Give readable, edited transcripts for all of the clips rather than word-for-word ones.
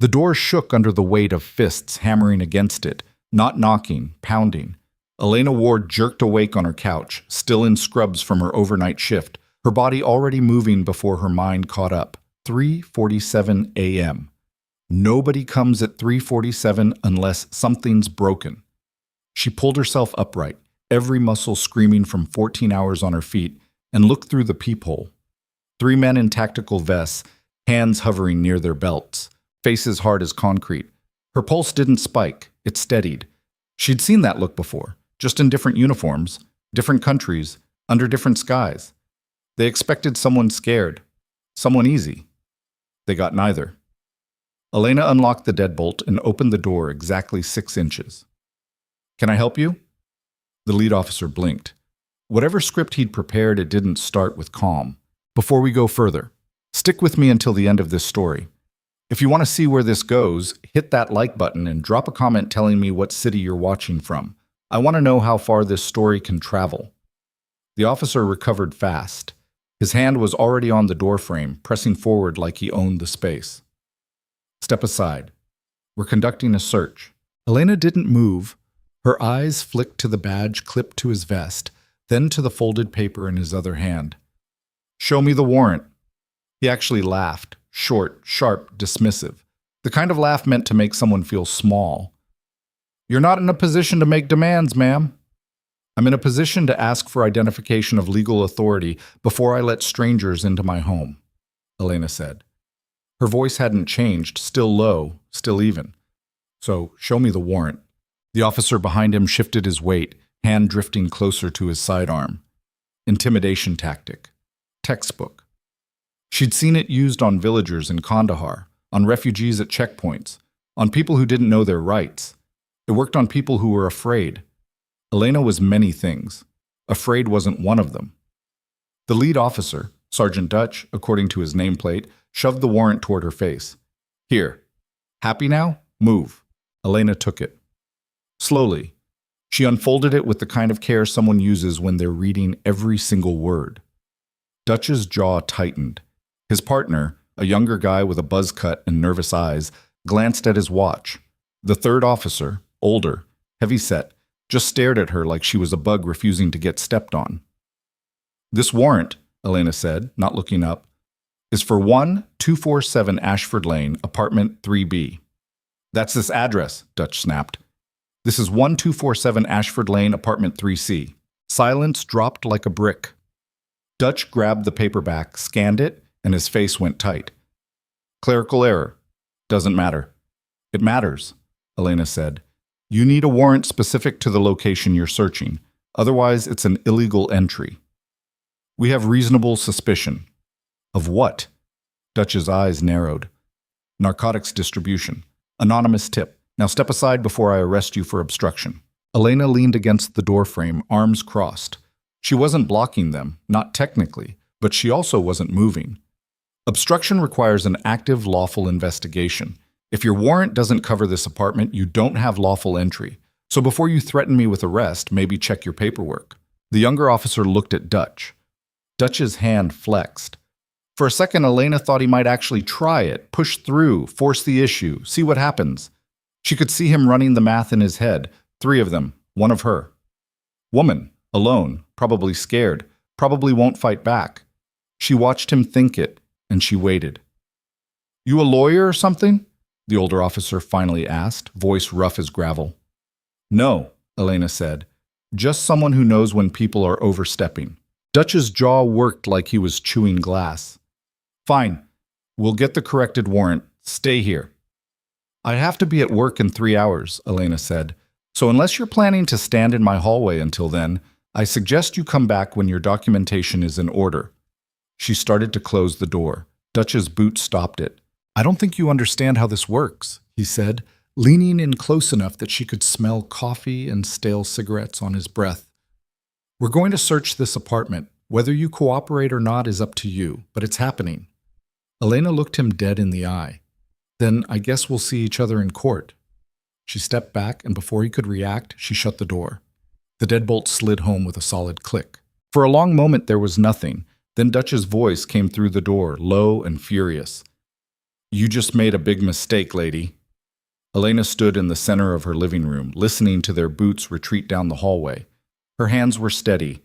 The door shook under the weight of fists hammering against it, not knocking, pounding. Elena Ward jerked awake on her couch, still in scrubs from her overnight shift, her body already moving before her mind caught up. 3:47 a.m. Nobody comes at 3:47 unless something's broken. She pulled herself upright, every muscle screaming from 14 hours on her feet, and looked through the peephole. 3 men in tactical vests, hands hovering near their belts, faces hard as concrete. Her pulse didn't spike, it steadied. She'd seen that look before, just in different uniforms, different countries, under different skies. They expected someone scared, someone easy. They got neither. Elena unlocked the deadbolt and opened the door exactly 6 inches. "Can I help you?" The lead officer blinked. Whatever script he'd prepared, it didn't start with calm. "Before we go further, stick with me until the end of this story. If you want to see where this goes, hit that like button and drop a comment telling me what city you're watching from. I want to know how far this story can travel." The officer recovered fast. His hand was already on the doorframe, pressing forward like he owned the space. "Step aside. We're conducting a search." Elena didn't move. Her eyes flicked to the badge clipped to his vest, then to the folded paper in his other hand. "Show me the warrant." He actually laughed, short, sharp, dismissive. The kind of laugh meant to make someone feel small. "You're not in a position to make demands, ma'am." "I'm in a position to ask for identification of legal authority before I let strangers into my home," Elena said. Her voice hadn't changed, still low, still even. "So, show me the warrant." The officer behind him shifted his weight, hand drifting closer to his sidearm. Intimidation tactic. Textbook. She'd seen it used on villagers in Kandahar, on refugees at checkpoints, on people who didn't know their rights. It worked on people who were afraid. Elena was many things. Afraid wasn't one of them. The lead officer, Sergeant Dutch, according to his nameplate, shoved the warrant toward her face. "Here. Happy now? Move." Elena took it. Slowly, she unfolded it with the kind of care someone uses when they're reading every single word. Dutch's jaw tightened. His partner, a younger guy with a buzz cut and nervous eyes, glanced at his watch. The third officer, older, heavy-set, just stared at her like she was a bug refusing to get stepped on. "This warrant," Elena said, not looking up, "is for 1247 Ashford Lane, apartment 3B. "That's this address," Dutch snapped. "This is 1247 Ashford Lane, apartment 3C. Silence dropped like a brick. Dutch grabbed the paperback, scanned it, and his face went tight. "Clerical error. Doesn't matter." "It matters," Elena said. "You need a warrant specific to the location you're searching. Otherwise, it's an illegal entry." "We have reasonable suspicion." "Of what?" Dutch's eyes narrowed. "Narcotics distribution. Anonymous tip. Now step aside before I arrest you for obstruction." Elena leaned against the doorframe, arms crossed. She wasn't blocking them, not technically, but she also wasn't moving. Obstruction requires an active, lawful investigation. If your warrant doesn't cover this apartment, you don't have lawful entry. So before you threaten me with arrest, maybe check your paperwork. The younger officer looked at Dutch. Dutch's hand flexed. For a second, Elena thought he might actually try it, push through, force the issue, see what happens. She could see him running the math in his head. 3 of them, 1 of her. Woman, alone, probably scared, probably won't fight back. She watched him think it, and she waited. "You a lawyer or something?" the older officer finally asked, voice rough as gravel. "No," Elena said. "Just someone who knows when people are overstepping." Dutch's jaw worked like he was chewing glass. "Fine. We'll get the corrected warrant. Stay here." "I have to be at work in 3 hours," Elena said. "So unless you're planning to stand in my hallway until then, I suggest you come back when your documentation is in order." She started to close the door. Dutch's boot stopped it. "I don't think you understand how this works," he said, leaning in close enough that she could smell coffee and stale cigarettes on his breath. "We're going to search this apartment. Whether you cooperate or not is up to you, but it's happening." Elena looked him dead in the eye. "Then I guess we'll see each other in court." She stepped back, and before he could react, she shut the door. The deadbolt slid home with a solid click. For a long moment there was nothing. Then Dutch's voice came through the door, low and furious. You just made a big mistake, lady. Elena stood in the center of her living room, listening to their boots retreat down the hallway. Her hands were steady.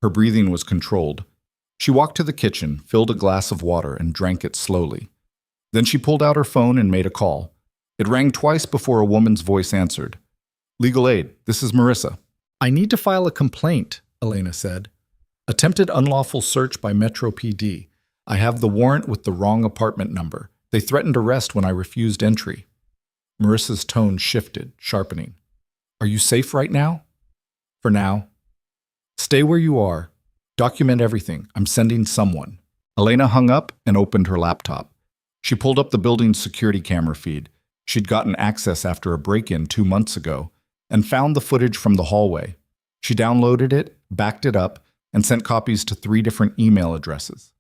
Her breathing was controlled. She walked to the kitchen, filled a glass of water, and drank it slowly. Then she pulled out her phone and made a call. It rang twice before a woman's voice answered. Legal aid, this is Marissa. I need to file a complaint, Elena said. Attempted unlawful search by Metro PD. I have the warrant with the wrong apartment number. They threatened arrest when I refused entry. Marissa's tone shifted, sharpening. Are you safe right now? For now. Stay where you are. Document everything. I'm sending someone. Elena hung up and opened her laptop. She pulled up the building's security camera feed. She'd gotten access after a break-in 2 months ago and found the footage from the hallway. She downloaded it, backed it up, and sent copies to 3 different email addresses.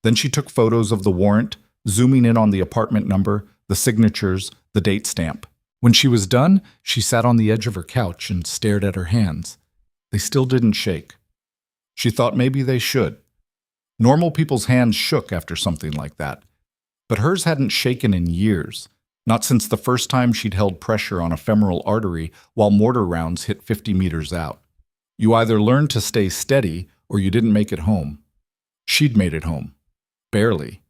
Then she took photos of the warrant, zooming in on the apartment number, the signatures, the date stamp. When she was done, she sat on the edge of her couch and stared at her hands. They still didn't shake. She thought maybe they should. Normal people's hands shook after something like that. But hers hadn't shaken in years, not since the first time she'd held pressure on a femoral artery while mortar rounds hit 50 meters out. You either learned to stay steady or you didn't make it home. She'd made it home. Barely.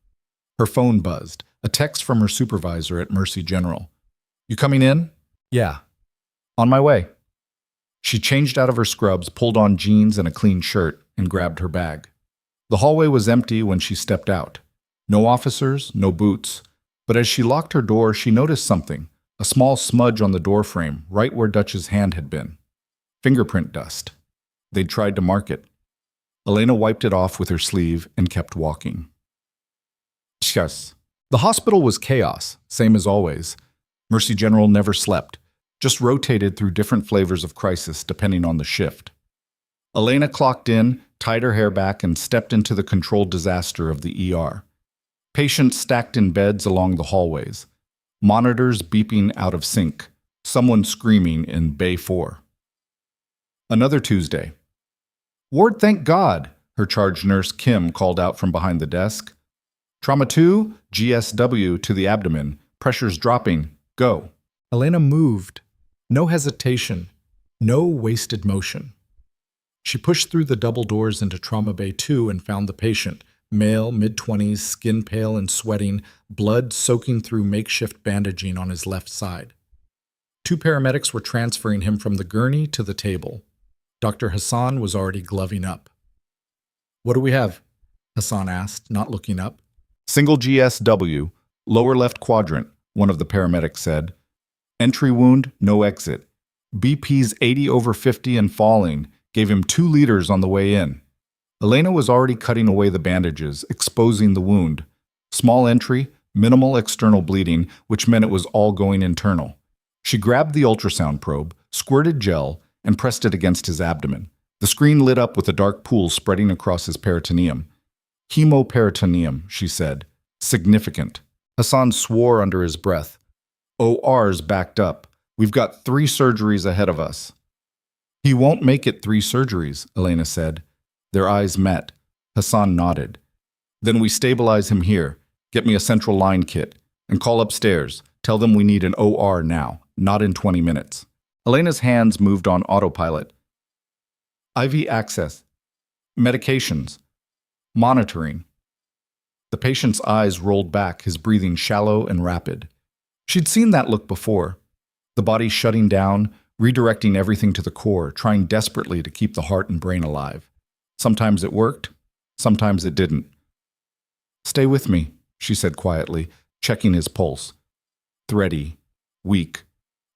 Her phone buzzed, a text from her supervisor at Mercy General. You coming in? Yeah. On my way. She changed out of her scrubs, pulled on jeans and a clean shirt, and grabbed her bag. The hallway was empty when she stepped out. No officers, no boots. But as she locked her door, she noticed something, a small smudge on the doorframe, right where Dutch's hand had been. Fingerprint dust. They'd tried to mark it. Elena wiped it off with her sleeve and kept walking. Yes. The hospital was chaos, same as always. Mercy General never slept, just rotated through different flavors of crisis depending on the shift. Elena clocked in, tied her hair back, and stepped into the controlled disaster of the ER. Patients stacked in beds along the hallways. Monitors beeping out of sync. Someone screaming in Bay 4. Another Tuesday. Ward, thank God, her charge nurse Kim called out from behind the desk. Trauma 2, GSW to the abdomen. Pressure's dropping. Go. Elena moved. No hesitation. No wasted motion. She pushed through the double doors into Trauma Bay 2 and found the patient. Male, mid-20s, skin pale and sweating, blood soaking through makeshift bandaging on his left side. 2 paramedics were transferring him from the gurney to the table. Dr. Hassan was already gloving up. What do we have? Hassan asked, not looking up. Single GSW, lower left quadrant, one of the paramedics said. Entry wound, no exit. BP's 80/50 and falling, gave him 2 liters on the way in. Elena was already cutting away the bandages, exposing the wound. Small entry, minimal external bleeding, which meant it was all going internal. She grabbed the ultrasound probe, squirted gel, and pressed it against his abdomen. The screen lit up with a dark pool spreading across his peritoneum. Hemoperitoneum, she said. Significant. Hassan swore under his breath. OR's backed up. We've got 3 surgeries ahead of us. He won't make it 3 surgeries, Elena said. Their eyes met. Hassan nodded. Then we stabilize him here. Get me a central line kit. And call upstairs. Tell them we need an OR now, not in 20 minutes. Elena's hands moved on autopilot. IV access. Medications. Monitoring. The patient's eyes rolled back, his breathing shallow and rapid. She'd seen that look before. The body shutting down, redirecting everything to the core, trying desperately to keep the heart and brain alive. Sometimes it worked, sometimes it didn't. Stay with me, she said quietly, checking his pulse. Thready, weak,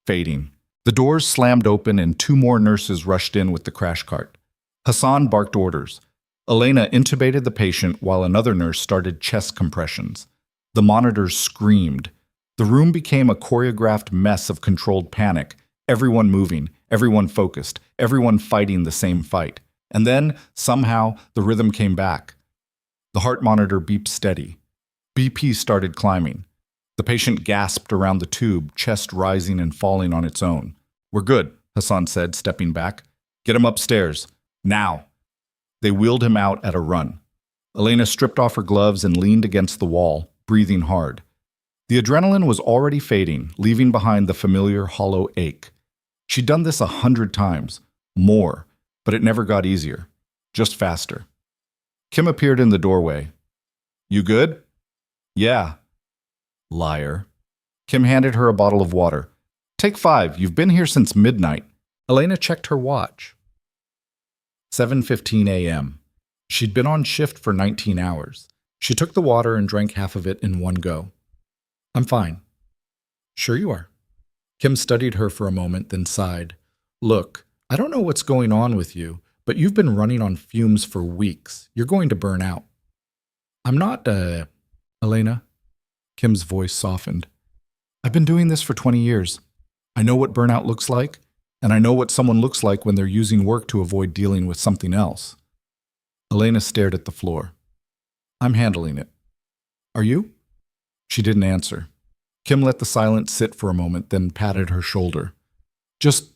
fading. The doors slammed open and 2 more nurses rushed in with the crash cart. Hassan barked orders. Elena intubated the patient while another nurse started chest compressions. The monitors screamed. The room became a choreographed mess of controlled panic, everyone moving, everyone focused, everyone fighting the same fight. And then, somehow, the rhythm came back. The heart monitor beeped steady. BP started climbing. The patient gasped around the tube, chest rising and falling on its own. We're good, Hassan said, stepping back. Get him upstairs. Now. They wheeled him out at a run. Elena stripped off her gloves and leaned against the wall, breathing hard. The adrenaline was already fading, leaving behind the familiar hollow ache. She'd done this 100 times, more, but it never got easier, just faster. Kim appeared in the doorway. "You good?" "Yeah." Liar. Kim handed her a bottle of water. "Take 5, you've been here since midnight." Elena checked her watch. 7:15 a.m. She'd been on shift for 19 hours. She took the water and drank half of it in one go. "I'm fine." "Sure you are." Kim studied her for a moment, then sighed. "Look, I don't know what's going on with you, but you've been running on fumes for weeks. You're going to burn out." "I'm not, Elena." Kim's voice softened. "I've been doing this for 20 years. I know what burnout looks like, and I know what someone looks like when they're using work to avoid dealing with something else." Elena stared at the floor. "I'm handling it." "Are you?" She didn't answer. Kim let the silence sit for a moment, then patted her shoulder. "Just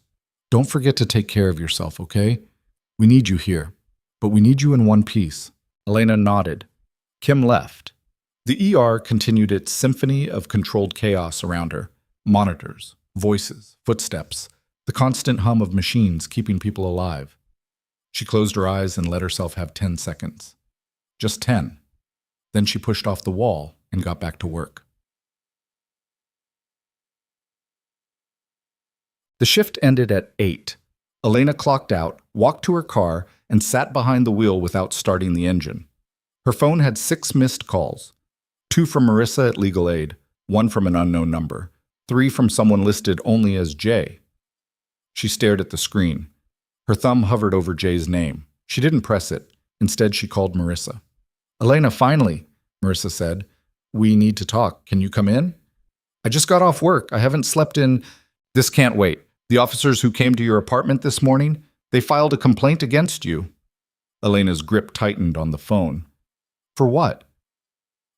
don't forget to take care of yourself, okay? We need you here, but we need you in one piece." Elena nodded. Kim left. The ER continued its symphony of controlled chaos around her. Monitors, voices, footsteps, the constant hum of machines keeping people alive. She closed her eyes and let herself have 10 seconds. Just 10. Then she pushed off the wall and got back to work. The shift ended at 8. Elena clocked out, walked to her car, and sat behind the wheel without starting the engine. Her phone had 6 missed calls. 2 from Marissa at Legal Aid, 1 from an unknown number, 3 from someone listed only as Jay. She stared at the screen. Her thumb hovered over Jay's name. She didn't press it. Instead, she called Marissa. "Elena, finally," Marissa said. "We need to talk. Can you come in?" "I just got off work. I haven't slept in—" "This can't wait. The officers who came to your apartment this morning, they filed a complaint against you." Elena's grip tightened on the phone. "For what?"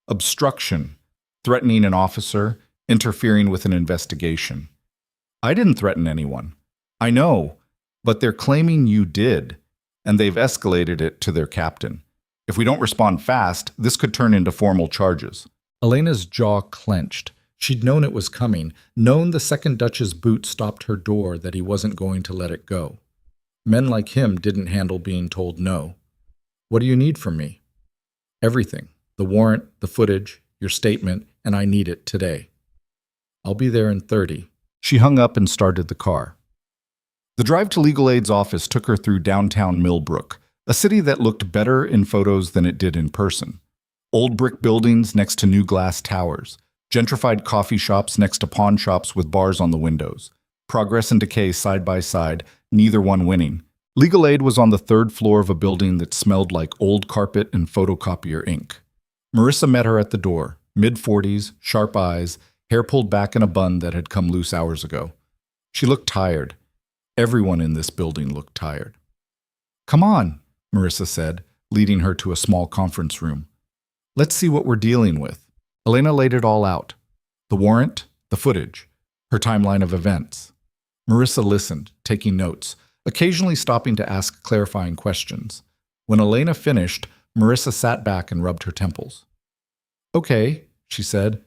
"Obstruction, threatening an officer, interfering with an investigation." "I didn't threaten anyone." "I know, but they're claiming you did, and they've escalated it to their captain. If we don't respond fast, this could turn into formal charges." Elena's jaw clenched. She'd known it was coming, known the second Dutch's boot stopped her door that he wasn't going to let it go. Men like him didn't handle being told no. "What do you need from me?" "Everything. The warrant, the footage, your statement, and I need it today." "I'll be there in 30. She hung up and started the car. The drive to Legal Aid's office took her through downtown Millbrook, a city that looked better in photos than it did in person. Old brick buildings next to new glass towers, gentrified coffee shops next to pawn shops with bars on the windows. Progress and decay side by side, neither one winning. Legal Aid was on the 3rd floor of a building that smelled like old carpet and photocopier ink. Marissa met her at the door, mid-40s, sharp eyes, hair pulled back in a bun that had come loose hours ago. She looked tired. Everyone in this building looked tired. "Come on," Marissa said, leading her to a small conference room. "Let's see what we're dealing with." Elena laid it all out. The warrant, the footage, her timeline of events. Marissa listened, taking notes, occasionally stopping to ask clarifying questions. When Elena finished, Marissa sat back and rubbed her temples. "Okay," she said.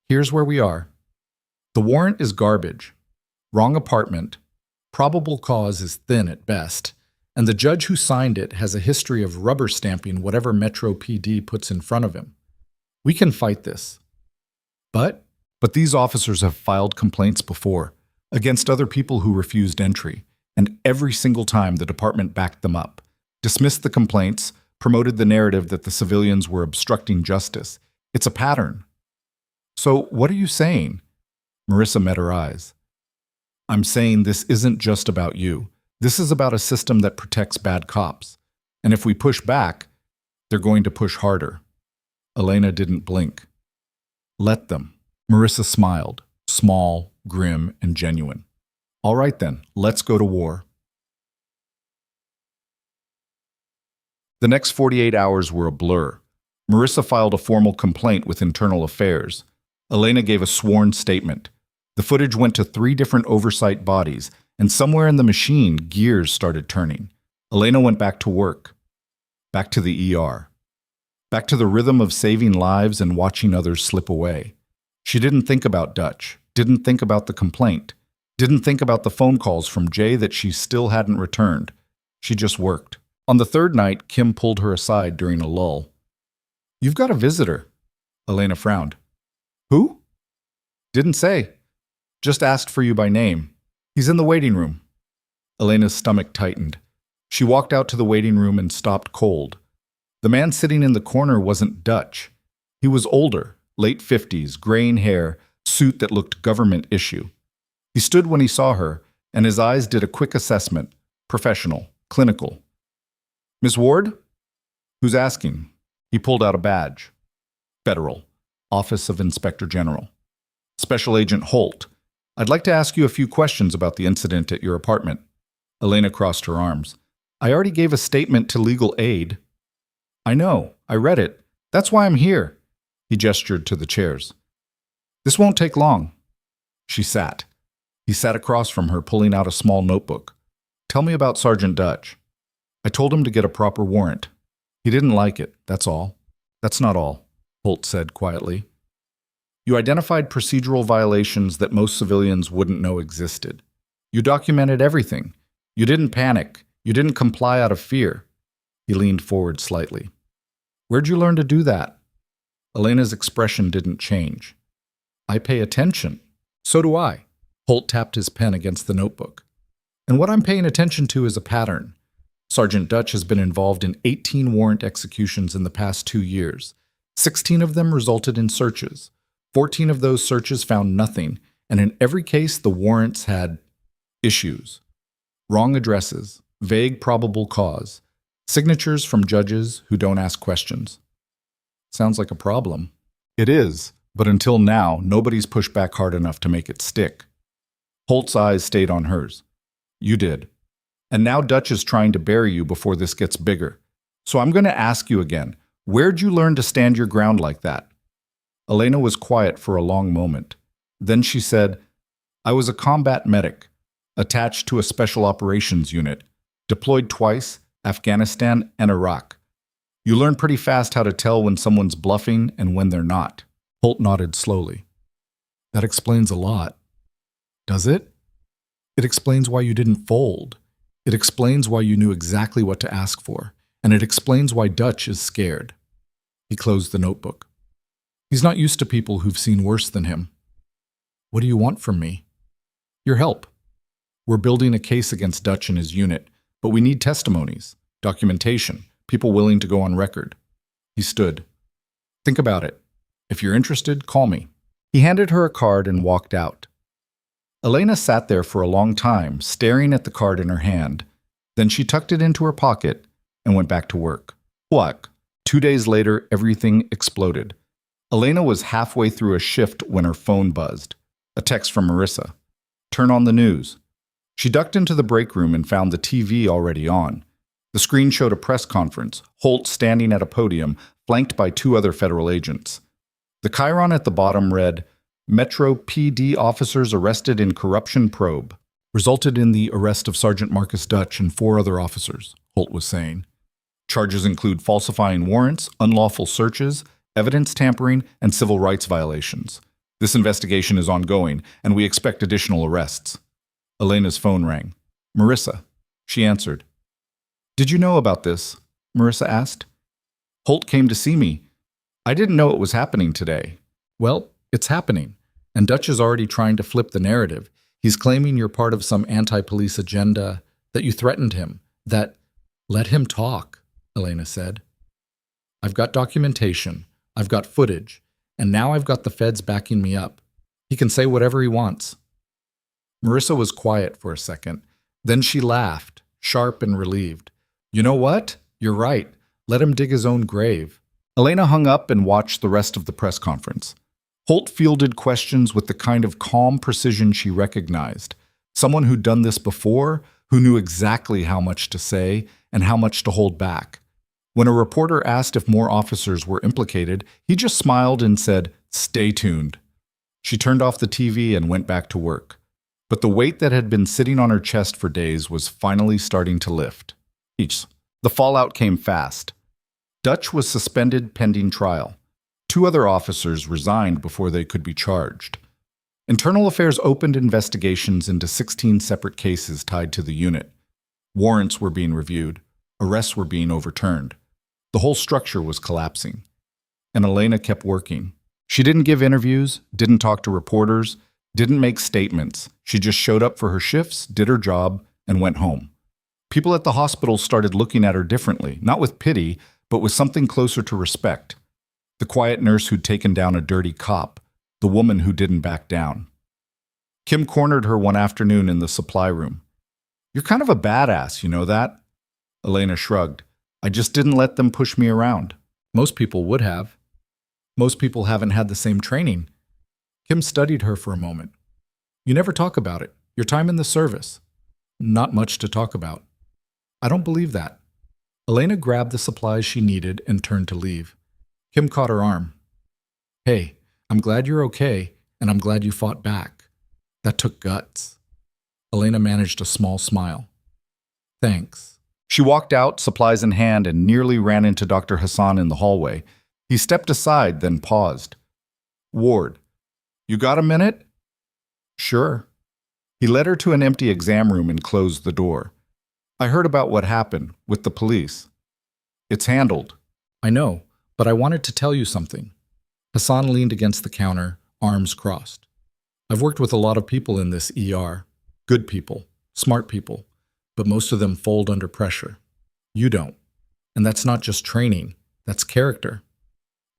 "Here's where we are. The warrant is garbage. Wrong apartment. Probable cause is thin at best. And the judge who signed it has a history of rubber stamping whatever Metro PD puts in front of him. We can fight this. But these officers have filed complaints before, against other people who refused entry, and every single time the department backed them up, dismissed the complaints, promoted the narrative that the civilians were obstructing justice. It's a pattern." "So what are you saying?" Marissa met her eyes. "I'm saying this isn't just about you. This is about a system that protects bad cops. And if we push back, they're going to push harder." Elena didn't blink. "Let them." Marissa smiled, small, grim, and genuine. "All right then, let's go to war." The next 48 hours were a blur. Marissa filed a formal complaint with Internal Affairs. Elena gave a sworn statement. The footage went to 3 different oversight bodies, and somewhere in the machine, gears started turning. Elena went back to work. Back to the ER. Back to the rhythm of saving lives and watching others slip away. She didn't think about Dutch, didn't think about the complaint, didn't think about the phone calls from Jay that she still hadn't returned. She just worked. On the third night, Kim pulled her aside during a lull. "You've got a visitor." Elena frowned. "Who?" "Didn't say. Just asked for you by name. He's in the waiting room." Elena's stomach tightened. She walked out to the waiting room and stopped cold. The man sitting in the corner wasn't Dutch. He was older, late 50s, graying hair, suit that looked government issue. He stood when he saw her, and his eyes did a quick assessment, professional, clinical. "Miss Ward?" "Who's asking?" He pulled out a badge. "Federal, Office of Inspector General. Special Agent Holt. I'd like to ask you a few questions about the incident at your apartment." Elena crossed her arms. "I already gave a statement to legal aid." "I know. I read it. That's why I'm here." He gestured to the chairs. "This won't take long." She sat. He sat across from her, pulling out a small notebook. "Tell me about Sergeant Dutch." "I told him to get a proper warrant. He didn't like it, that's all." "That's not all," Holt said quietly. "You identified procedural violations that most civilians wouldn't know existed. You documented everything. You didn't panic. You didn't comply out of fear." He leaned forward slightly. "Where'd you learn to do that?" Elena's expression didn't change. "I pay attention." "So do I." Holt tapped his pen against the notebook. "And what I'm paying attention to is a pattern. Sergeant Dutch has been involved in 18 warrant executions in the past 2 years. 16 of them resulted in searches. 14 of those searches found nothing, and in every case the warrants had issues. Wrong addresses, vague probable cause, signatures from judges who don't ask questions." "Sounds like a problem." "It is, but until now, nobody's pushed back hard enough to make it stick." Holt's eyes stayed on hers. "You did. And now Dutch is trying to bury you before this gets bigger. So I'm going to ask you again, where'd you learn to stand your ground like that?" Elena was quiet for a long moment. Then she said, "I was a combat medic, attached to a special operations unit, deployed twice, Afghanistan and Iraq. You learn pretty fast how to tell when someone's bluffing and when they're not." Holt nodded slowly. "That explains a lot." "Does it?" "It explains why you didn't fold. It explains why you knew exactly what to ask for, and it explains why Dutch is scared." He closed the notebook. "He's not used to people who've seen worse than him." "What do you want from me?" "Your help. We're building a case against Dutch and his unit, but we need testimonies, documentation, people willing to go on record." He stood. "Think about it. If you're interested, call me." He handed her a card and walked out. Elena sat there for a long time, staring at the card in her hand. Then she tucked it into her pocket and went back to work. Whack! 2 days later, everything exploded. Elena was halfway through a shift when her phone buzzed. A text from Marissa. "Turn on the news." She ducked into the break room and found the TV already on. The screen showed a press conference, Holt standing at a podium, flanked by 2 other federal agents. The chyron at the bottom read, "Metro PD officers arrested in corruption probe. Resulted in the arrest of Sergeant Marcus Dutch and 4 other officers," Holt was saying. "Charges include falsifying warrants, unlawful searches, evidence tampering, and civil rights violations. This investigation is ongoing, and we expect additional arrests." Elena's phone rang. "Marissa." She answered. "Did you know about this?" Marissa asked. "Holt came to see me. I didn't know it was happening today." "Well, it's happening. And Dutch is already trying to flip the narrative. He's claiming you're part of some anti-police agenda, that you threatened him, that—" "Let him talk," Elena said. "I've got documentation, I've got footage, and now I've got the feds backing me up. He can say whatever he wants." Marissa was quiet for a second. Then she laughed, sharp and relieved. "You know what? You're right. Let him dig his own grave." Elena hung up and watched the rest of the press conference. Holt fielded questions with the kind of calm precision she recognized. Someone who'd done this before, who knew exactly how much to say and how much to hold back. When a reporter asked if more officers were implicated, he just smiled and said, "Stay tuned." She turned off the TV and went back to work. But the weight that had been sitting on her chest for days was finally starting to lift. The fallout came fast. Dutch was suspended pending trial. Two other officers resigned before they could be charged. Internal Affairs opened investigations into 16 separate cases tied to the unit. Warrants were being reviewed. Arrests were being overturned. The whole structure was collapsing. And Elena kept working. She didn't give interviews, didn't talk to reporters, didn't make statements. She just showed up for her shifts, did her job, and went home. People at the hospital started looking at her differently, not with pity, but with something closer to respect. The quiet nurse who'd taken down a dirty cop, the woman who didn't back down. Kim cornered her one afternoon in the supply room. "You're kind of a badass, you know that?" Elena shrugged. "I just didn't let them push me around. Most people would have. Most people haven't had the same training." Kim studied her for a moment. "You never talk about it. Your time in the service." "Not much to talk about." "I don't believe that." Elena grabbed the supplies she needed and turned to leave. Kim caught her arm. "Hey, I'm glad you're okay, and I'm glad you fought back. That took guts." Elena managed a small smile. "Thanks." She walked out, supplies in hand, and nearly ran into Dr. Hassan in the hallway. He stepped aside, then paused. "Ward, you got a minute?" "Sure." He led her to an empty exam room and closed the door. "I heard about what happened with the police." "It's handled." "I know, but I wanted to tell you something." Hassan leaned against the counter, arms crossed. "I've worked with a lot of people in this ER. Good people, smart people, but most of them fold under pressure. You don't. And that's not just training, that's character."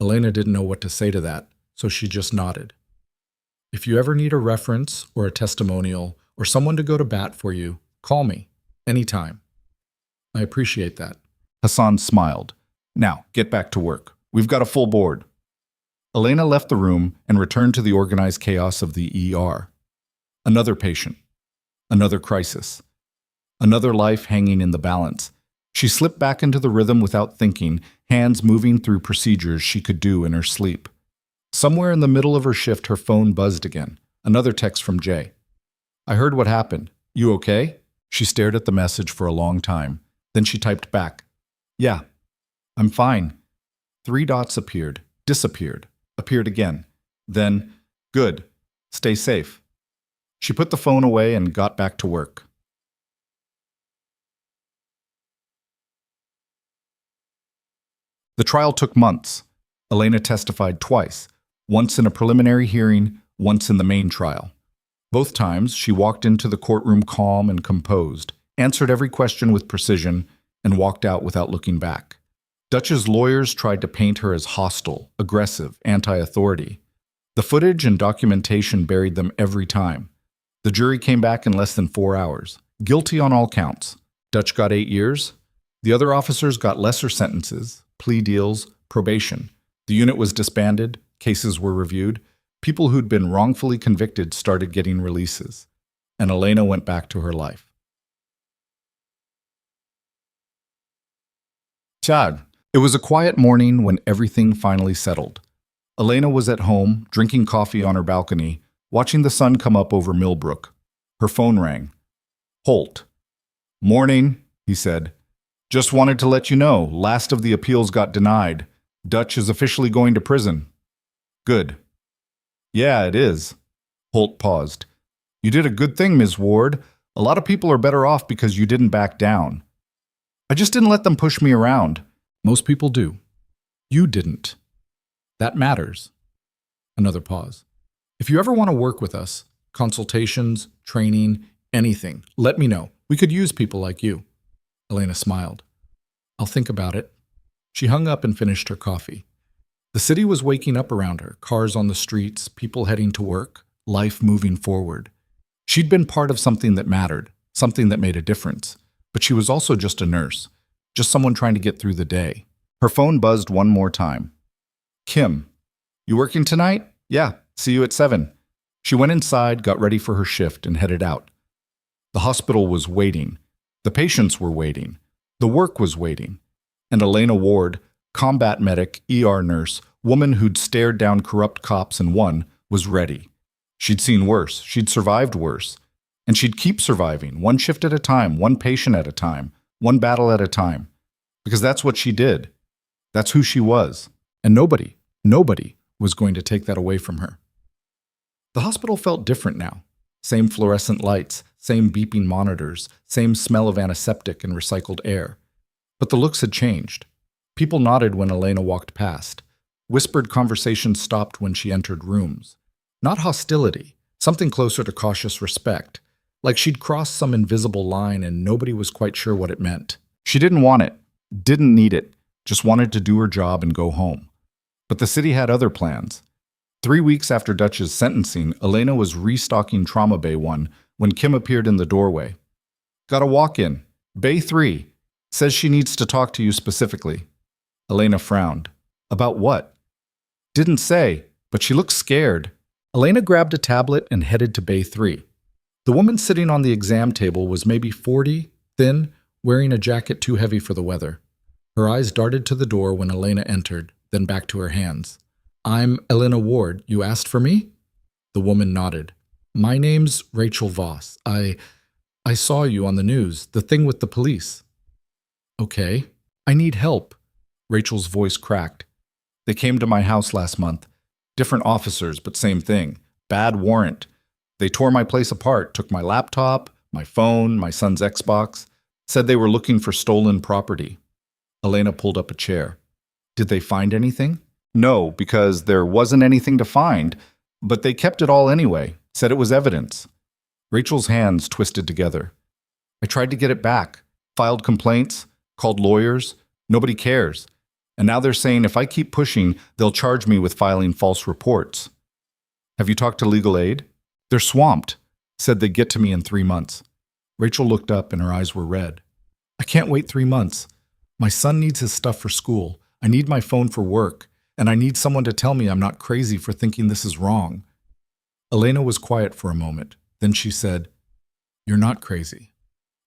Elena didn't know what to say to that, so she just nodded. "If you ever need a reference or a testimonial or someone to go to bat for you, call me. Anytime." "I appreciate that." Hassan smiled. "Now, get back to work. We've got a full board." Elena left the room and returned to the organized chaos of the ER. Another patient. Another crisis. Another life hanging in the balance. She slipped back into the rhythm without thinking, hands moving through procedures she could do in her sleep. Somewhere in the middle of her shift, her phone buzzed again. Another text from Jay. "I heard what happened. You okay?" She stared at the message for a long time. Then she typed back, "Yeah, I'm fine." 3 dots appeared, disappeared, appeared again. Then, "Good. Stay safe." She put the phone away and got back to work. The trial took months. Elena testified twice, once in a preliminary hearing, once in the main trial. Both times, she walked into the courtroom calm and composed, answered every question with precision, and walked out without looking back. Dutch's lawyers tried to paint her as hostile, aggressive, anti-authority. The footage and documentation buried them every time. The jury came back in less than 4 hours, guilty on all counts. Dutch got 8 years. The other officers got lesser sentences, plea deals, probation. The unit was disbanded, cases were reviewed. People who'd been wrongfully convicted started getting releases. And Elena went back to her life. Chad. It was a quiet morning when everything finally settled. Elena was at home, drinking coffee on her balcony, watching the sun come up over Millbrook. Her phone rang. Holt. "Morning," he said. "Just wanted to let you know, last of the appeals got denied. Dutch is officially going to prison." "Good." "Yeah, it is." Holt paused. "You did a good thing, Ms. Ward. A lot of people are better off because you didn't back down." "I just didn't let them push me around." "Most people do. You didn't. That matters." Another pause. "If you ever want to work with us, consultations, training, anything, let me know. We could use people like you." Elena smiled. "I'll think about it." She hung up and finished her coffee. The city was waking up around her, cars on the streets, people heading to work, life moving forward. She'd been part of something that mattered, something that made a difference. But she was also just a nurse, just someone trying to get through the day. Her phone buzzed one more time. "Kim, you working tonight?" "Yeah, see you at 7. She went inside, got ready for her shift, and headed out. The hospital was waiting. The patients were waiting. The work was waiting. And Elena Ward, combat medic, ER nurse, woman who'd stared down corrupt cops and won, was ready. She'd seen worse. She'd survived worse. And she'd keep surviving, one shift at a time, one patient at a time, one battle at a time. Because that's what she did. That's who she was. And Nobody was going to take that away from her. The hospital felt different now. Same fluorescent lights, same beeping monitors, same smell of antiseptic and recycled air. But the looks had changed. People nodded when Elena walked past. Whispered conversations stopped when she entered rooms. Not hostility, something closer to cautious respect, like she'd crossed some invisible line and nobody was quite sure what it meant. She didn't want it, didn't need it, just wanted to do her job and go home. But the city had other plans. 3 weeks after Dutch's sentencing, Elena was restocking Trauma Bay 1 when Kim appeared in the doorway. Got a walk-in. Bay 3. Says she needs to talk to you specifically. Elena frowned. About what? Didn't say, but she looked scared. Elena grabbed a tablet and headed to Bay 3. The woman sitting on the exam table was maybe 40, thin, wearing a jacket too heavy for the weather. Her eyes darted to the door when Elena entered, then back to her hands. I'm Elena Ward. You asked for me? The woman nodded. My name's Rachel Voss. I saw you on the news, the thing with the police. Okay. I need help. Rachel's voice cracked. They came to my house last month. Different officers, but same thing. Bad warrant. They tore my place apart, took my laptop, my phone, my son's Xbox, said they were looking for stolen property. Elena pulled up a chair. Did they find anything? No, because there wasn't anything to find, but they kept it all anyway, said it was evidence. Rachel's hands twisted together. I tried to get it back, filed complaints, called lawyers. Nobody cares. And now they're saying if I keep pushing, they'll charge me with filing false reports. Have you talked to legal aid? They're swamped. Said they'd get to me in 3 months. Rachel looked up and her eyes were red. I can't wait 3 months. My son needs his stuff for school. I need my phone for work. And I need someone to tell me I'm not crazy for thinking this is wrong. Elena was quiet for a moment. Then she said, You're not crazy.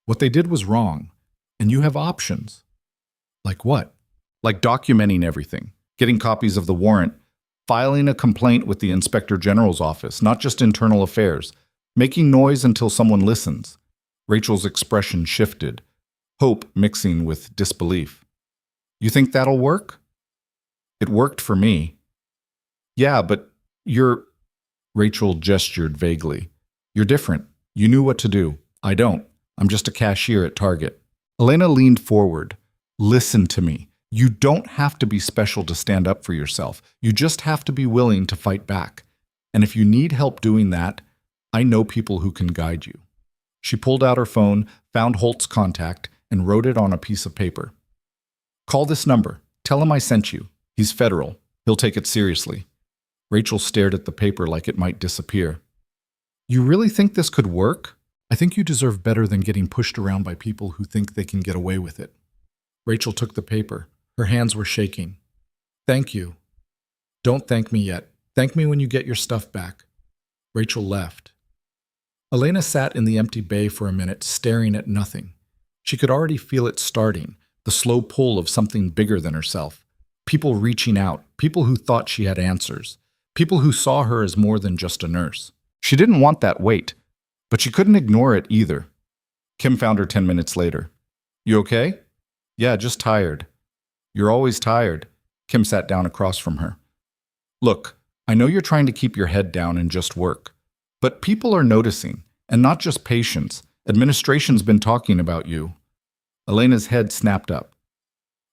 What they did was wrong. And you have options. Like what? Like documenting everything, getting copies of the warrant, filing a complaint with the Inspector General's office, not just internal affairs, making noise until someone listens. Rachel's expression shifted, hope mixing with disbelief. You think that'll work? It worked for me. Yeah, but you're... Rachel gestured vaguely. You're different. You knew what to do. I don't. I'm just a cashier at Target. Elena leaned forward. Listen to me. You don't have to be special to stand up for yourself. You just have to be willing to fight back. And if you need help doing that, I know people who can guide you. She pulled out her phone, found Holt's contact, and wrote it on a piece of paper. Call this number. Tell him I sent you. He's federal. He'll take it seriously. Rachel stared at the paper like it might disappear. You really think this could work? I think you deserve better than getting pushed around by people who think they can get away with it. Rachel took the paper. Her hands were shaking. Thank you. Don't thank me yet. Thank me when you get your stuff back. Rachel left. Elena sat in the empty bay for a minute, staring at nothing. She could already feel it starting, the slow pull of something bigger than herself. People reaching out, people who thought she had answers, people who saw her as more than just a nurse. She didn't want that weight, but she couldn't ignore it either. Kim found her 10 minutes later. You okay? Yeah, just tired. You're always tired. Kim sat down across from her. Look, I know you're trying to keep your head down and just work, but people are noticing, and not just patients. Administration's been talking about you. Elena's head snapped up.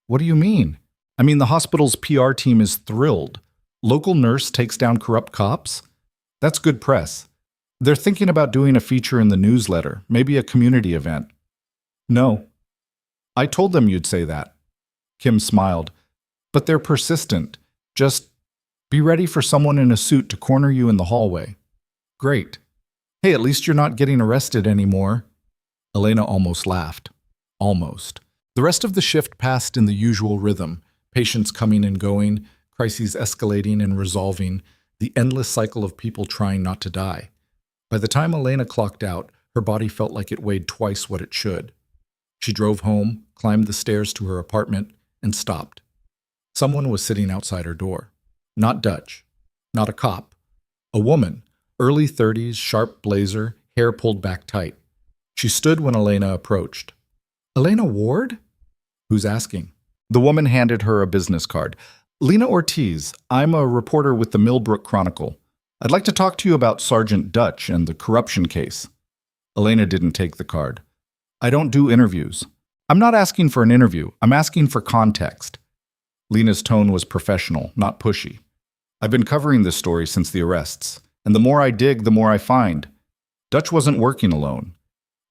What do you mean? I mean, the hospital's PR team is thrilled. Local nurse takes down corrupt cops? That's good press. They're thinking about doing a feature in the newsletter, maybe a community event. No. I told them you'd say that. Kim smiled. But they're persistent. Just be ready for someone in a suit to corner you in the hallway. Great. Hey, at least you're not getting arrested anymore. Elena almost laughed. Almost. The rest of the shift passed in the usual rhythm, patients coming and going, crises escalating and resolving, the endless cycle of people trying not to die. By the time Elena clocked out, her body felt like it weighed twice what it should. She drove home, climbed the stairs to her apartment, and stopped. Someone was sitting outside her door. Not Dutch. Not a cop. A woman, early 30s, sharp blazer, hair pulled back tight. She stood when Elena approached. Elena Ward? Who's asking? The woman handed her a business card. Lena Ortiz, I'm a reporter with the Millbrook Chronicle. I'd like to talk to you about Sergeant Dutch and the corruption case. Elena didn't take the card. I don't do interviews. I'm not asking for an interview. I'm asking for context. Lena's tone was professional, not pushy. I've been covering this story since the arrests, and the more I dig, the more I find. Dutch wasn't working alone.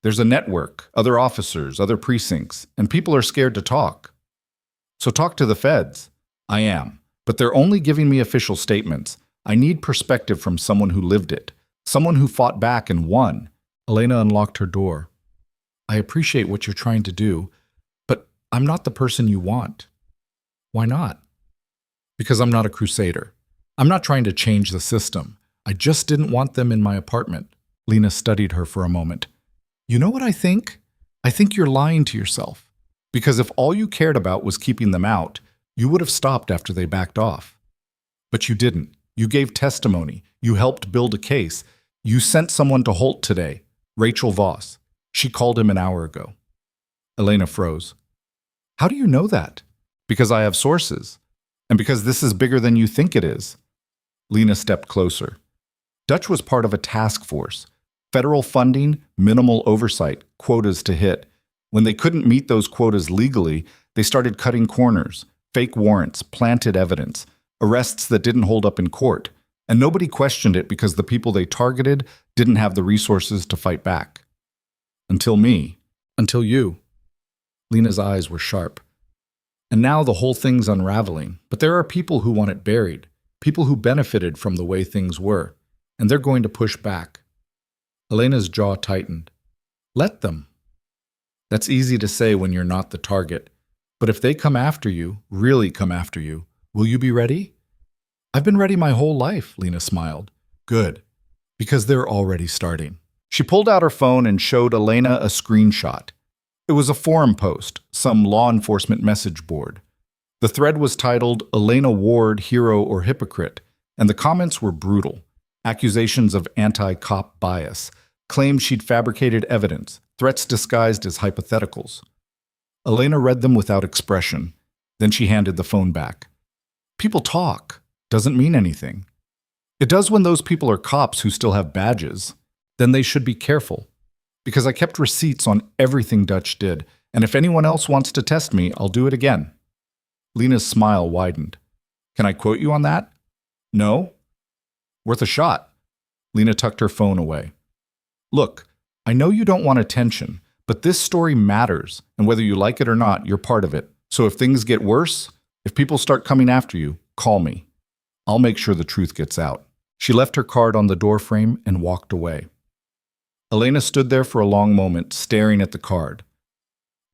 There's a network, other officers, other precincts, and people are scared to talk. So talk to the feds. I am, but they're only giving me official statements. I need perspective from someone who lived it, someone who fought back and won. Elena unlocked her door. I appreciate what you're trying to do, but I'm not the person you want. Why not? Because I'm not a crusader. I'm not trying to change the system. I just didn't want them in my apartment. Lena studied her for a moment. You know what I think? I think you're lying to yourself. Because if all you cared about was keeping them out, you would have stopped after they backed off. But you didn't. You gave testimony. You helped build a case. You sent someone to Holt today, Rachel Voss. She called him an hour ago. Elena froze. How do you know that? Because I have sources. And because this is bigger than you think it is. Lena stepped closer. Dutch was part of a task force. Federal funding, minimal oversight, quotas to hit. When they couldn't meet those quotas legally, they started cutting corners, fake warrants, planted evidence, arrests that didn't hold up in court. And nobody questioned it because the people they targeted didn't have the resources to fight back. Until me. Until you. Lena's eyes were sharp. And now the whole thing's unraveling. But there are people who want it buried. People who benefited from the way things were. And they're going to push back. Elena's jaw tightened. Let them. That's easy to say when you're not the target. But if they come after you, really come after you, will you be ready? I've been ready my whole life, Lena smiled. Good. Because they're already starting. She pulled out her phone and showed Elena a screenshot. It was a forum post, some law enforcement message board. The thread was titled, Elena Ward, Hero or Hypocrite, and the comments were brutal. Accusations of anti-cop bias, claimed she'd fabricated evidence, threats disguised as hypotheticals. Elena read them without expression. Then she handed the phone back. People talk. Doesn't mean anything. It does when those people are cops who still have badges. Then they should be careful. Because I kept receipts on everything Dutch did, and if anyone else wants to test me, I'll do it again. Lena's smile widened. Can I quote you on that? No? Worth a shot. Lena tucked her phone away. Look, I know you don't want attention, but this story matters, and whether you like it or not, you're part of it. So if things get worse, if people start coming after you, call me. I'll make sure the truth gets out. She left her card on the doorframe and walked away. Elena stood there for a long moment, staring at the card.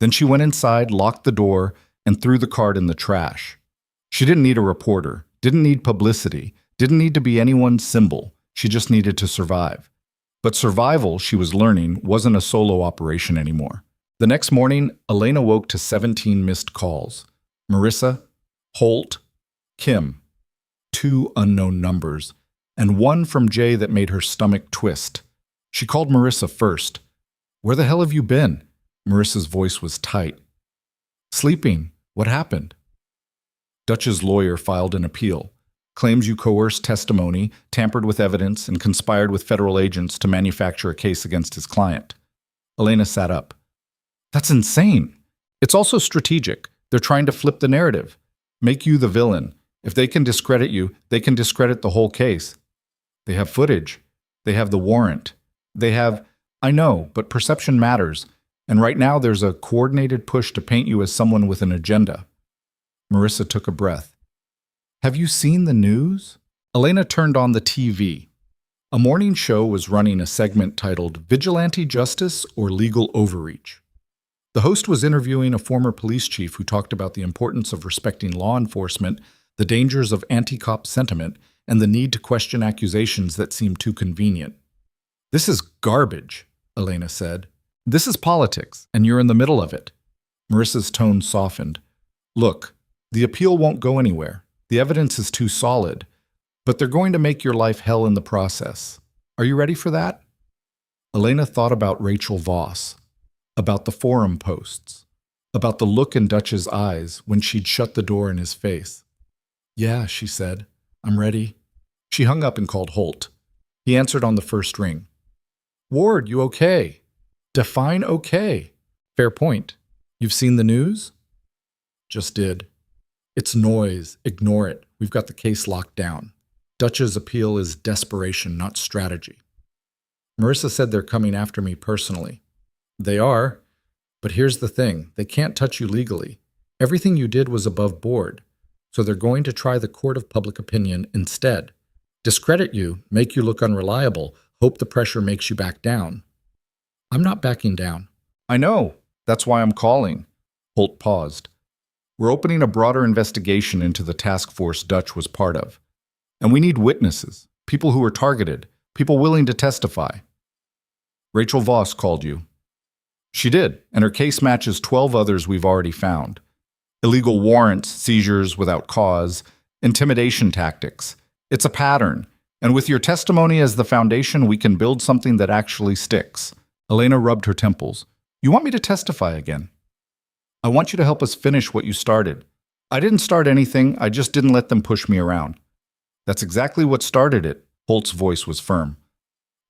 Then she went inside, locked the door, and threw the card in the trash. She didn't need a reporter, didn't need publicity, didn't need to be anyone's symbol. She just needed to survive. But survival, she was learning, wasn't a solo operation anymore. The next morning, Elena woke to 17 missed calls. Marissa, Holt, Kim. 2 unknown numbers, and one from Jay that made her stomach twist. She called Marissa first. Where the hell have you been? Marissa's voice was tight. Sleeping. What happened? Dutch's lawyer filed an appeal. Claims you coerced testimony, tampered with evidence, and conspired with federal agents to manufacture a case against his client. Elena sat up. That's insane. It's also strategic. They're trying to flip the narrative. Make you the villain. If they can discredit you, they can discredit the whole case. They have footage. They have the warrant. They have, I know, but perception matters. And right now there's a coordinated push to paint you as someone with an agenda. Marissa took a breath. Have you seen the news? Elena turned on the TV. A morning show was running a segment titled Vigilante Justice or Legal Overreach. The host was interviewing a former police chief who talked about the importance of respecting law enforcement, the dangers of anti-cop sentiment, and the need to question accusations that seem too convenient. This is garbage, Elena said. This is politics, and you're in the middle of it. Marissa's tone softened. Look, the appeal won't go anywhere. The evidence is too solid, but they're going to make your life hell in the process. Are you ready for that? Elena thought about Rachel Voss, about the forum posts, about the look in Dutch's eyes when she'd shut the door in his face. Yeah, she said. I'm ready. She hung up and called Holt. He answered on the first ring. Ward, you okay? Define okay. Fair point. You've seen the news? Just did. It's noise. Ignore it. We've got the case locked down. Dutch's appeal is desperation, not strategy. Marissa said they're coming after me personally. They are, but here's the thing. They can't touch you legally. Everything you did was above board, so they're going to try the court of public opinion instead. Discredit you, make you look unreliable, hope the pressure makes you back down. I'm not backing down. I know. That's why I'm calling. Holt paused. We're opening a broader investigation into the task force Dutch was part of. And we need witnesses, people who were targeted, people willing to testify. Rachel Voss called you. She did, and her case matches 12 others we've already found. Illegal warrants, seizures without cause, intimidation tactics. It's a pattern, and with your testimony as the foundation, we can build something that actually sticks. Elena rubbed her temples. You want me to testify again? I want you to help us finish what you started. I didn't start anything, I just didn't let them push me around. That's exactly what started it. Holt's voice was firm.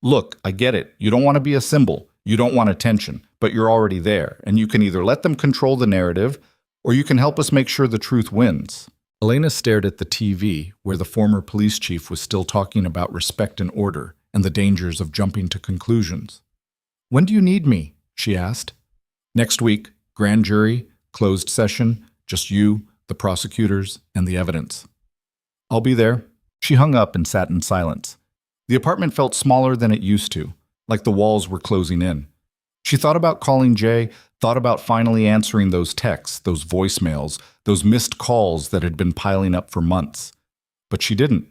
Look, I get it. You don't want to be a symbol. You don't want attention, but you're already there, and you can either let them control the narrative, or you can help us make sure the truth wins. Elena stared at the TV, where the former police chief was still talking about respect and order and the dangers of jumping to conclusions. When do you need me? She asked. Next week, grand jury, closed session, just you, the prosecutors, and the evidence. I'll be there. She hung up and sat in silence. The apartment felt smaller than it used to, like the walls were closing in. She thought about calling Jay, thought about finally answering those texts, those voicemails, those missed calls that had been piling up for months. But she didn't,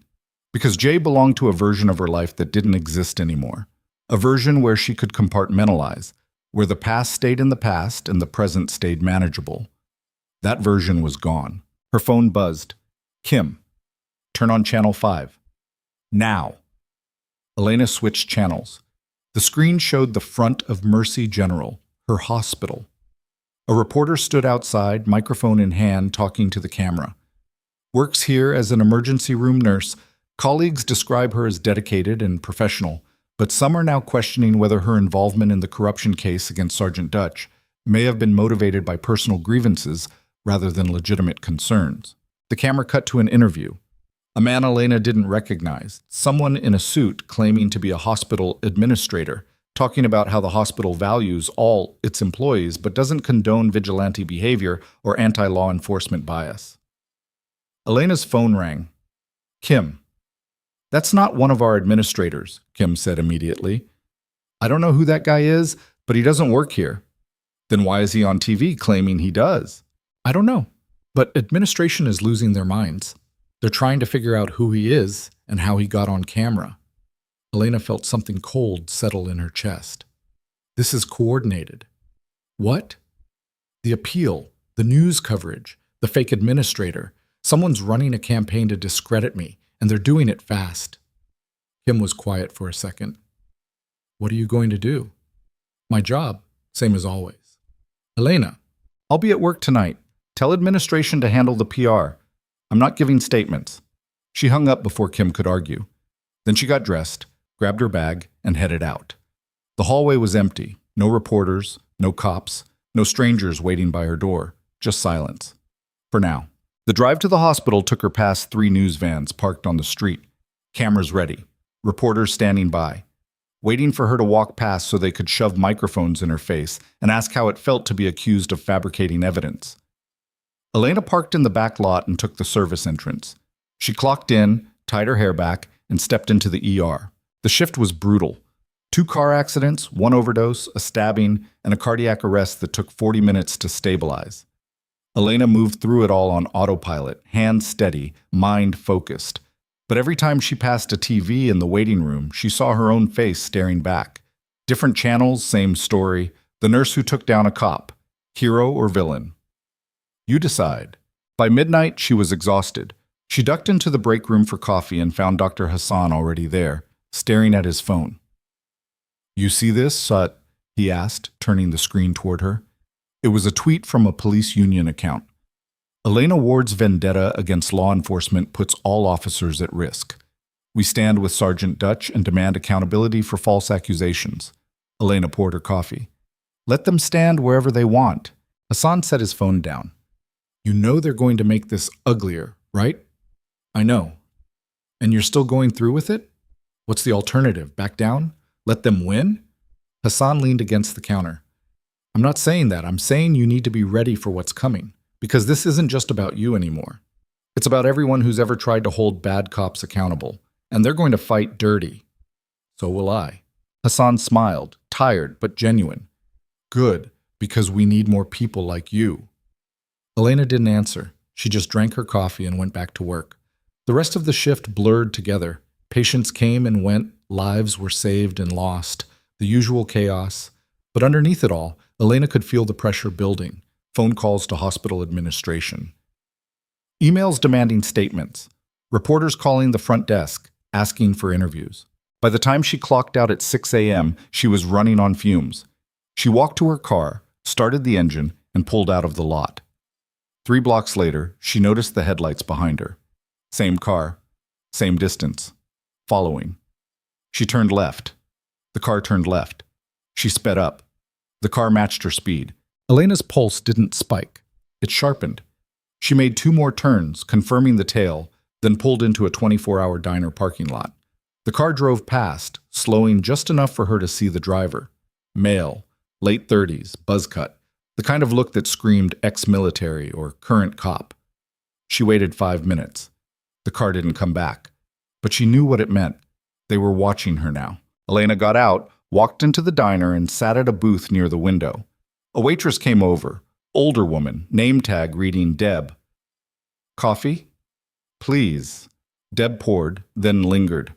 because Jay belonged to a version of her life that didn't exist anymore, a version where she could compartmentalize, where the past stayed in the past and the present stayed manageable. That version was gone. Her phone buzzed. Kim. Turn on channel 5. Now. Elena switched channels. The screen showed the front of Mercy General, her hospital. A reporter stood outside, microphone in hand, talking to the camera. Works here as an emergency room nurse. Colleagues describe her as dedicated and professional, but some are now questioning whether her involvement in the corruption case against Sergeant Dutch may have been motivated by personal grievances rather than legitimate concerns. The camera cut to an interview. A man Elena didn't recognize, someone in a suit claiming to be a hospital administrator, talking about how the hospital values all its employees but doesn't condone vigilante behavior or anti-law enforcement bias. Elena's phone rang. Kim. That's not one of our administrators, Kim said immediately. I don't know who that guy is, but he doesn't work here. Then why is he on TV claiming he does? I don't know, but administration is losing their minds. They're trying to figure out who he is and how he got on camera. Elena felt something cold settle in her chest. This is coordinated. What? The appeal, the news coverage, the fake administrator. Someone's running a campaign to discredit me, and they're doing it fast. Kim was quiet for a second. What are you going to do? My job, same as always. Elena, I'll be at work tonight. Tell administration to handle the PR. I'm not giving statements. She hung up before Kim could argue. Then she got dressed, grabbed her bag, and headed out. The hallway was empty. No reporters, no cops, no strangers waiting by her door. Just silence. For now. The drive to the hospital took her past 3 news vans parked on the street. Cameras ready. Reporters standing by. Waiting for her to walk past so they could shove microphones in her face and ask how it felt to be accused of fabricating evidence. Elena parked in the back lot and took the service entrance. She clocked in, tied her hair back, and stepped into the ER. The shift was brutal. 2 car accidents, 1 overdose, a stabbing, and a cardiac arrest that took 40 minutes to stabilize. Elena moved through it all on autopilot, hands steady, mind focused. But every time she passed a TV in the waiting room, she saw her own face staring back. Different channels, same story. The nurse who took down a cop. Hero or villain? You decide. By midnight, she was exhausted. She ducked into the break room for coffee and found Dr. Hassan already there, staring at his phone. You see this, Sut? He asked, turning the screen toward her. It was a tweet from a police union account. Elena Ward's vendetta against law enforcement puts all officers at risk. We stand with Sergeant Dutch and demand accountability for false accusations. Elena poured her coffee. Let them stand wherever they want. Hassan set his phone down. You know they're going to make this uglier, right? I know. And you're still going through with it? What's the alternative? Back down? Let them win? Hassan leaned against the counter. I'm not saying that. I'm saying you need to be ready for what's coming. Because this isn't just about you anymore. It's about everyone who's ever tried to hold bad cops accountable. And they're going to fight dirty. So will I. Hassan smiled, tired but genuine. Good, because we need more people like you. Elena didn't answer. She just drank her coffee and went back to work. The rest of the shift blurred together. Patients came and went, lives were saved and lost, the usual chaos. But underneath it all, Elena could feel the pressure building, phone calls to hospital administration. Emails demanding statements, reporters calling the front desk, asking for interviews. By the time she clocked out at 6 a.m., she was running on fumes. She walked to her car, started the engine, and pulled out of the lot. 3 blocks later, she noticed the headlights behind her. Same car, same distance, following. She turned left. The car turned left. She sped up. The car matched her speed. Elena's pulse didn't spike. It sharpened. She made 2 more turns, confirming the tail, then pulled into a 24-hour diner parking lot. The car drove past, slowing just enough for her to see the driver. Male, late 30s, buzz cut, the kind of look that screamed ex-military or current cop. She waited 5 minutes. The car didn't come back, but she knew what it meant. They were watching her now. Elena got out, walked into the diner, and sat at a booth near the window. A waitress came over, older woman, name tag reading Deb. Coffee? Please. Deb poured, then lingered.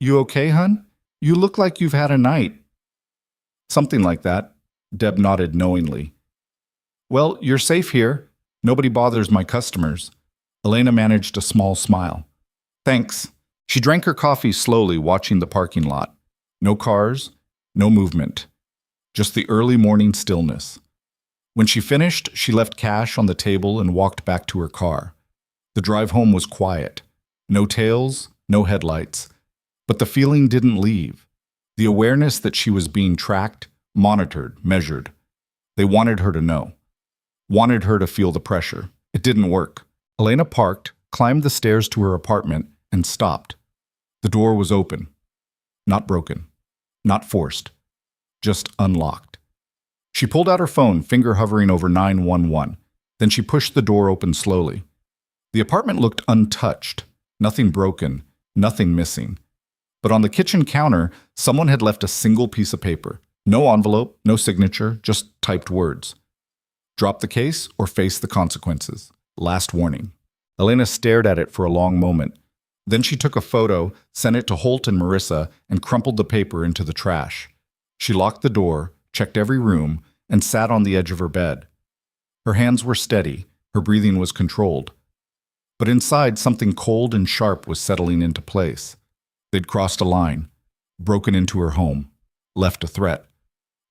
You okay, hun? You look like you've had a night. Something like that. Deb nodded knowingly. Well, you're safe here. Nobody bothers my customers. Elena managed a small smile. Thanks. She drank her coffee slowly, watching the parking lot. No cars, no movement. Just the early morning stillness. When she finished, she left cash on the table and walked back to her car. The drive home was quiet. No tails, no headlights. But the feeling didn't leave. The awareness that she was being tracked, monitored, measured. They wanted her to know. Wanted her to feel the pressure. It didn't work. Elena parked, climbed the stairs to her apartment, and stopped. The door was open. Not broken. Not forced. Just unlocked. She pulled out her phone, finger hovering over 911. Then she pushed the door open slowly. The apartment looked untouched. Nothing broken. Nothing missing. But on the kitchen counter, someone had left a single piece of paper. No envelope, no signature, just typed words. Drop the case or face the consequences. Last warning. Elena stared at it for a long moment. Then she took a photo, sent it to Holt and Marissa, and crumpled the paper into the trash. She locked the door, checked every room, and sat on the edge of her bed. Her hands were steady, her breathing was controlled. But inside, something cold and sharp was settling into place. They'd crossed a line, broken into her home, left a threat.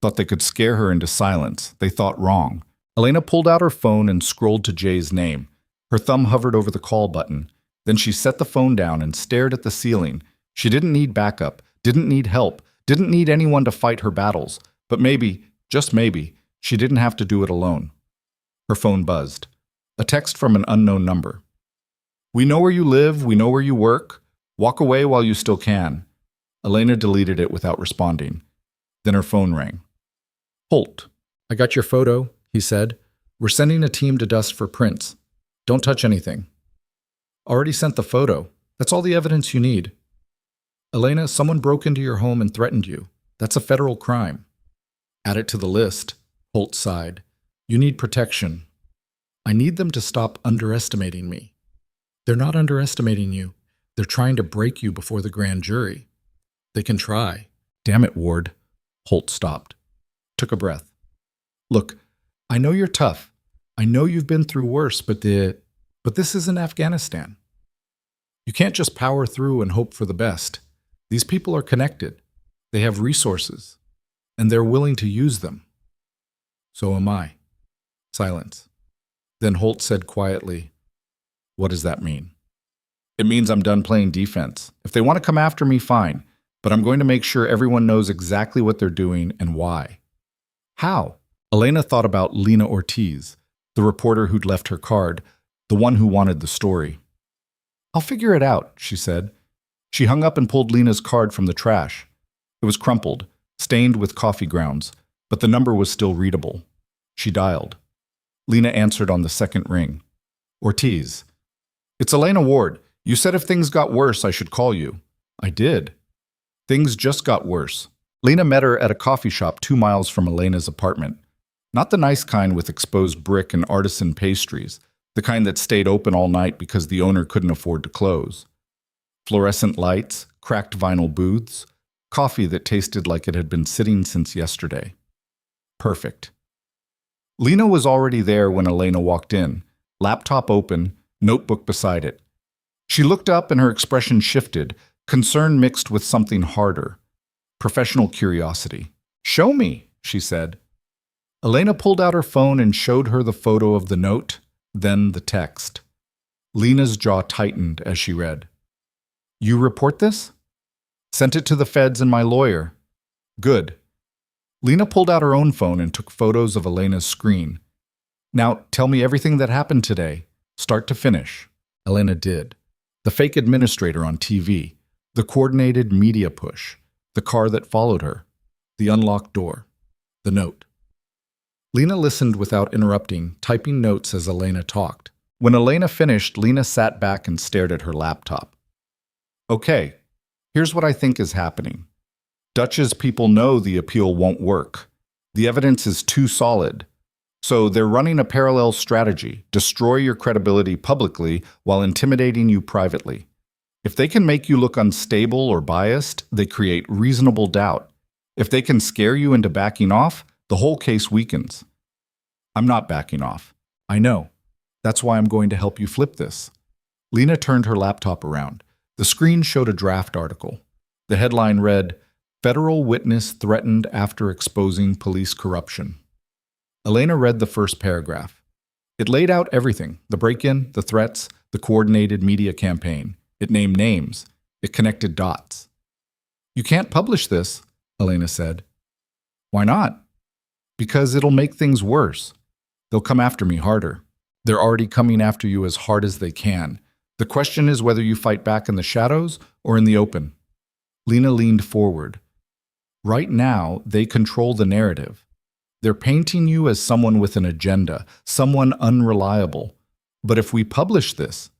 Thought they could scare her into silence. They thought wrong. Elena pulled out her phone and scrolled to Jay's name. Her thumb hovered over the call button. Then she set the phone down and stared at the ceiling. She didn't need backup, didn't need help, didn't need anyone to fight her battles. But maybe, just maybe, she didn't have to do it alone. Her phone buzzed. A text from an unknown number. We know where you live, we know where you work. Walk away while you still can. Elena deleted it without responding. Then her phone rang. Holt, I got your photo, he said. We're sending a team to dust for prints. Don't touch anything. Already sent the photo. That's all the evidence you need. Elena, someone broke into your home and threatened you. That's a federal crime. Add it to the list. Holt sighed. You need protection. I need them to stop underestimating me. They're not underestimating you. They're trying to break you before the grand jury. They can try. Damn it, Ward. Holt stopped. Took a breath. Look, I know you're tough. I know you've been through worse, but this isn't Afghanistan. You can't just power through and hope for the best. These people are connected. They have resources, and they're willing to use them. So am I. Silence. Then Holt said quietly, "What does that mean?" "It means I'm done playing defense. If they want to come after me, fine. But I'm going to make sure everyone knows exactly what they're doing and why." "How?" Elena thought about Lena Ortiz, the reporter who'd left her card, the one who wanted the story. "I'll figure it out," she said. She hung up and pulled Lena's card from the trash. It was crumpled, stained with coffee grounds, but the number was still readable. She dialed. Lena answered on the second ring. "Ortiz." "It's Elena Ward. You said if things got worse, I should call you." "I did." "Things just got worse." Lena met her at a coffee shop 2 miles from Elena's apartment. Not the nice kind with exposed brick and artisan pastries, the kind that stayed open all night because the owner couldn't afford to close. Fluorescent lights, cracked vinyl booths, coffee that tasted like it had been sitting since yesterday. Perfect. Lena was already there when Elena walked in, laptop open, notebook beside it. She looked up and her expression shifted, concern mixed with something harder. Professional curiosity. "Show me," she said. Elena pulled out her phone and showed her the photo of the note, then the text. Lena's jaw tightened as she read. "You report this?" "Sent it to the feds and my lawyer." "Good." Lena pulled out her own phone and took photos of Elena's screen. "Now tell me everything that happened today, start to finish." Elena did. The fake administrator on TV, the coordinated media push, the car that followed her, the unlocked door, the note. Lena listened without interrupting, typing notes as Elena talked. When Elena finished, Lena sat back and stared at her laptop. "Okay, here's what I think is happening. Dutch's people know the appeal won't work. The evidence is too solid. So they're running a parallel strategy, destroy your credibility publicly while intimidating you privately. If they can make you look unstable or biased, they create reasonable doubt. If they can scare you into backing off, the whole case weakens." "I'm not backing off. I know. That's why I'm going to help you flip this." Lena turned her laptop around. The screen showed a draft article. The headline read, "Federal Witness Threatened After Exposing Police Corruption." Elena read the first paragraph. It laid out everything, the break-in, the threats, the coordinated media campaign. It named names. It connected dots. "You can't publish this," Elena said. "Why not?" "Because it'll make things worse. They'll come after me harder. They're already coming after you as hard as they can. The question is whether you fight back in the shadows or in the open." Lena leaned forward. "Right now, they control the narrative. They're painting you as someone with an agenda, someone unreliable. But if we publish this,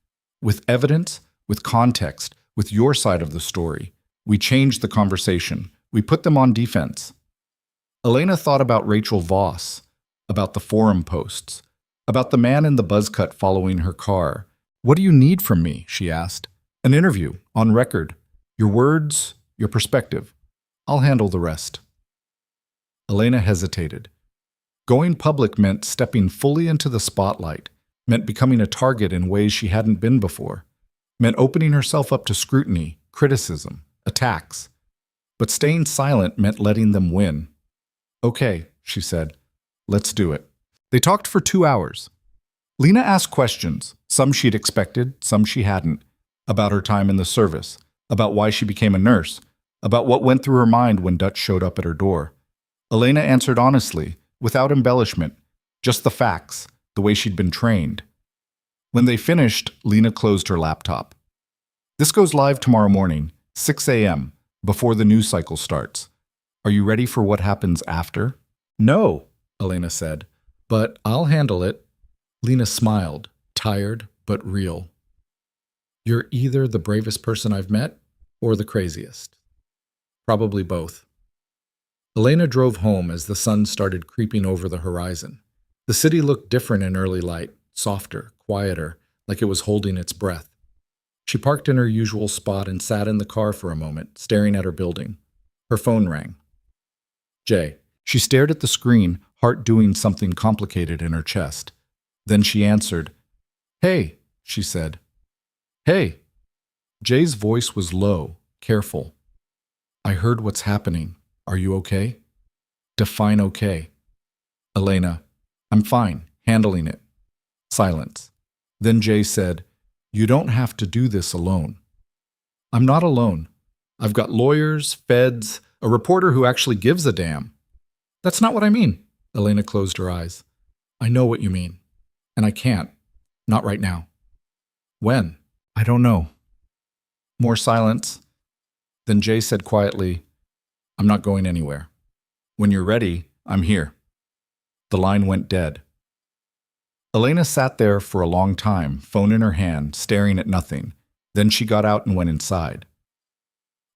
with evidence, with context, with your side of the story, we change the conversation. We put them on defense." Elena thought about Rachel Voss, about the forum posts, about the man in the buzz cut following her car. "What do you need from me?" she asked. "An interview, on record. Your words, your perspective. I'll handle the rest." Elena hesitated. Going public meant stepping fully into the spotlight, meant becoming a target in ways she hadn't been before, meant opening herself up to scrutiny, criticism, attacks. But staying silent meant letting them win. "Okay," she said. "Let's do it." They talked for 2 hours. Lena asked questions, some she'd expected, some she hadn't, about her time in the service, about why she became a nurse, about what went through her mind when Dutch showed up at her door. Elena answered honestly, without embellishment, just the facts, the way she'd been trained. When they finished, Lena closed her laptop. "This goes live tomorrow morning, 6 a.m., before the news cycle starts. Are you ready for what happens after?" "No," Elena said, "but I'll handle it." Lena smiled, tired but real. "You're either the bravest person I've met or the craziest." "Probably both." Elena drove home as the sun started creeping over the horizon. The city looked different in early light, softer, quieter, like it was holding its breath. She parked in her usual spot and sat in the car for a moment, staring at her building. Her phone rang. Jay. She stared at the screen, heart doing something complicated in her chest. Then she answered. "Hey," she said. "Hey." Jay's voice was low, careful. "I heard what's happening. Are you okay?" "Define okay." "Elena, I'm fine, handling it." Silence. Then Jay said, "You don't have to do this alone." "I'm not alone. I've got lawyers, feds, a reporter who actually gives a damn." "That's not what I mean." Elena closed her eyes. "I know what you mean. And I can't. Not right now." "When?" "I don't know." More silence. Then Jay said quietly, "I'm not going anywhere. When you're ready, I'm here." The line went dead. Elena sat there for a long time, phone in her hand, staring at nothing. Then she got out and went inside.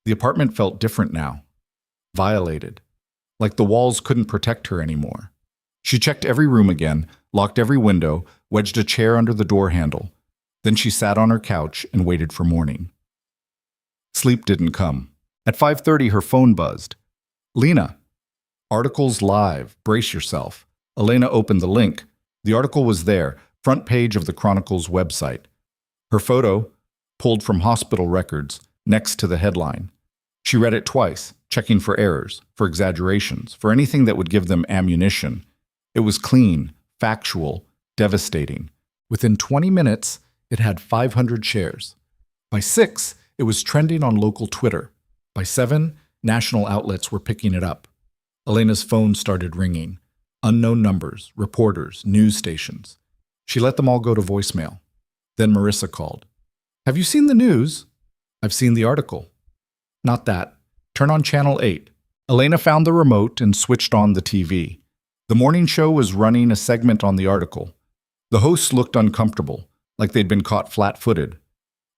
The apartment felt different now. Violated. Like the walls couldn't protect her anymore. She checked every room again, locked every window, wedged a chair under the door handle. Then she sat on her couch and waited for morning. Sleep didn't come. At 5:30, her phone buzzed. "Lena." "Articles live. Brace yourself." Elena opened the link. The article was there, front page of the Chronicle's website. Her photo, pulled from hospital records, next to the headline. She read it twice, checking for errors, for exaggerations, for anything that would give them ammunition. It was clean, factual, devastating. Within 20 minutes, it had 500 shares. By 6, it was trending on local Twitter. By 7, national outlets were picking it up. Elena's phone started ringing. Unknown numbers, reporters, news stations. She let them all go to voicemail. Then Marissa called. "Have you seen the news?" "I've seen the article." "Not that. Turn on Channel 8. Elena found the remote and switched on the TV. The morning show was running a segment on the article. The hosts looked uncomfortable, like they'd been caught flat-footed.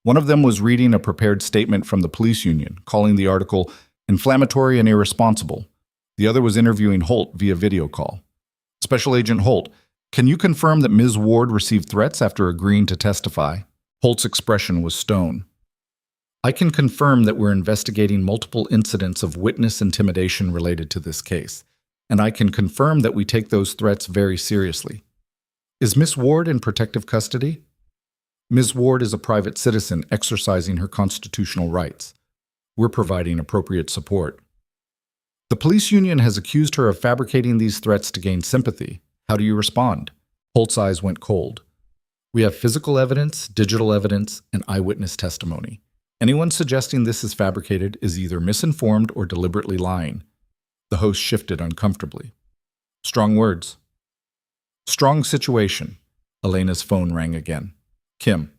One of them was reading a prepared statement from the police union, calling the article inflammatory and irresponsible. The other was interviewing Holt via video call. "Special Agent Holt, can you confirm that Ms. Ward received threats after agreeing to testify?" Holt's expression was stone. "I can confirm that we're investigating multiple incidents of witness intimidation related to this case, and I can confirm that we take those threats very seriously." "Is Miss Ward in protective custody?" "Ms. Ward is a private citizen exercising her constitutional rights. We're providing appropriate support." "The police union has accused her of fabricating these threats to gain sympathy. How do you respond?" Holt's eyes went cold. "We have physical evidence, digital evidence, and eyewitness testimony. Anyone suggesting this is fabricated is either misinformed or deliberately lying." The host shifted uncomfortably. "Strong words." "Strong situation." Elena's phone rang again. "Kim."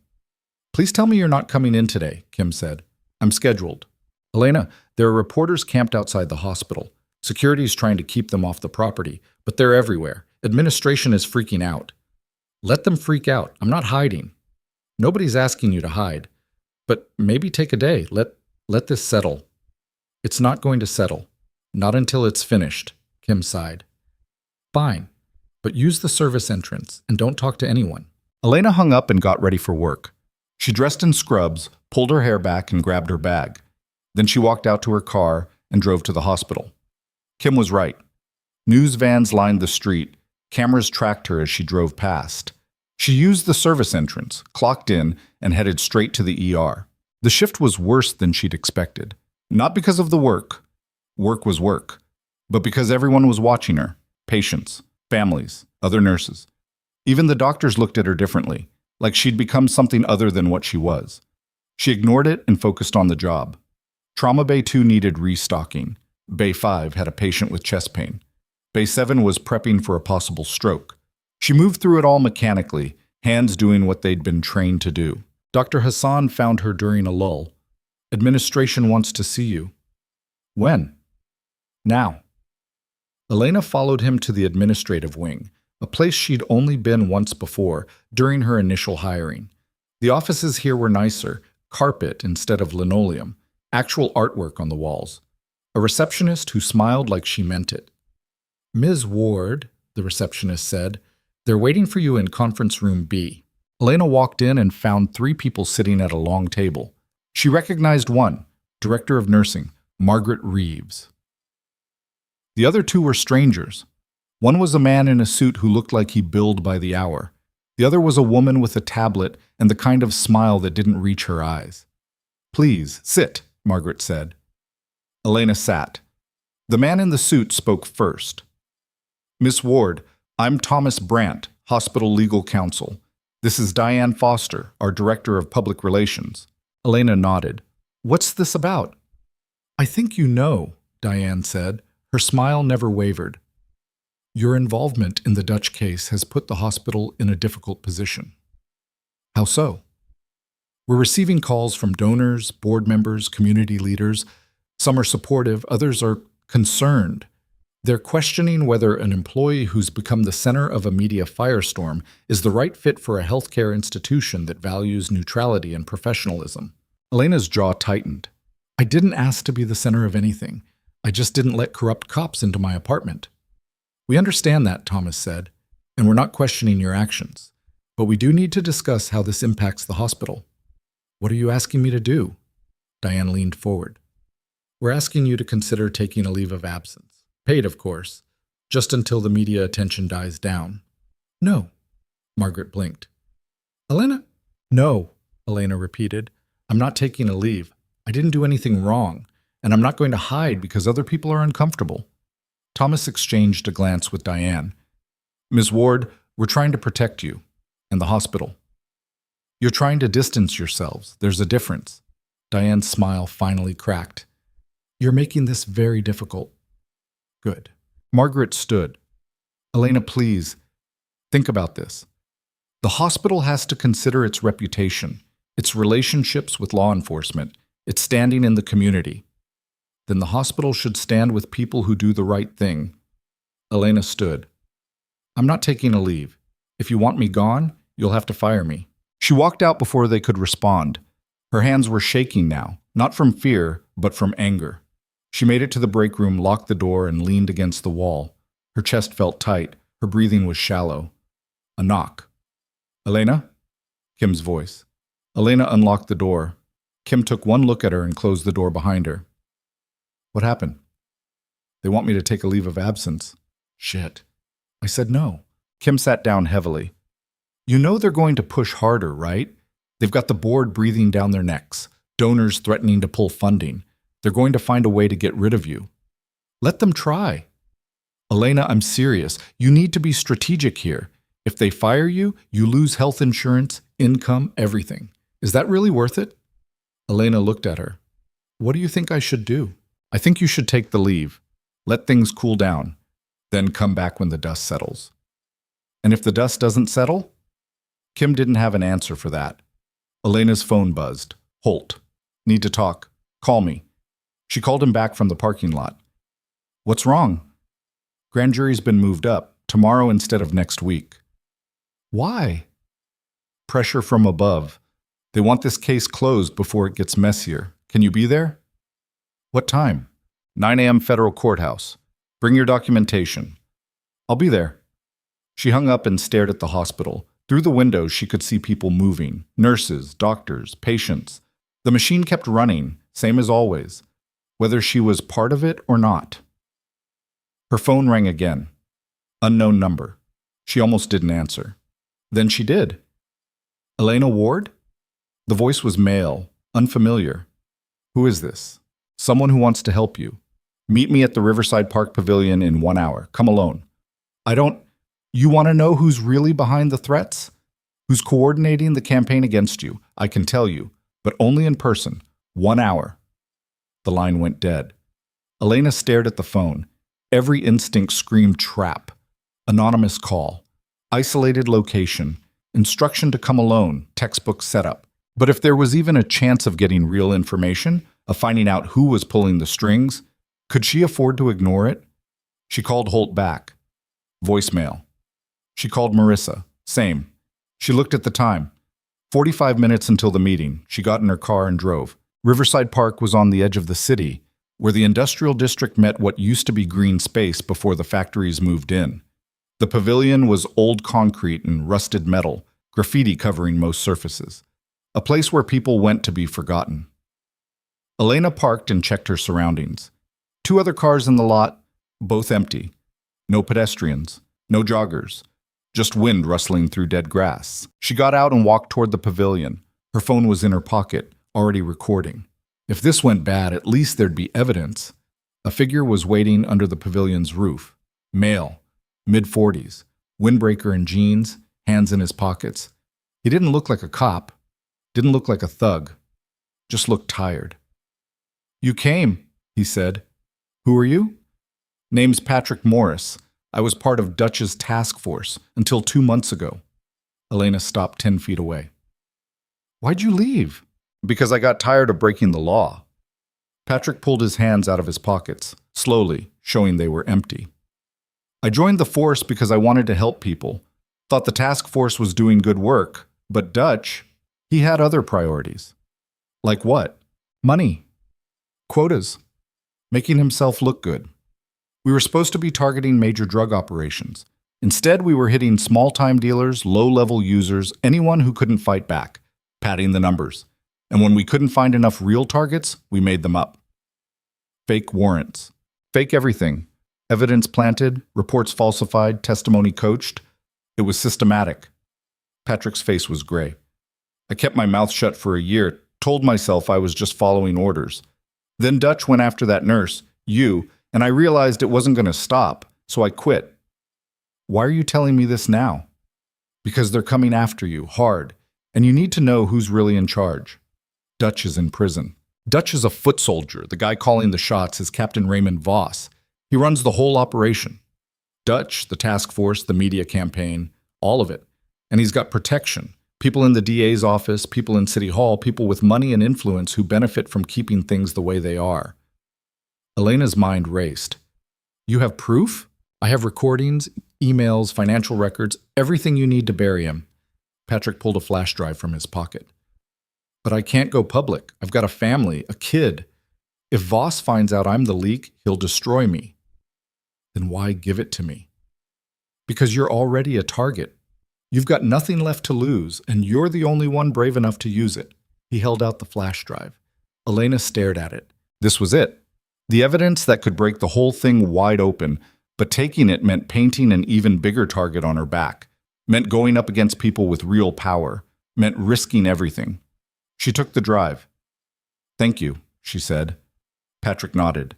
"Please tell me you're not coming in today," Kim said. "I'm scheduled." "Elena, there are reporters camped outside the hospital. Security's trying to keep them off the property, but they're everywhere. Administration is freaking out." "Let them freak out. I'm not hiding." "Nobody's asking you to hide. But maybe take a day. Let this settle." "It's not going to settle. Not until it's finished," Kim sighed. "Fine. But use the service entrance and don't talk to anyone." Elena hung up and got ready for work. She dressed in scrubs, pulled her hair back, and grabbed her bag. Then she walked out to her car and drove to the hospital. Kim was right. News vans lined the street. Cameras tracked her as she drove past. She used the service entrance, clocked in, and headed straight to the ER. The shift was worse than she'd expected. Not because of the work. Work was work. But because everyone was watching her. Patients, families, other nurses. Even the doctors looked at her differently, like she'd become something other than what she was. She ignored it and focused on the job. Trauma Bay 2 needed restocking. Bay 5 had a patient with chest pain. Bay 7 was prepping for a possible stroke. She moved through it all mechanically, hands doing what they'd been trained to do. Dr. Hassan found her during a lull. "Administration wants to see you." "When?" "Now." Elena followed him to the administrative wing, a place she'd only been once before, during her initial hiring. The offices here were nicer, carpet instead of linoleum, actual artwork on the walls. A receptionist who smiled like she meant it. "Ms. Ward," the receptionist said, "they're waiting for you in conference room B." Elena walked in and found 3 people sitting at a long table. She recognized one, Director of Nursing, Margaret Reeves. The other 2 were strangers. One was a man in a suit who looked like he billed by the hour. The other was a woman with a tablet and the kind of smile that didn't reach her eyes. "Please, sit," Margaret said. Elena sat. The man in the suit spoke first. "Miss Ward, I'm Thomas Brandt, Hospital Legal Counsel. This is Diane Foster, our Director of Public Relations. Elena nodded. What's this about? I think you know, Diane said. Her smile never wavered. Your involvement in the Dutch case has put the hospital in a difficult position. How so? We're receiving calls from donors, board members, community leaders. Some are supportive, others are concerned. They're questioning whether an employee who's become the center of a media firestorm is the right fit for a healthcare institution that values neutrality and professionalism. Elena's jaw tightened. I didn't ask to be the center of anything. I just didn't let corrupt cops into my apartment. We understand that, Thomas said, and we're not questioning your actions. But we do need to discuss how this impacts the hospital. What are you asking me to do? Diane leaned forward. We're asking you to consider taking a leave of absence. Paid, of course, just until the media attention dies down. No, Margaret blinked. Elena? No, Elena repeated. I'm not taking a leave. I didn't do anything wrong, and I'm not going to hide because other people are uncomfortable. Thomas exchanged a glance with Diane. Ms. Ward, we're trying to protect you and the hospital. You're trying to distance yourselves. There's a difference. Diane's smile finally cracked. You're making this very difficult. Good. Margaret stood. Elena, please, think about this. The hospital has to consider its reputation, its relationships with law enforcement, its standing in the community. Then the hospital should stand with people who do the right thing. Elena stood. I'm not taking a leave. If you want me gone, you'll have to fire me. She walked out before they could respond. Her hands were shaking now, not from fear, but from anger. She made it to the break room, locked the door, and leaned against the wall. Her chest felt tight. Her breathing was shallow. A knock. Elena? Kim's voice. Elena unlocked the door. Kim took one look at her and closed the door behind her. What happened? They want me to take a leave of absence. Shit. I said no. Kim sat down heavily. You know they're going to push harder, right? They've got the board breathing down their necks, donors threatening to pull funding. They're going to find a way to get rid of you. Let them try. Elena, I'm serious. You need to be strategic here. If they fire you, you lose health insurance, income, everything. Is that really worth it? Elena looked at her. What do you think I should do? I think you should take the leave. Let things cool down. Then come back when the dust settles. And if the dust doesn't settle? Kim didn't have an answer for that. Elena's phone buzzed. Holt. Need to talk. Call me. She called him back from the parking lot. What's wrong? Grand jury's been moved up, tomorrow instead of next week. Why? Pressure from above. They want this case closed before it gets messier. Can you be there? What time? 9 a.m. Federal Courthouse. Bring your documentation. I'll be there. She hung up and stared at the hospital. Through the window, she could see people moving. Nurses, doctors, patients. The machine kept running, same as always, whether she was part of it or not. Her phone rang again. Unknown number. She almost didn't answer. Then she did. Elena Ward? The voice was male, unfamiliar. Who is this? Someone who wants to help you. Meet me at the Riverside Park Pavilion in 1 hour. Come alone. You want to know who's really behind the threats? Who's coordinating the campaign against you? I can tell you, but only in person. 1 hour. The line went dead. Elena stared at the phone. Every instinct screamed trap. Anonymous call. Isolated location. Instruction to come alone. Textbook setup. But if there was even a chance of getting real information, of finding out who was pulling the strings, could she afford to ignore it? She called Holt back. Voicemail. She called Marissa. Same. She looked at the time. 45 minutes until the meeting. She got in her car and drove. Riverside Park was on the edge of the city, where the industrial district met what used to be green space before the factories moved in. The pavilion was old concrete and rusted metal, graffiti covering most surfaces. A place where people went to be forgotten. Elena parked and checked her surroundings. 2 other cars in the lot, both empty. No pedestrians, no joggers. Just wind rustling through dead grass. She got out and walked toward the pavilion. Her phone was in her pocket, already recording. If this went bad, at least there'd be evidence. A figure was waiting under the pavilion's roof. Male, mid-40s, windbreaker and jeans, hands in his pockets. He didn't look like a cop, didn't look like a thug, just looked tired. "You came," he said. "Who are you?" "Name's Patrick Morris. I was part of Dutch's task force until 2 months ago." Elena stopped 10 feet away. "Why'd you leave?" "Because I got tired of breaking the law." Patrick pulled his hands out of his pockets, slowly, showing they were empty. "I joined the force because I wanted to help people. Thought the task force was doing good work, but Dutch, he had other priorities." "Like what?" "Money. Quotas. Making himself look good. We were supposed to be targeting major drug operations. Instead, we were hitting small-time dealers, low-level users, anyone who couldn't fight back, padding the numbers. And when we couldn't find enough real targets, we made them up. Fake warrants. Fake everything. Evidence planted, reports falsified, testimony coached. It was systematic." Patrick's face was gray. "I kept my mouth shut for a year, told myself I was just following orders. Then Dutch went after that nurse, you, and I realized it wasn't going to stop, so I quit." "Why are you telling me this now?" "Because they're coming after you, hard, and you need to know who's really in charge. Dutch is in prison. Dutch is a foot soldier. The guy calling the shots is Captain Raymond Voss. He runs the whole operation. Dutch, the task force, the media campaign, all of it. And he's got protection. People in the DA's office, people in City Hall, people with money and influence who benefit from keeping things the way they are." Elena's mind raced. "You have proof?" "I have recordings, emails, financial records, everything you need to bury him." Patrick pulled a flash drive from his pocket. "But I can't go public. I've got a family, a kid. If Voss finds out I'm the leak, he'll destroy me." "Then why give it to me?" "Because you're already a target. You've got nothing left to lose, and you're the only one brave enough to use it." He held out the flash drive. Elena stared at it. This was it. The evidence that could break the whole thing wide open, but taking it meant painting an even bigger target on her back, meant going up against people with real power, meant risking everything. She took the drive. "Thank you," she said. Patrick nodded.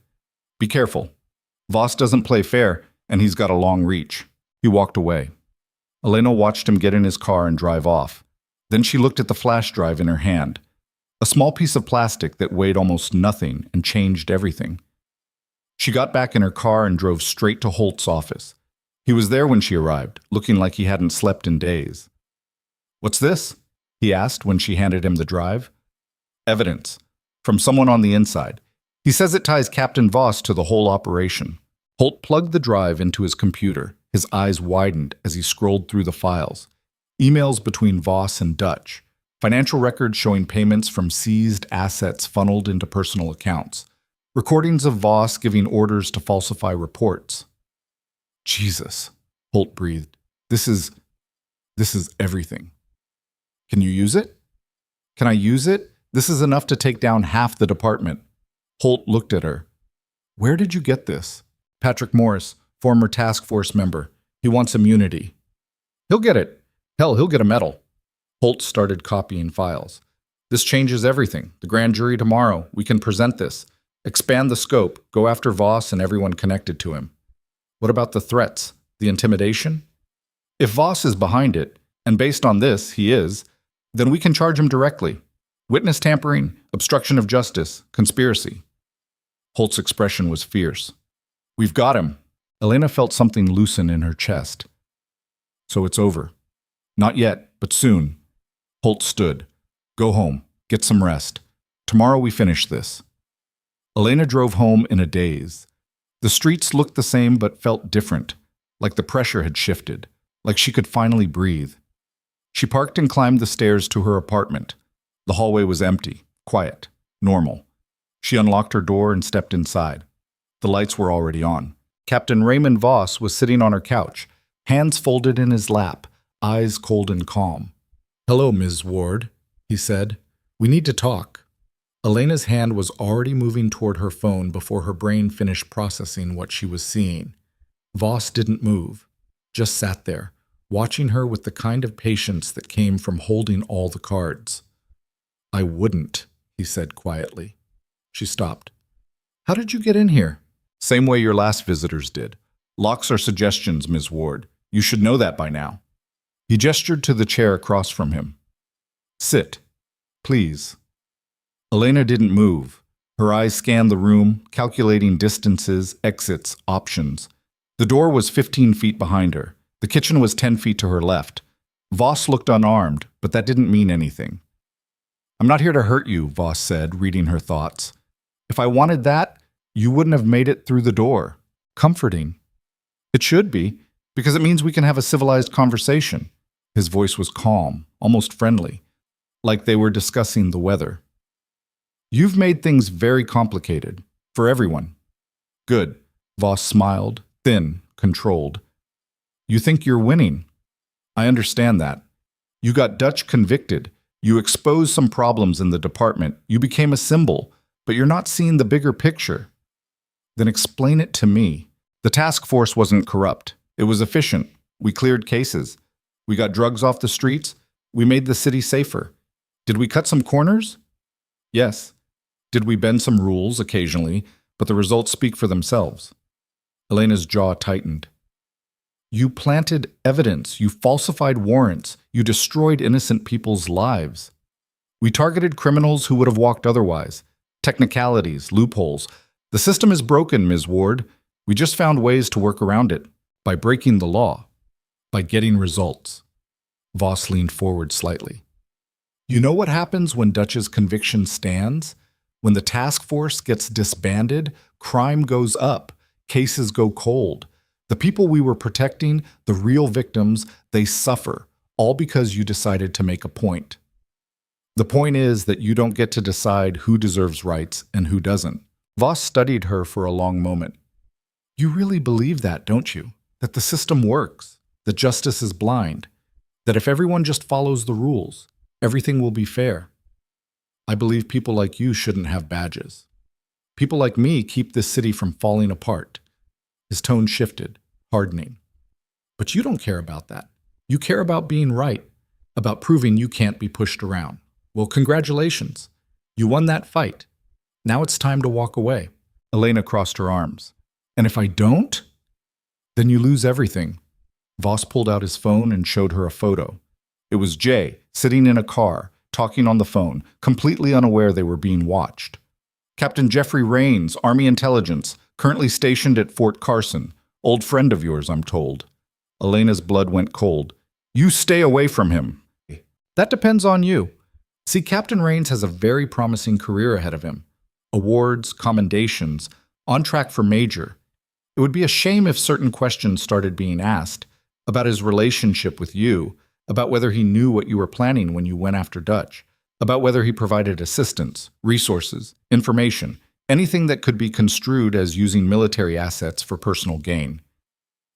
"Be careful. Voss doesn't play fair, and he's got a long reach." He walked away. Elena watched him get in his car and drive off. Then she looked at the flash drive in her hand, a small piece of plastic that weighed almost nothing and changed everything. She got back in her car and drove straight to Holt's office. He was there when she arrived, looking like he hadn't slept in days. "What's this?" he asked when she handed him the drive. "Evidence. From someone on the inside. He says it ties Captain Voss to the whole operation." Holt plugged the drive into his computer. His eyes widened as he scrolled through the files. Emails between Voss and Dutch. Financial records showing payments from seized assets funneled into personal accounts. Recordings of Voss giving orders to falsify reports. "Jesus," Holt breathed. This is everything. "Can you use it?" "Can I use it? This is enough to take down half the department." Holt looked at her. "Where did you get this?" "Patrick Morris, former task force member. He wants immunity." "He'll get it. Hell, he'll get a medal." Holt started copying files. "This changes everything. The grand jury tomorrow. We can present this. Expand the scope. Go after Voss and everyone connected to him." "What about the threats? The intimidation?" "If Voss is behind it, and based on this, he is, then we can charge him directly. Witness tampering, obstruction of justice, conspiracy." Holt's expression was fierce. "We've got him." Elena felt something loosen in her chest. "So it's over." "Not yet, but soon." Holt stood. "Go home. Get some rest. Tomorrow we finish this." Elena drove home in a daze. The streets looked the same but felt different, like the pressure had shifted, like she could finally breathe. She parked and climbed the stairs to her apartment. The hallway was empty, quiet, normal. She unlocked her door and stepped inside. The lights were already on. Captain Raymond Voss was sitting on her couch, hands folded in his lap, eyes cold and calm. "Hello, Ms. Ward," he said. "We need to talk." Elena's hand was already moving toward her phone before her brain finished processing what she was seeing. Voss didn't move, just sat there, watching her with the kind of patience that came from holding all the cards. "I wouldn't," he said quietly. She stopped. "How did you get in here?" "Same way your last visitors did. Locks are suggestions, Ms. Ward. You should know that by now." He gestured to the chair across from him. Sit, please. Elena didn't move. Her eyes scanned the room, calculating distances, exits, options. The door was 15 feet behind her. The kitchen was 10 feet to her left. Voss looked unarmed, but that didn't mean anything. I'm not here to hurt you, Voss said, reading her thoughts. If I wanted that, you wouldn't have made it through the door. Comforting. It should be, because it means we can have a civilized conversation. His voice was calm, almost friendly, like they were discussing the weather. You've made things very complicated, for everyone. Good. Voss smiled, thin, controlled. You think you're winning. I understand that. You got Dutch convicted. You exposed some problems in the department. You became a symbol, but you're not seeing the bigger picture. Then explain it to me. The task force wasn't corrupt. It was efficient. We cleared cases. We got drugs off the streets. We made the city safer. Did we cut some corners? Yes. Did we bend some rules occasionally, but the results speak for themselves. Elena's jaw tightened. You planted evidence. You falsified warrants. You destroyed innocent people's lives. We targeted criminals who would have walked otherwise. Technicalities, loopholes. The system is broken, Ms. Ward. We just found ways to work around it. By breaking the law. By getting results. Voss leaned forward slightly. You know what happens when Dutch's conviction stands? When the task force gets disbanded, crime goes up, cases go cold. The people we were protecting, the real victims, they suffer, all because you decided to make a point. The point is that you don't get to decide who deserves rights and who doesn't. Voss studied her for a long moment. You really believe that, don't you? That the system works, that justice is blind, that if everyone just follows the rules, everything will be fair. I believe people like you shouldn't have badges. People like me keep this city from falling apart. His tone shifted, hardening. But you don't care about that. You care about being right, about proving you can't be pushed around. Well, congratulations. You won that fight. Now it's time to walk away. Elena crossed her arms. And if I don't? Then you lose everything. Voss pulled out his phone and showed her a photo. It was Jay, sitting in a car, talking on the phone, completely unaware they were being watched. Captain Jeffrey Rains, Army Intelligence, currently stationed at Fort Carson. Old friend of yours, I'm told. Elena's blood went cold. You stay away from him. That depends on you. See, Captain Rains has a very promising career ahead of him. Awards, commendations, on track for major. It would be a shame if certain questions started being asked about his relationship with you, about whether he knew what you were planning when you went after Dutch, about whether he provided assistance, resources, information, anything that could be construed as using military assets for personal gain.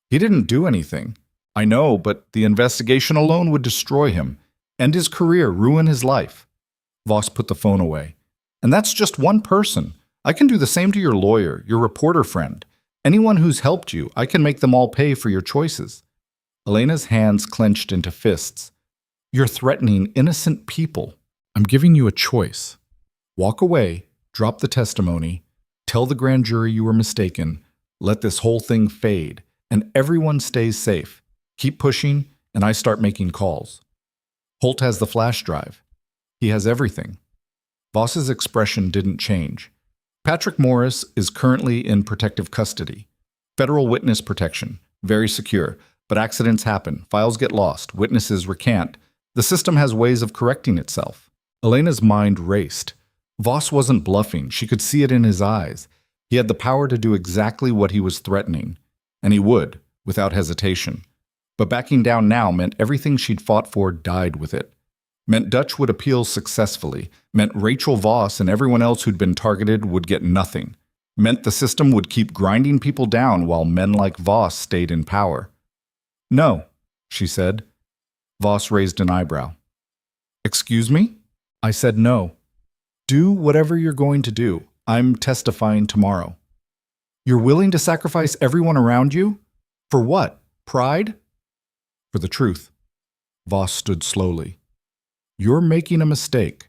He didn't do anything. I know, but the investigation alone would destroy him, end his career, ruin his life. Voss put the phone away. And that's just one person. I can do the same to your lawyer, your reporter friend. Anyone who's helped you, I can make them all pay for your choices. Elena's hands clenched into fists. You're threatening innocent people. I'm giving you a choice. Walk away, drop the testimony, tell the grand jury you were mistaken, let this whole thing fade, and everyone stays safe. Keep pushing, and I start making calls. Holt has the flash drive. He has everything. Voss's expression didn't change. Patrick Morris is currently in protective custody. Federal witness protection, very secure, but accidents happen, files get lost, witnesses recant. The system has ways of correcting itself. Elena's mind raced. Voss wasn't bluffing, she could see it in his eyes. He had the power to do exactly what he was threatening, and he would, without hesitation. But backing down now meant everything she'd fought for died with it. Meant Dutch would appeal successfully, meant Rachel Voss and everyone else who'd been targeted would get nothing. Meant the system would keep grinding people down while men like Voss stayed in power. No, she said. Voss raised an eyebrow. Excuse me? I said no. Do whatever you're going to do. I'm testifying tomorrow. You're willing to sacrifice everyone around you? For what? Pride? For the truth. Voss stood slowly. You're making a mistake.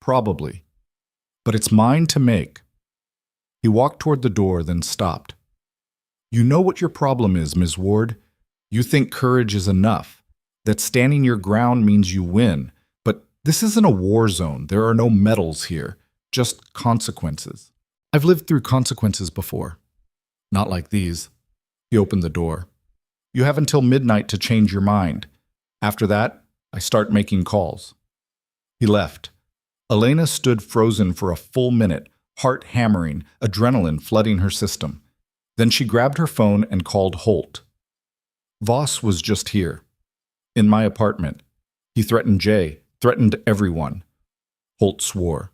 Probably. But it's mine to make. He walked toward the door, then stopped. You know what your problem is, Ms. Ward. You think courage is enough, that standing your ground means you win, but This isn't a war zone. There are no medals here, just consequences. I've lived through consequences before. Not like these. He opened the door. You have until midnight to change your mind. After that, I start making calls. He left. Elena stood frozen for a full minute, heart hammering, adrenaline flooding her system. Then she grabbed her phone and called Holt. Voss was just here, in my apartment. He threatened Jay, threatened everyone. Holt swore.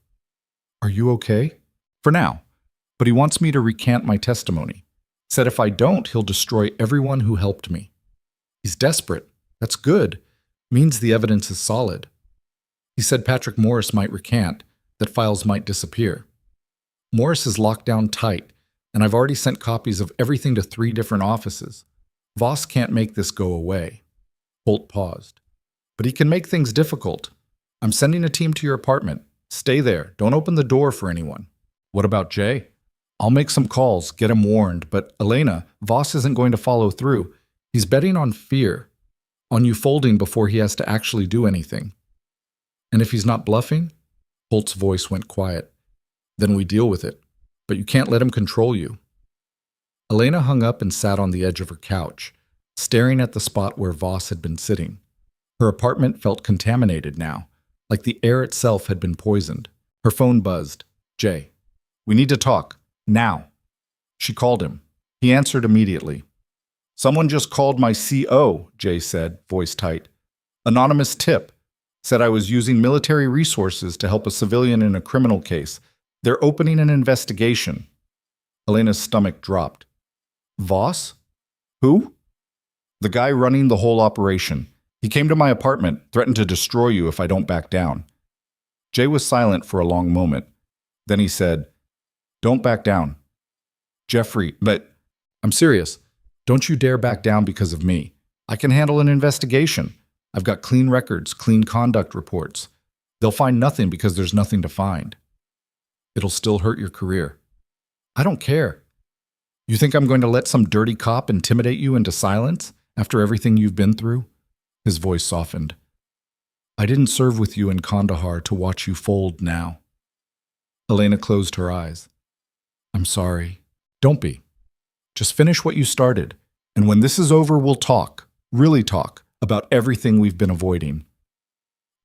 Are you okay? For now. But he wants me to recant my testimony. Said if I don't, he'll destroy everyone who helped me. He's desperate. That's good. Means the evidence is solid. He said Patrick Morris might recant, that files might disappear. Morris is locked down tight, and I've already sent copies of everything to 3 different offices. Voss can't make this go away. Holt paused. But he can make things difficult. I'm sending a team to your apartment. Stay there. Don't open the door for anyone. What about Jay? I'll make some calls, get him warned, but Elena, Voss isn't going to follow through. He's betting on fear, on you folding before he has to actually do anything. And if he's not bluffing? Holt's voice went quiet. Then we deal with it. But you can't let him control you. Elena hung up and sat on the edge of her couch, staring at the spot where Voss had been sitting. Her apartment felt contaminated now, like the air itself had been poisoned. Her phone buzzed. Jay, we need to talk. Now. She called him. He answered immediately. Someone just called my CO, Jay said, voice tight. Anonymous tip. Said I was using military resources to help a civilian in a criminal case. They're opening an investigation. Elena's stomach dropped. Voss? Who? The guy running the whole operation. He came to my apartment, threatened to destroy you if I don't back down. Jay was silent for a long moment. Then he said, Don't back down. Jeffrey, but I'm serious. Don't you dare back down because of me. I can handle an investigation. I've got clean records, clean conduct reports. They'll find nothing because there's nothing to find. It'll still hurt your career. I don't care. You think I'm going to let some dirty cop intimidate you into silence after everything you've been through? His voice softened. I didn't serve with you in Kandahar to watch you fold now. Elena closed her eyes. I'm sorry. Don't be. Just finish what you started, and when this is over, we'll talk, really talk, about everything we've been avoiding.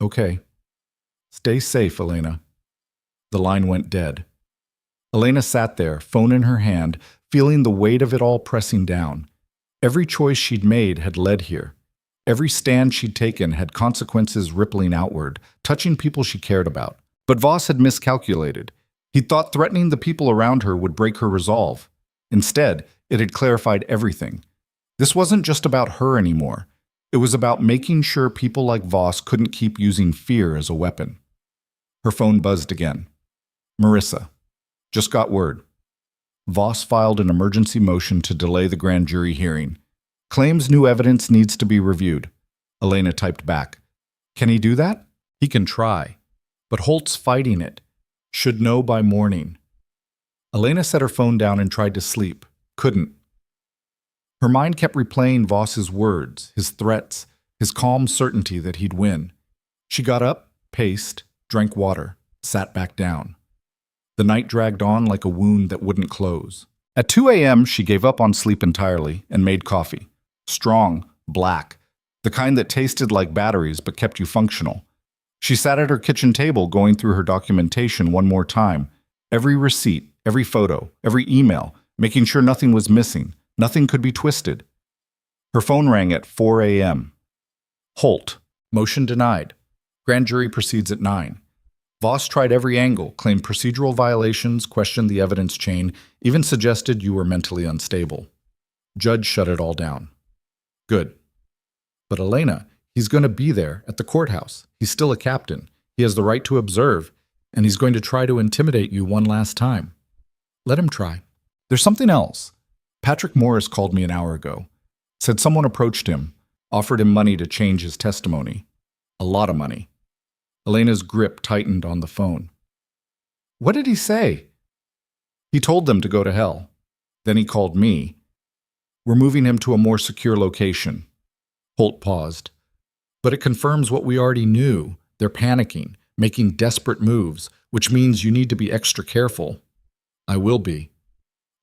Okay. Stay safe, Elena. The line went dead. Elena sat there, phone in her hand, feeling the weight of it all pressing down. Every choice she'd made had led here. Every stand she'd taken had consequences rippling outward, touching people she cared about. But Voss had miscalculated. He'd thought threatening the people around her would break her resolve. Instead, it had clarified everything. This wasn't just about her anymore. It was about making sure people like Voss couldn't keep using fear as a weapon. Her phone buzzed again. Marissa. Just got word. Voss filed an emergency motion to delay the grand jury hearing. Claims new evidence needs to be reviewed. Elena typed back. Can he do that? He can try. But Holt's fighting it. Should know by morning. Elena set her phone down and tried to sleep. Couldn't. Her mind kept replaying Voss's words, his threats, his calm certainty that he'd win. She got up, paced, drank water, sat back down. The night dragged on like a wound that wouldn't close. At 2 a.m., she gave up on sleep entirely and made coffee. Strong, black, the kind that tasted like batteries but kept you functional. She sat at her kitchen table going through her documentation one more time. Every receipt, every photo, every email, making sure nothing was missing, nothing could be twisted. Her phone rang at 4 a.m. Holt. Motion denied. Grand jury proceeds at 9. Voss tried every angle, claimed procedural violations, questioned the evidence chain, even suggested you were mentally unstable. Judge shut it all down. Good. But Elena, he's going to be there at the courthouse. He's still a captain. He has the right to observe, and he's going to try to intimidate you one last time. Let him try. There's something else. Patrick Morris called me an hour ago. Said someone approached him, offered him money to change his testimony. A lot of money. Elena's grip tightened on the phone. What did he say? He told them to go to hell. Then he called me. We're moving him to a more secure location. Holt paused. But it confirms what we already knew. They're panicking, making desperate moves, which means you need to be extra careful. I will be.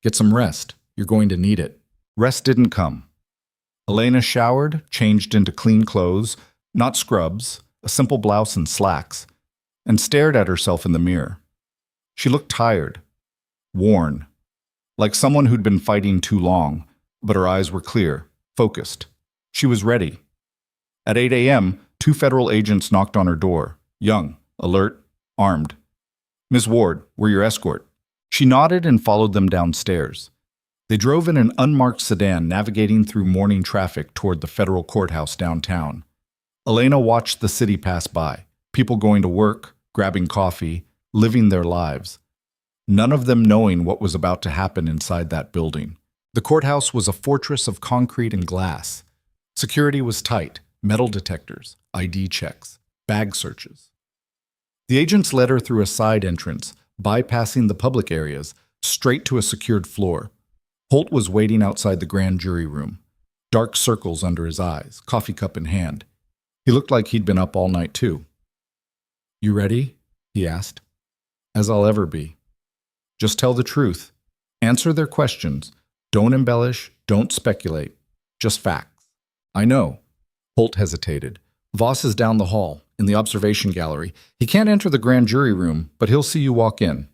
Get some rest. You're going to need it. Rest didn't come. Elena showered, changed into clean clothes, not scrubs, a simple blouse and slacks, and stared at herself in the mirror. She looked tired, worn, like someone who'd been fighting too long, but her eyes were clear, focused. She was ready. At 8 a.m., 2 federal agents knocked on her door, young, alert, armed. "Miss Ward, we're your escort." She nodded and followed them downstairs. They drove in an unmarked sedan navigating through morning traffic toward the federal courthouse downtown. Elena watched the city pass by, people going to work, grabbing coffee, living their lives. None of them knowing what was about to happen inside that building. The courthouse was a fortress of concrete and glass. Security was tight, metal detectors, ID checks, bag searches. The agents led her through a side entrance, bypassing the public areas, straight to a secured floor. Holt was waiting outside the grand jury room, dark circles under his eyes, coffee cup in hand. He looked like he'd been up all night too. "You ready?" he asked. "As I'll ever be. Just tell the truth. Answer their questions. Don't embellish, don't speculate. Just facts." "I know." Holt hesitated. "Voss is down the hall, in the observation gallery. He can't enter the grand jury room, but he'll see you walk in."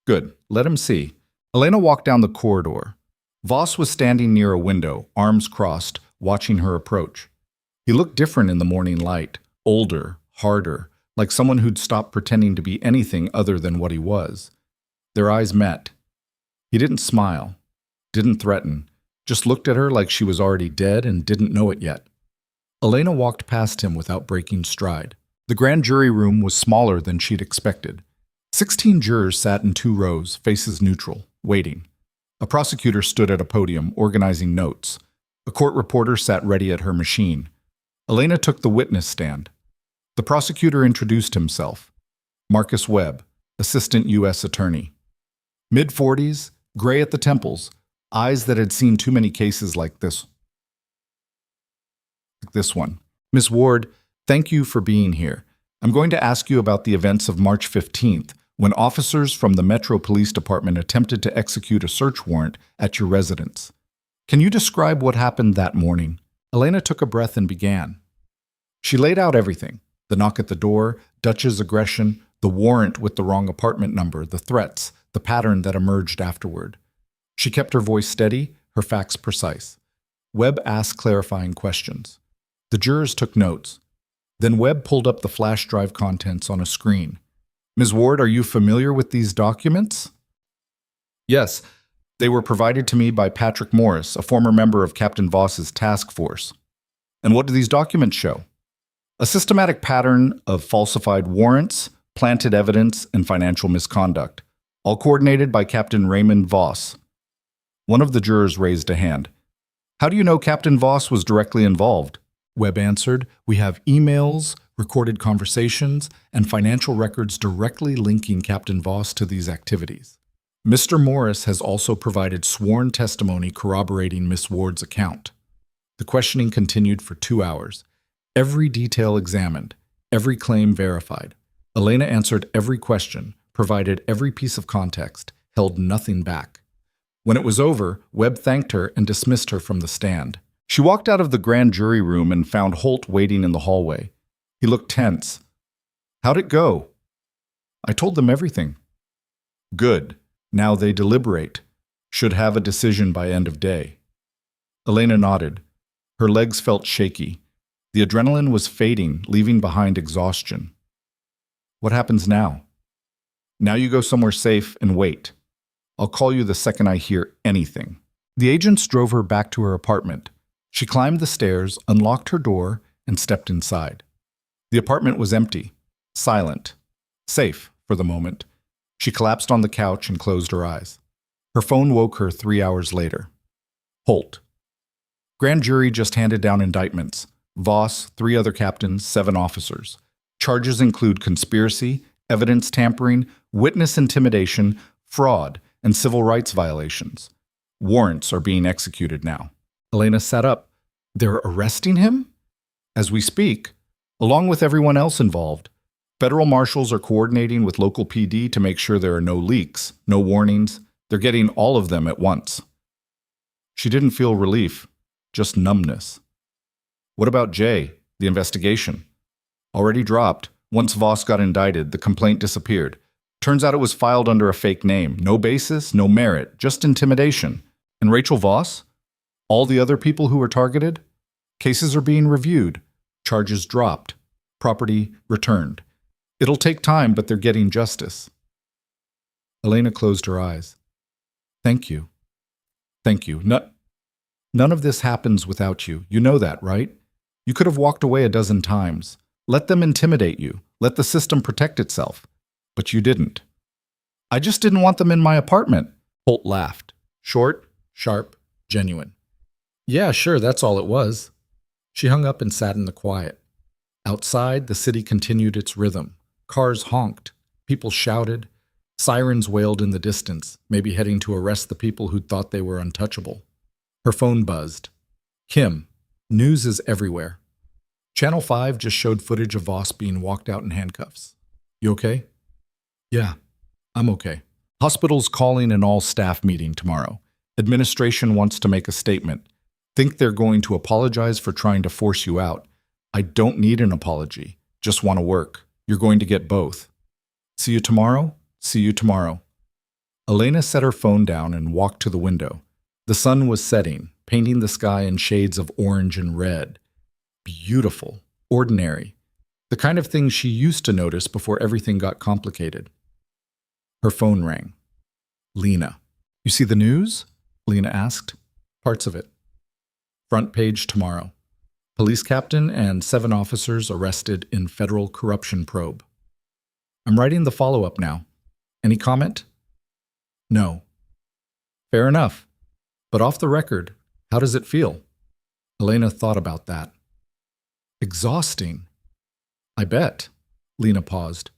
"Good. Let him see." Elena walked down the corridor. Voss was standing near a window, arms crossed, watching her approach. He looked different in the morning light, older, harder, like someone who'd stopped pretending to be anything other than what he was. Their eyes met. He didn't smile, didn't threaten, just looked at her like she was already dead and didn't know it yet. Elena walked past him without breaking stride. The grand jury room was smaller than she'd expected. 16 jurors sat in 2 rows, faces neutral, waiting. A prosecutor stood at a podium, organizing notes. A court reporter sat ready at her machine. Elena took the witness stand. The prosecutor introduced himself. Marcus Webb, Assistant U.S. Attorney. Mid-40s, gray at the temples, eyes that had seen too many cases like this one. "Miss Ward, thank you for being here. I'm going to ask you about the events of March 15th, when officers from the Metro Police Department attempted to execute a search warrant at your residence. Can you describe what happened that morning?" Elena took a breath and began. She laid out everything: the knock at the door, Dutch's aggression, the warrant with the wrong apartment number, the threats, the pattern that emerged afterward. She kept her voice steady, her facts precise. Webb asked clarifying questions. The jurors took notes. Then Webb pulled up the flash drive contents on a screen. "Ms. Ward, are you familiar with these documents?" "Yes. They were provided to me by Patrick Morris, a former member of Captain Voss's task force." "And what do these documents show?" "A systematic pattern of falsified warrants, planted evidence, and financial misconduct, all coordinated by Captain Raymond Voss." One of the jurors raised a hand. "How do you know Captain Voss was directly involved?" Webb answered, "We have emails, recorded conversations, and financial records directly linking Captain Voss to these activities. Mr. Morris has also provided sworn testimony corroborating Miss Ward's account." The questioning continued for 2 hours. Every detail examined, every claim verified. Elena answered every question, provided every piece of context, held nothing back. When it was over, Webb thanked her and dismissed her from the stand. She walked out of the grand jury room and found Holt waiting in the hallway. He looked tense. "How'd it go?" "I told them everything." "Good. Now they deliberate. Should have a decision by end of day." Elena nodded. Her legs felt shaky. The adrenaline was fading, leaving behind exhaustion. "What happens now?" "Now you go somewhere safe and wait. I'll call you the second I hear anything." The agents drove her back to her apartment. She climbed the stairs, unlocked her door, and stepped inside. The apartment was empty, silent, safe for the moment. She collapsed on the couch and closed her eyes. Her phone woke her 3 hours later. Holt. Grand jury just handed down indictments. Voss, 3 other captains, 7 officers. Charges include conspiracy, evidence tampering, witness intimidation, fraud, and civil rights violations. Warrants are being executed now. Elena sat up. "They're arresting him?" "As we speak." along with everyone else involved. Federal marshals are coordinating with local PD to make sure there are no leaks, no warnings. They're getting all of them at once. She didn't feel relief, just numbness. What about Jay, the investigation? Already dropped. Once Voss got indicted, the complaint disappeared. Turns out it was filed under a fake name. No basis, no merit, just intimidation. And Rachel Voss? All the other people who were targeted? Cases are being reviewed. Charges dropped. Property returned. It'll take time, but they're getting justice. Elena closed her eyes. Thank you. Thank you. None of this happens without you. You know that, right? You could have walked away a dozen times. Let them intimidate you. Let the system protect itself. But you didn't. I just didn't want them in my apartment. Holt laughed. Short, sharp, genuine. Yeah, sure, that's all it was. She hung up and sat in the quiet. Outside, the city continued its rhythm. Cars honked. People shouted. Sirens wailed in the distance, maybe heading to arrest the people who'd thought they were untouchable. Her phone buzzed. Kim, news is everywhere. Channel 5 just showed footage of Voss being walked out in handcuffs. You okay? Yeah, I'm okay. Hospital's calling an all-staff meeting tomorrow. Administration wants to make a statement. Think they're going to apologize for trying to force you out. I don't need an apology. Just want to work. You're going to get both. See you tomorrow? See you tomorrow. Elena set her phone down and walked to the window. The sun was setting, painting the sky in shades of orange and red. Beautiful, ordinary, the kind of thing she used to notice before everything got complicated. Her phone rang. Lena. You see the news? Lena asked. Parts of it. Front page tomorrow. Police captain and 7 officers arrested in federal corruption probe. I'm writing the follow-up now. Any comment? No. Fair enough. But off the record, how does it feel? Elena thought about that. Exhausting. I bet. Lena paused.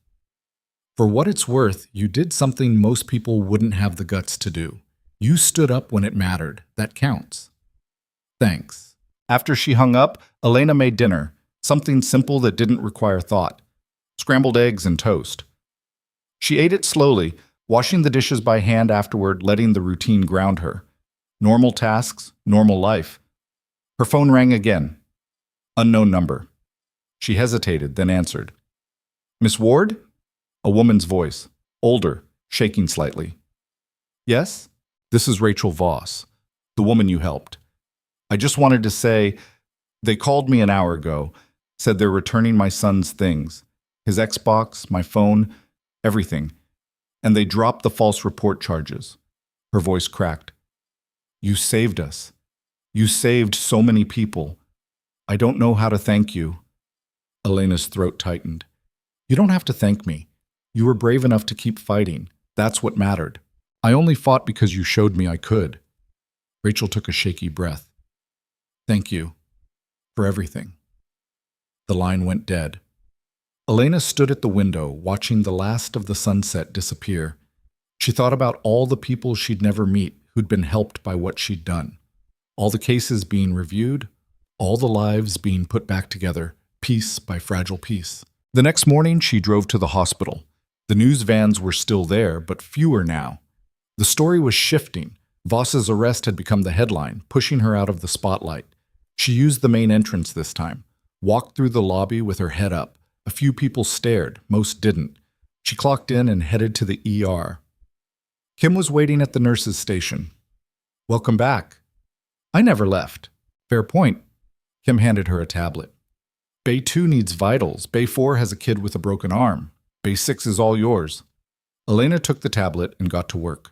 For what it's worth, you did something most people wouldn't have the guts to do. You stood up when it mattered. That counts. Thanks. After she hung up, Elena made dinner, something simple that didn't require thought. Scrambled eggs and toast. She ate it slowly, washing the dishes by hand afterward, letting the routine ground her. Normal tasks, normal life. Her phone rang again. Unknown number. She hesitated, then answered. Miss Ward? A woman's voice, older, shaking slightly. Yes? This is Rachel Voss, the woman you helped. I just wanted to say, they called me an hour ago, said they're returning my son's things, his Xbox, my phone, everything, and they dropped the false report charges. Her voice cracked. You saved us. You saved so many people. I don't know how to thank you. Elena's throat tightened. You don't have to thank me. You were brave enough to keep fighting. That's what mattered. I only fought because you showed me I could. Rachel took a shaky breath. Thank you. For everything. The line went dead. Elena stood at the window, watching the last of the sunset disappear. She thought about all the people she'd never meet who'd been helped by what she'd done. All the cases being reviewed, all the lives being put back together, piece by fragile piece. The next morning, she drove to the hospital. The news vans were still there, but fewer now. The story was shifting. Voss's arrest had become the headline, pushing her out of the spotlight. She used the main entrance this time, walked through the lobby with her head up. A few people stared, most didn't. She clocked in and headed to the ER. Kim was waiting at the nurse's station. Welcome back. I never left. Fair point. Kim handed her a tablet. Bay 2 needs vitals. Bay 4 has a kid with a broken arm. Bay 6 is all yours. Elena took the tablet and got to work.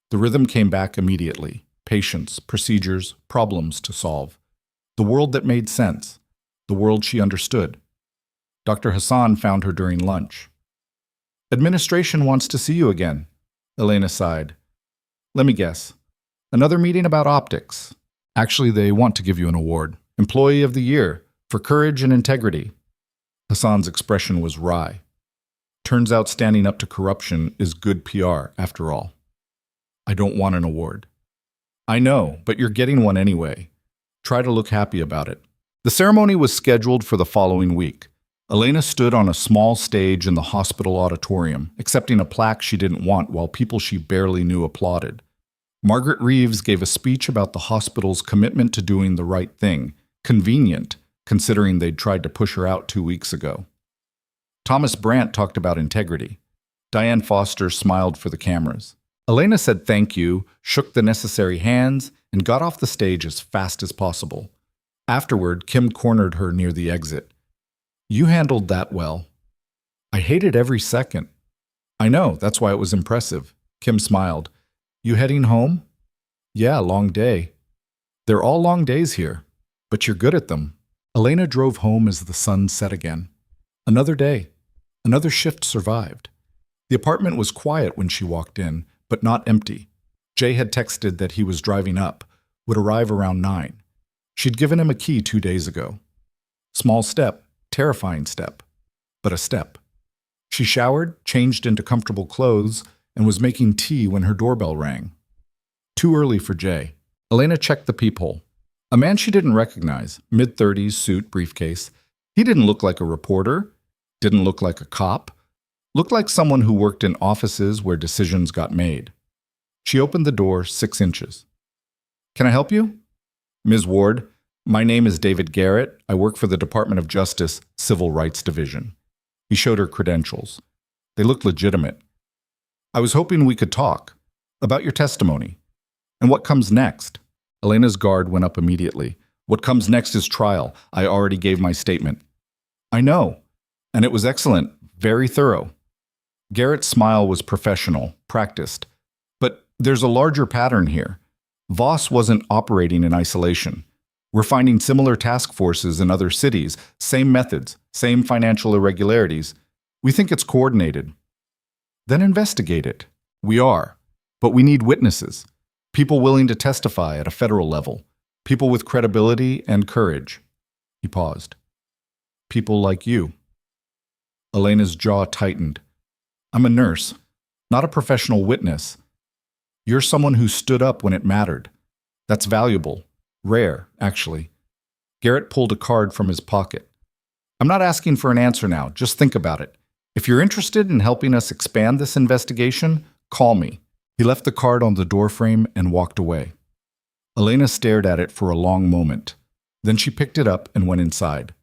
The rhythm came back immediately. Patients, procedures, problems to solve. The world that made sense. The world she understood. Dr. Hassan found her during lunch. Administration wants to see you again. Elena sighed. Let me guess. Another meeting about optics. Actually, they want to give you an award. Employee of the Year for courage and integrity. Hassan's expression was wry. Turns out standing up to corruption is good PR, after all. I don't want an award. I know, but you're getting one anyway. Try to look happy about it. The ceremony was scheduled for the following week. Elena stood on a small stage in the hospital auditorium, accepting a plaque she didn't want while people she barely knew applauded. Margaret Reeves gave a speech about the hospital's commitment to doing the right thing, convenient, considering they'd tried to push her out 2 weeks ago. Thomas Brandt talked about integrity. Diane Foster smiled for the cameras. Elena said thank you, shook the necessary hands, and got off the stage as fast as possible. Afterward, Kim cornered her near the exit. "You handled that well." "I hated every second." "I know, that's why it was impressive." Kim smiled. "You heading home?" "Yeah, long day." "They're all long days here, but you're good at them." Elena drove home as the sun set again. Another day. Another shift survived. The apartment was quiet when she walked in, but not empty. Jay had texted that he was driving up, would arrive around 9. She'd given him a key 2 days ago. Small step, terrifying step, but a step. She showered, changed into comfortable clothes, and was making tea when her doorbell rang. Too early for Jay. Elena checked the peephole. A man she didn't recognize, mid-30s, suit, briefcase. He didn't look like a reporter, didn't look like a cop, looked like someone who worked in offices where decisions got made. She opened the door 6 inches. "Can I help you?" "Ms. Ward, my name is David Garrett. I work for the Department of Justice, Civil Rights Division." He showed her credentials. They looked legitimate. "I was hoping we could talk about your testimony. And what comes next?" Elena's guard went up immediately. "What comes next is trial. I already gave my statement." "I know. And it was excellent, very thorough." Garrett's smile was professional, practiced. "But there's a larger pattern here. Voss wasn't operating in isolation. We're finding similar task forces in other cities, same methods, same financial irregularities. We think it's coordinated." "Then investigate it." "We are. But we need witnesses. People willing to testify at a federal level. People with credibility and courage." He paused. "People like you." Elena's jaw tightened. "I'm a nurse, not a professional witness. You're someone who stood up when it mattered. That's valuable. Rare, actually." Garrett pulled a card from his pocket. "I'm not asking for an answer now. Just think about it. If you're interested in helping us expand this investigation, call me." He left the card on the doorframe and walked away. Elena stared at it for a long moment. Then she picked it up and went inside.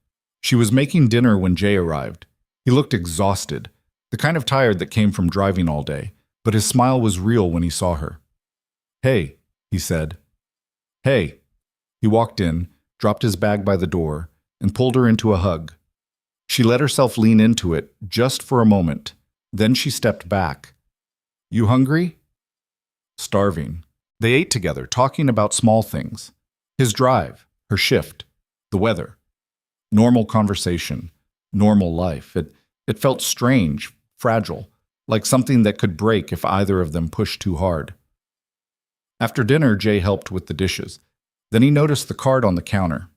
She was making dinner when Jay arrived. He looked exhausted, the kind of tired that came from driving all day, but his smile was real when he saw her. "Hey," he said. "Hey." He walked in, dropped his bag by the door, and pulled her into a hug. She let herself lean into it just for a moment. Then she stepped back. "You hungry?" "Starving." They ate together, talking about small things. His drive, her shift, the weather. Normal conversation, normal life. It felt strange, fragile, like something that could break if either of them pushed too hard. After dinner, Jay helped with the dishes. Then he noticed the card on the counter.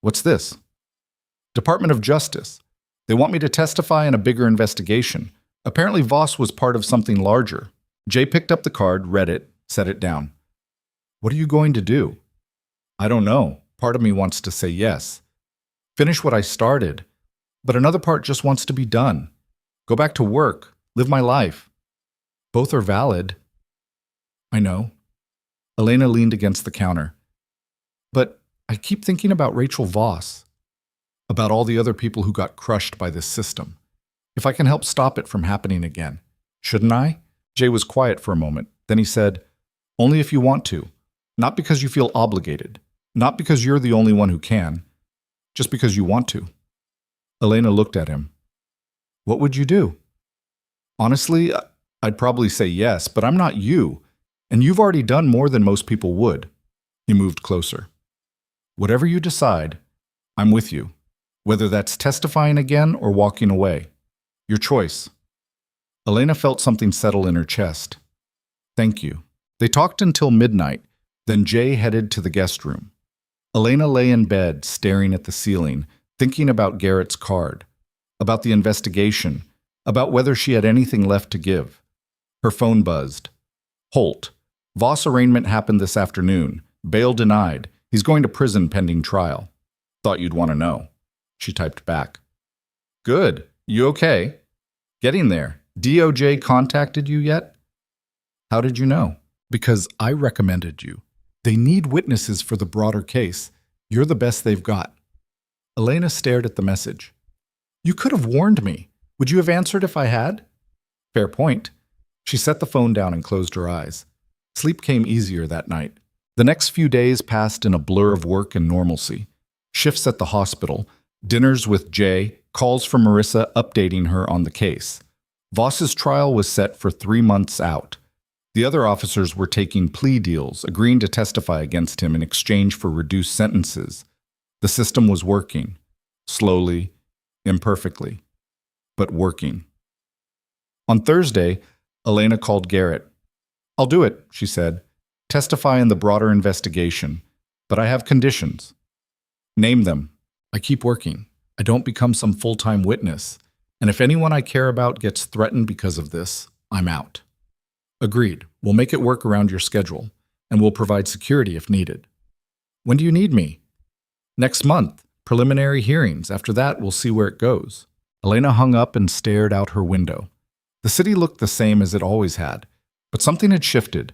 "What's this?" "Department of Justice. They want me to testify in a bigger investigation. Apparently Voss was part of something larger." Jay picked up the card, read it, set it down. "What are you going to do?" "I don't know. Part of me wants to say yes. Finish what I started. But another part just wants to be done. Go back to work, live my life. Both are valid." "I know." Elena leaned against the counter. "But I keep thinking about Rachel Voss. About all the other people who got crushed by this system. If I can help stop it from happening again. Shouldn't I?" Jay was quiet for a moment. Then he said, "Only if you want to. Not because you feel obligated. Not because you're the only one who can. Just because you want to." Elena looked at him. "What would you do?" "Honestly, I'd probably say yes, but I'm not you. And you've already done more than most people would." He moved closer. "Whatever you decide, I'm with you. Whether that's testifying again or walking away. Your choice." Elena felt something settle in her chest. "Thank you." They talked until midnight, then Jay headed to the guest room. Elena lay in bed, staring at the ceiling, thinking about Garrett's card, about the investigation, about whether she had anything left to give. Her phone buzzed. "Holt. Voss arraignment happened this afternoon. Bail denied. He's going to prison pending trial. Thought you'd want to know." She typed back. Good. You okay? Getting there. DOJ contacted you yet? How did you know? Because I recommended you. They need witnesses for the broader case. You're the best they've got. Elena stared at the message. You could have warned me. Would you have answered if I had? Fair point. She set the phone down and closed her eyes. Sleep came easier that night. The next few days passed in a blur of work and normalcy. Shifts at the hospital, dinners with Jay, calls from Marissa updating her on the case. Voss's trial was set for 3 months out. The other officers were taking plea deals, agreeing to testify against him in exchange for reduced sentences. The system was working. Slowly, imperfectly, but working. On Thursday, Elena called Garrett. I'll do it, she said. Testify in the broader investigation, but I have conditions. Name them. I keep working. I don't become some full-time witness. And if anyone I care about gets threatened because of this, I'm out. Agreed. We'll make it work around your schedule, and we'll provide security if needed. When do you need me? Next month. Preliminary hearings. After that, we'll see where it goes. Elena hung up and stared out her window. The city looked the same as it always had, but something had shifted.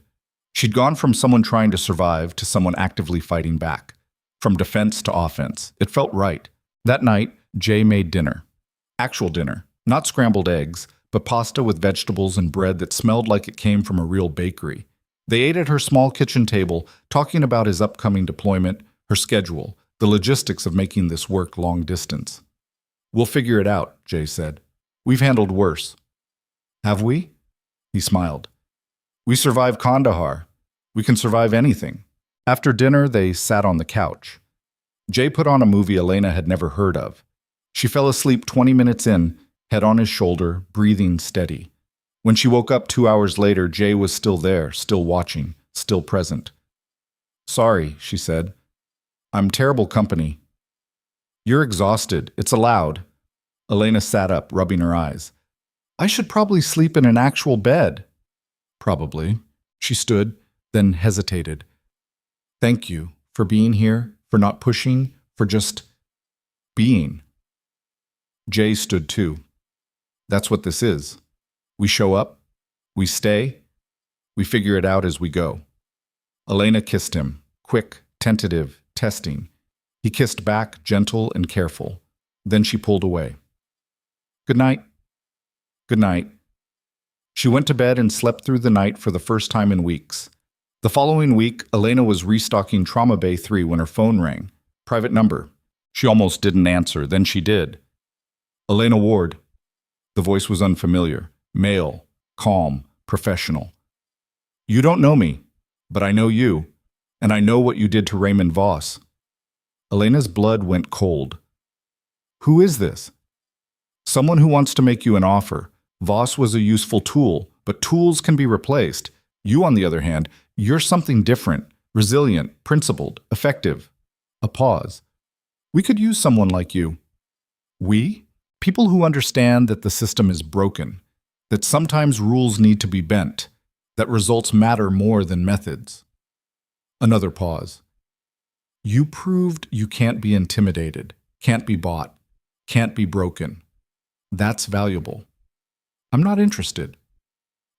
She'd gone from someone trying to survive to someone actively fighting back. From defense to offense. It felt right. That night, Jay made dinner. Actual dinner. Not scrambled eggs, but pasta with vegetables and bread that smelled like it came from a real bakery. They ate at her small kitchen table, talking about his upcoming deployment, her schedule, the logistics of making this work long distance. We'll figure it out, Jay said. We've handled worse. Have we? He smiled. We survived Kandahar. We can survive anything. After dinner, they sat on the couch. Jay put on a movie Elena had never heard of. She fell asleep 20 minutes in, head on his shoulder, breathing steady. When she woke up 2 hours later, Jay was still there, still watching, still present. Sorry, she said. I'm terrible company. You're exhausted. It's allowed. Elena sat up, rubbing her eyes. I should probably sleep in an actual bed. Probably. She stood, then hesitated. Thank you for being here, for not pushing, for just being. Jay stood too. That's what this is. We show up, we stay, we figure it out as we go. Elena kissed him, quick, tentative, testing. He kissed back, gentle and careful. Then she pulled away. Good night. Good night. She went to bed and slept through the night for the first time in weeks. The following week, Elena was restocking Trauma Bay 3 when her phone rang. Private number. She almost didn't answer, then she did. Elena Ward. The voice was unfamiliar. Male, calm, professional. You don't know me, but I know you, and I know what you did to Raymond Voss. Elena's blood went cold. Who is this? Someone who wants to make you an offer. Voss was a useful tool, but tools can be replaced. You, on the other hand, you're something different, resilient, principled, effective. A pause. We could use someone like you. We? People who understand that the system is broken, that sometimes rules need to be bent, that results matter more than methods. Another pause. You proved you can't be intimidated, can't be bought, can't be broken. That's valuable. I'm not interested.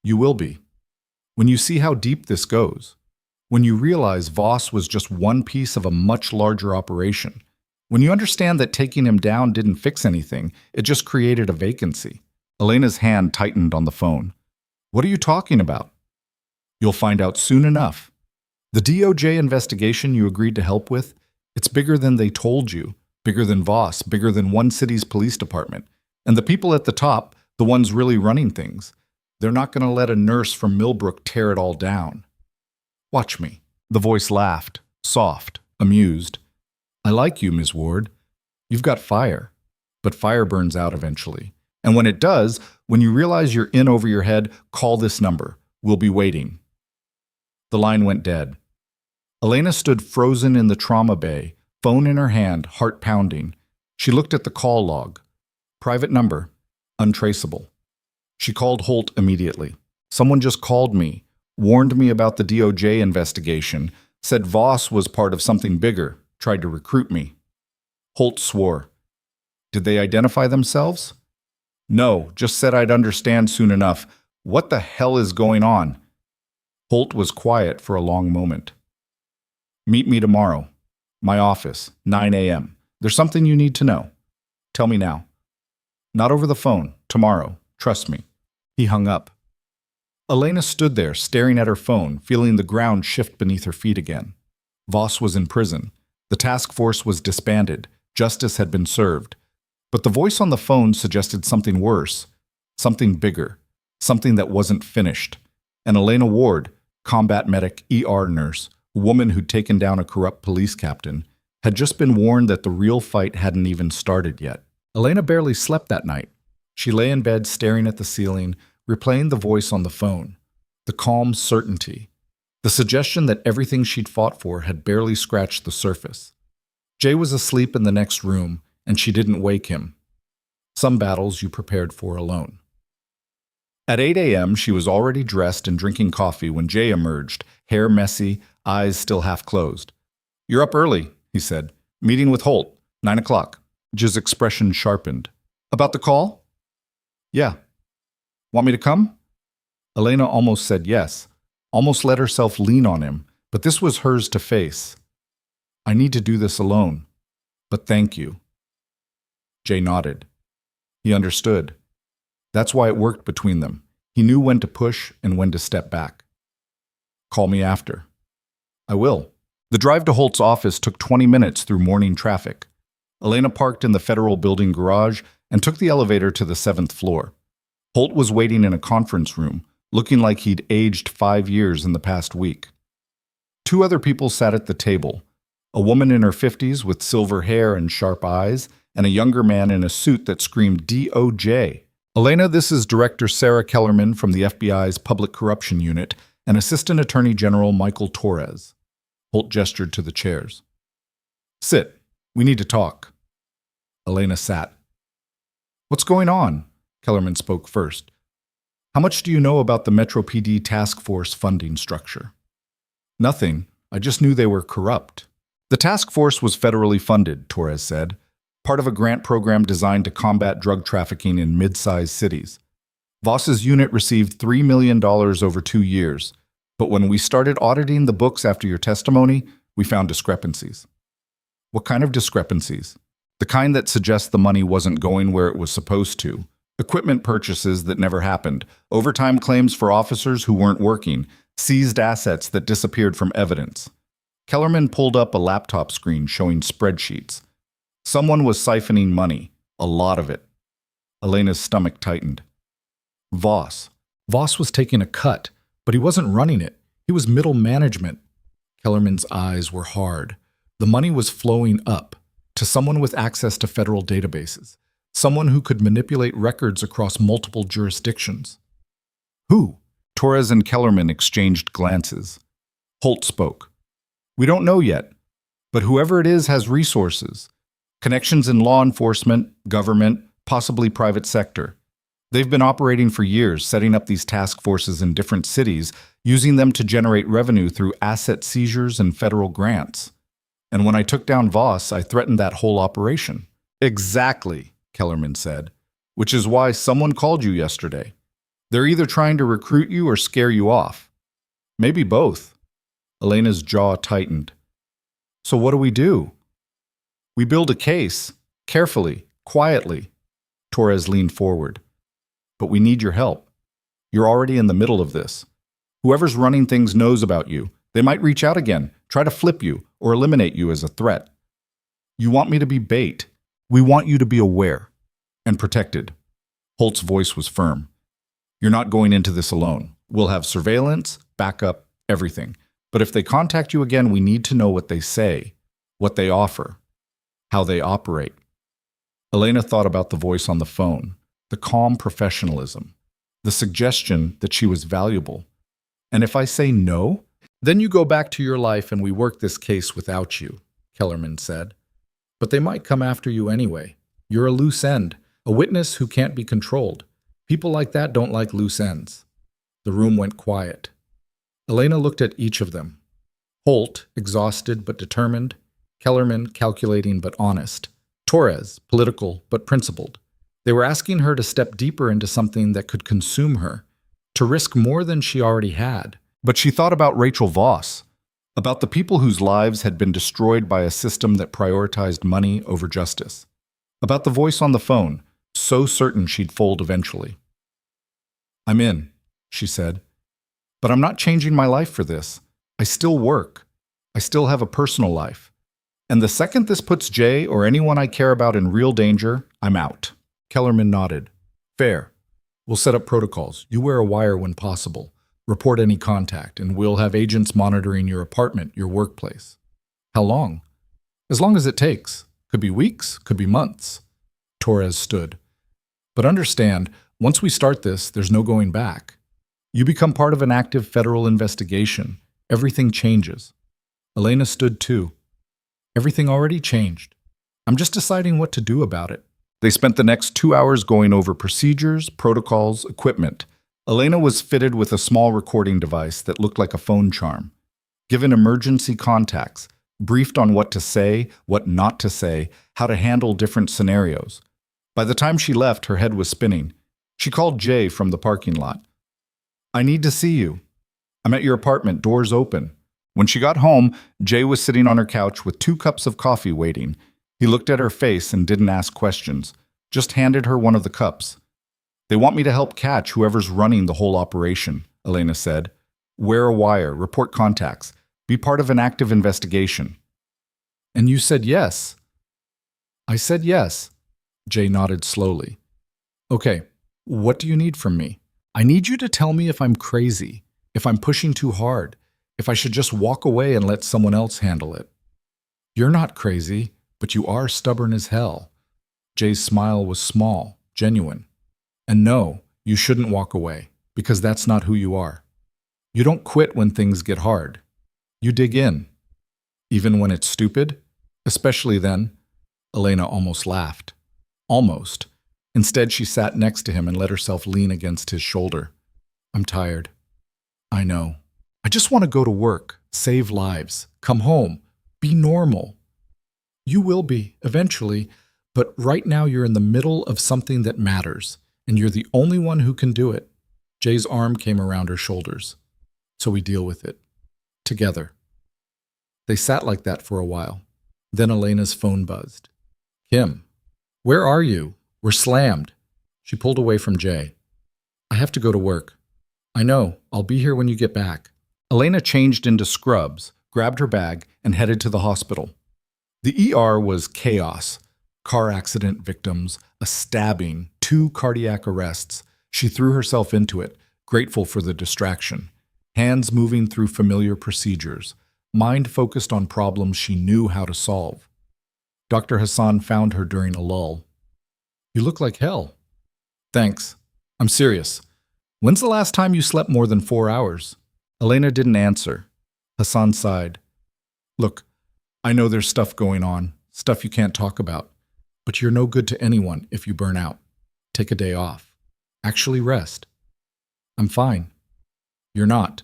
You will be. When you see how deep this goes, when you realize Voss was just one piece of a much larger operation, when you understand that taking him down didn't fix anything, it just created a vacancy. Elena's hand tightened on the phone. What are you talking about? You'll find out soon enough. The DOJ investigation you agreed to help with, it's bigger than they told you, bigger than Voss, bigger than one city's police department. And the people at the top, the ones really running things, they're not going to let a nurse from Millbrook tear it all down. Watch me. The voice laughed, soft, amused. I like you, Ms. Ward. You've got fire. But fire burns out eventually. And when it does, when you realize you're in over your head, call this number. We'll be waiting. The line went dead. Elena stood frozen in the trauma bay, phone in her hand, heart pounding. She looked at the call log. Private number, untraceable. She called Holt immediately. Someone just called me, warned me about the DOJ investigation, said Voss was part of something bigger, tried to recruit me. Holt swore. Did they identify themselves? No, just said I'd understand soon enough. What the hell is going on? Holt was quiet for a long moment. Meet me tomorrow. My office, 9 a.m. There's something you need to know. Tell me now. Not over the phone. Tomorrow. Trust me. He hung up. Elena stood there, staring at her phone, feeling the ground shift beneath her feet again. Voss was in prison. The task force was disbanded. Justice had been served. But the voice on the phone suggested something worse, something bigger, something that wasn't finished. And Elena Ward, combat medic, ER nurse, a woman who'd taken down a corrupt police captain, had just been warned that the real fight hadn't even started yet. Elena barely slept that night. She lay in bed staring at the ceiling, replaying the voice on the phone. The calm certainty. The suggestion that everything she'd fought for had barely scratched the surface. Jay was asleep in the next room, and she didn't wake him. Some battles you prepared for alone. At 8 a.m., she was already dressed and drinking coffee when Jay emerged, hair messy, eyes still half closed. "You're up early," he said. "Meeting with Holt, 9 o'clock. Jay's expression sharpened. "About the call?" "Yeah." "Want me to come?" Elena almost said yes, almost let herself lean on him, but this was hers to face. "I need to do this alone, but thank you." Jay nodded. He understood. That's why it worked between them. He knew when to push and when to step back. "Call me after." "I will." The drive to Holt's office took 20 minutes through morning traffic. Elena parked in the Federal Building garage and took the elevator to the 7th floor. Holt was waiting in a conference room, looking like he'd aged 5 years in the past week. 2 other people sat at the table, a woman in her 50s with silver hair and sharp eyes, and a younger man in a suit that screamed DOJ. "Elena, this is Director Sarah Kellerman from the FBI's Public Corruption Unit and Assistant Attorney General Michael Torres." Holt gestured to the chairs. "Sit. We need to talk." Elena sat. "What's going on?" Kellerman spoke first. "How much do you know about the Metro PD task force funding structure?" "Nothing. I just knew they were corrupt." "The task force was federally funded," Torres said, part of a grant program designed to combat drug trafficking in mid-sized cities. Voss's unit received $3 million over 2 years, but when we started auditing the books after your testimony, we found discrepancies. "What kind of discrepancies?" "The kind that suggests the money wasn't going where it was supposed to. Equipment purchases that never happened, overtime claims for officers who weren't working, seized assets that disappeared from evidence." Kellerman pulled up a laptop screen showing spreadsheets. Someone was siphoning money, a lot of it. Elena's stomach tightened. Voss. Voss was taking a cut, but he wasn't running it. He was middle management. Kellerman's eyes were hard. The money was flowing up to someone with access to federal databases, someone who could manipulate records across multiple jurisdictions. "Who?" Torres and Kellerman exchanged glances. Holt spoke. "We don't know yet, but whoever it is has resources. Connections in law enforcement, government, possibly private sector. They've been operating for years, setting up these task forces in different cities, using them to generate revenue through asset seizures and federal grants. And when I took down Voss, I threatened that whole operation." "Exactly," Kellerman said, "which is why someone called you yesterday. They're either trying to recruit you or scare you off. Maybe both." Elena's jaw tightened. "So what do we do?" "We build a case, carefully, quietly." Torres leaned forward. "But we need your help. You're already in the middle of this. Whoever's running things knows about you. They might reach out again, try to flip you, or eliminate you as a threat. You want me to be bait. We want you to be aware and protected." Holt's voice was firm. "You're not going into this alone. We'll have surveillance, backup, everything. But if they contact you again, we need to know what they say, what they offer, how they operate." Elena thought about the voice on the phone, the calm professionalism, the suggestion that she was valuable. "And if I say no, then you go back to your life and we work this case without you," Kellerman said. "But they might come after you anyway. You're a loose end, a witness who can't be controlled. People like that don't like loose ends." The room went quiet. Elena looked at each of them. Holt, exhausted but determined. Kellerman, calculating but honest. Torres, political but principled. They were asking her to step deeper into something that could consume her, to risk more than she already had. But she thought about Rachel Voss, about the people whose lives had been destroyed by a system that prioritized money over justice, about the voice on the phone, so certain she'd fold eventually. "I'm in," she said. "But I'm not changing my life for this. I still work. I still have a personal life. And the second this puts Jay or anyone I care about in real danger, I'm out." Kellerman nodded. "Fair. We'll set up protocols. You wear a wire when possible. Report any contact, and we'll have agents monitoring your apartment, your workplace." "How long?" "As long as it takes. Could be weeks, could be months." Torres stood. "But understand, once we start this, there's no going back. You become part of an active federal investigation. Everything changes." Elena stood too. "Everything already changed. I'm just deciding what to do about it." They spent the next 2 hours going over procedures, protocols, equipment. Elena was fitted with a small recording device that looked like a phone charm. Given emergency contacts, briefed on what to say, what not to say, how to handle different scenarios. By the time she left, her head was spinning. She called Jay from the parking lot. "I need to see you. I'm at your apartment, doors open." When she got home, Jay was sitting on her couch with 2 cups of coffee waiting. He looked at her face and didn't ask questions, just handed her one of the cups. "They want me to help catch whoever's running the whole operation," Elena said. "Wear a wire, report contacts, be part of an active investigation." "And you said yes." "I said yes." Jay nodded slowly. "Okay, what do you need from me? I need you to tell me if I'm crazy, if I'm pushing too hard, if I should just walk away and let someone else handle it." "You're not crazy, but you are stubborn as hell." Jay's smile was small, genuine. "And no, you shouldn't walk away, because that's not who you are. You don't quit when things get hard. You dig in. Even when it's stupid? Especially then." Elena almost laughed. Almost. Instead, she sat next to him and let herself lean against his shoulder. "I'm tired." "I know. I just want to go to work, save lives, come home, be normal." "You will be, eventually, but right now you're in the middle of something that matters, and you're the only one who can do it." Jay's arm came around her shoulders. "So we deal with it. Together." They sat like that for a while. Then Elena's phone buzzed. "Kim, where are you? We're slammed." She pulled away from Jay. "I have to go to work." "I know. I'll be here when you get back." Elena changed into scrubs, grabbed her bag, and headed to the hospital. The ER was chaos. Car accident victims, a stabbing, 2 cardiac arrests. She threw herself into it, grateful for the distraction. Hands moving through familiar procedures, mind focused on problems she knew how to solve. Dr. Hassan found her during a lull. "You look like hell." "Thanks. I'm serious. When's the last time you slept more than 4 hours?" Elena didn't answer. Hassan sighed. "Look, I know there's stuff going on, stuff you can't talk about, but you're no good to anyone if you burn out. Take a day off. Actually rest." "I'm fine." "You're not,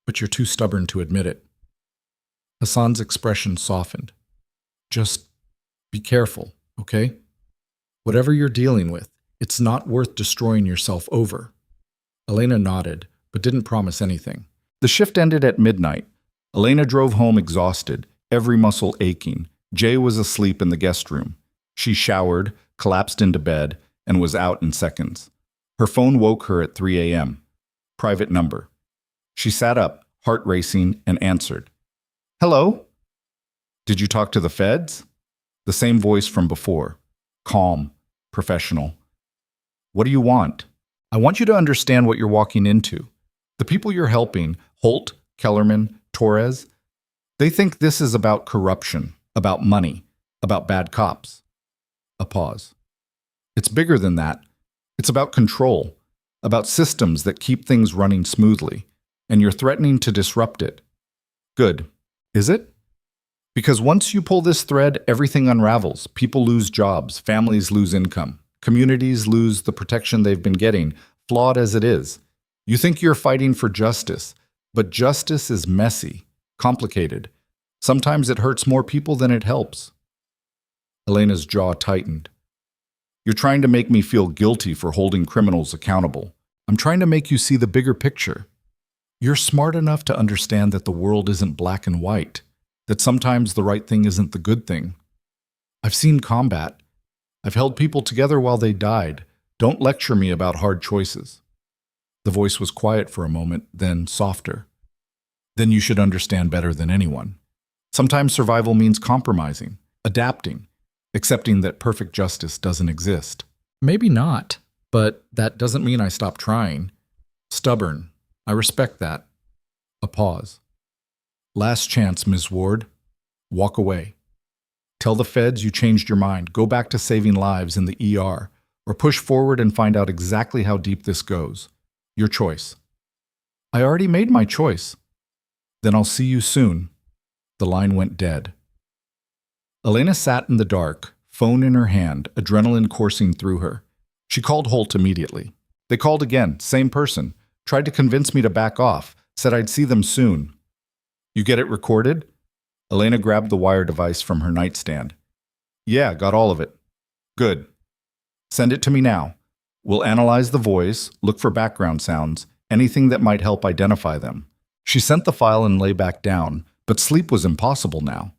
but you're too stubborn to admit it." Hassan's expression softened. "Just be careful, okay? Whatever you're dealing with, it's not worth destroying yourself over." Elena nodded, but didn't promise anything. The shift ended at midnight. Elena drove home exhausted, every muscle aching. Jay was asleep in the guest room. She showered, collapsed into bed, and was out in seconds. Her phone woke her at 3 a.m. Private number. She sat up, heart racing, and answered. "Hello? Did you talk to the feds?" The same voice from before. Calm, professional. "What do you want?" "I want you to understand what you're walking into. The people you're helping, Holt, Kellerman, Torres, they think this is about corruption, about money, about bad cops." A pause. "It's bigger than that. It's about control, about systems that keep things running smoothly, and you're threatening to disrupt it." "Good. Is it?" "Because once you pull this thread, everything unravels. People lose jobs, families lose income, communities lose the protection they've been getting, flawed as it is. You think you're fighting for justice, but justice is messy, complicated. Sometimes it hurts more people than it helps." Elena's jaw tightened. You're trying to make me feel guilty for holding criminals accountable. I'm trying to make you see the bigger picture. You're smart enough to understand that the world isn't black and white, that sometimes the right thing isn't the good thing. I've seen combat. I've held people together while they died. Don't lecture me about hard choices. The voice was quiet for a moment, then softer. Then you should understand better than anyone. Sometimes survival means compromising, adapting, accepting that perfect justice doesn't exist. Maybe not, but that doesn't mean I stop trying. Stubborn. I respect that. A pause. Last chance, Ms. Ward. Walk away. Tell the feds you changed your mind. Go back to saving lives in the ER, or push forward and find out exactly how deep this goes. Your choice. I already made my choice. Then I'll see you soon. The line went dead. Elena sat in the dark, phone in her hand, adrenaline coursing through her. She called Holt immediately. They called again, same person. Tried to convince me to back off, said I'd see them soon. You get it recorded? Elena grabbed the wire device from her nightstand. Yeah, got all of it. Good. Send it to me now. We'll analyze the voice, look for background sounds, anything that might help identify them. She sent the file and lay back down, but sleep was impossible now.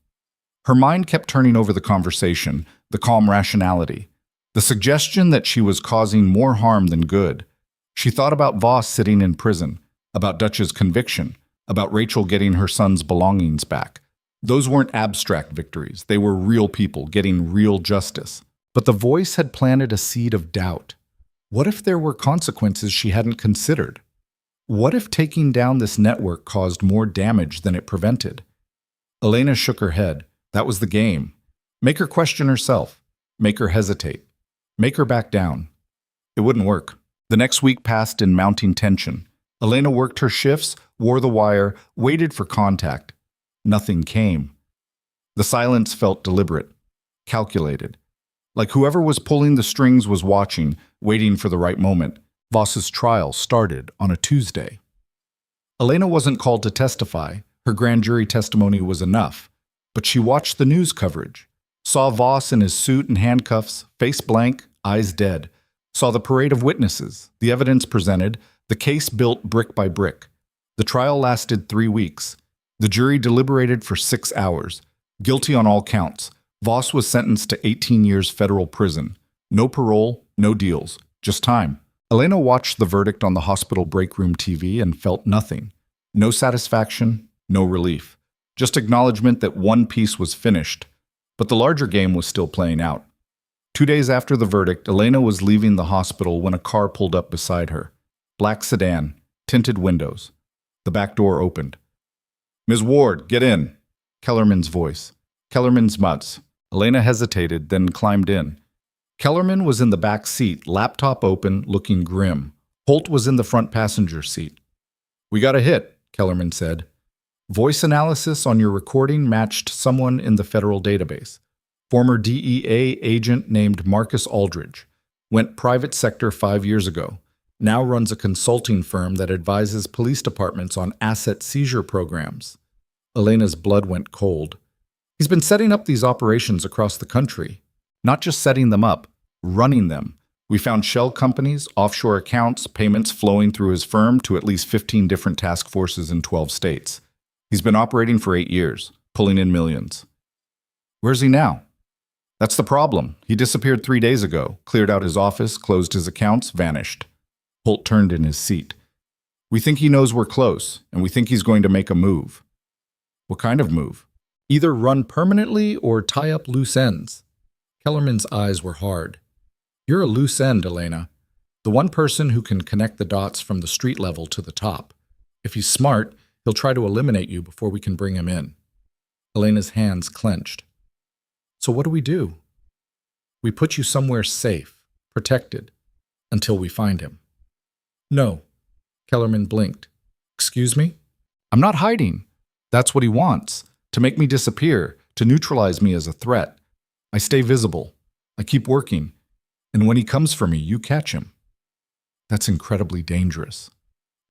Her mind kept turning over the conversation, the calm rationality, the suggestion that she was causing more harm than good. She thought about Voss sitting in prison, about Dutch's conviction, about Rachel getting her son's belongings back. Those weren't abstract victories. They were real people getting real justice. But the voice had planted a seed of doubt. What if there were consequences she hadn't considered? What if taking down this network caused more damage than it prevented? Elena shook her head. That was the game. Make her question herself. Make her hesitate. Make her back down. It wouldn't work. The next week passed in mounting tension. Elena worked her shifts, wore the wire, waited for contact. Nothing came. The silence felt deliberate, calculated. Like whoever was pulling the strings was watching, waiting for the right moment. Voss's trial started on a Tuesday. Elena wasn't called to testify. Her grand jury testimony was enough. But she watched the news coverage, saw Voss in his suit and handcuffs, face blank, eyes dead, saw the parade of witnesses, the evidence presented, the case built brick by brick. The trial lasted 3 weeks. The jury deliberated for 6 hours. Guilty on all counts. Voss was sentenced to 18 years federal prison. No parole, no deals, just time. Elena watched the verdict on the hospital break room TV and felt nothing. No satisfaction, no relief. Just acknowledgement that one piece was finished. But the larger game was still playing out. 2 days after the verdict, Elena was leaving the hospital when a car pulled up beside her. Black sedan, tinted windows. The back door opened. Ms. Ward, get in. Kellerman's voice. Kellerman's mutts. Elena hesitated, then climbed in. Kellerman was in the back seat, laptop open, looking grim. Holt was in the front passenger seat. We got a hit, Kellerman said. Voice analysis on your recording matched someone in the federal database. Former DEA agent named Marcus Aldridge. Went private sector 5 years ago. Now runs a consulting firm that advises police departments on asset seizure programs. Elena's blood went cold. He's been setting up these operations across the country. Not just setting them up, running them. We found shell companies, offshore accounts, payments flowing through his firm to at least 15 different task forces in 12 states. He's been operating for 8 years, pulling in millions. Where's he now? That's the problem. He disappeared 3 days ago, cleared out his office, closed his accounts, vanished. Holt turned in his seat. We think he knows we're close, and we think he's going to make a move. What kind of move? Either run permanently or tie up loose ends. Kellerman's eyes were hard. You're a loose end, Elena. The one person who can connect the dots from the street level to the top. If he's smart, he'll try to eliminate you before we can bring him in. Elena's hands clenched. So what do? We put you somewhere safe, protected, until we find him. No. Kellerman blinked. Excuse me? I'm not hiding. That's what he wants. To make me disappear, to neutralize me as a threat. I stay visible. I keep working. And when he comes for me, you catch him. That's incredibly dangerous.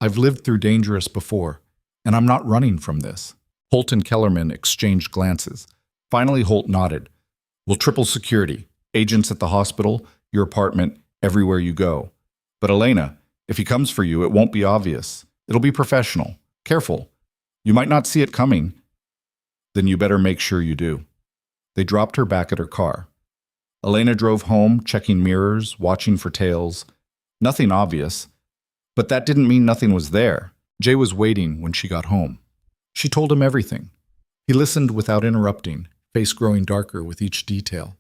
I've lived through dangerous before, and I'm not running from this. Holt and Kellerman exchanged glances. Finally, Holt nodded. We'll triple security. Agents at the hospital, your apartment, everywhere you go. But Elena, if he comes for you, it won't be obvious. It'll be professional. Careful. You might not see it coming. Then you better make sure you do." They dropped her back at her car. Elena drove home, checking mirrors, watching for tails. Nothing obvious. But that didn't mean nothing was there. Jay was waiting when she got home. She told him everything. He listened without interrupting, face growing darker with each detail.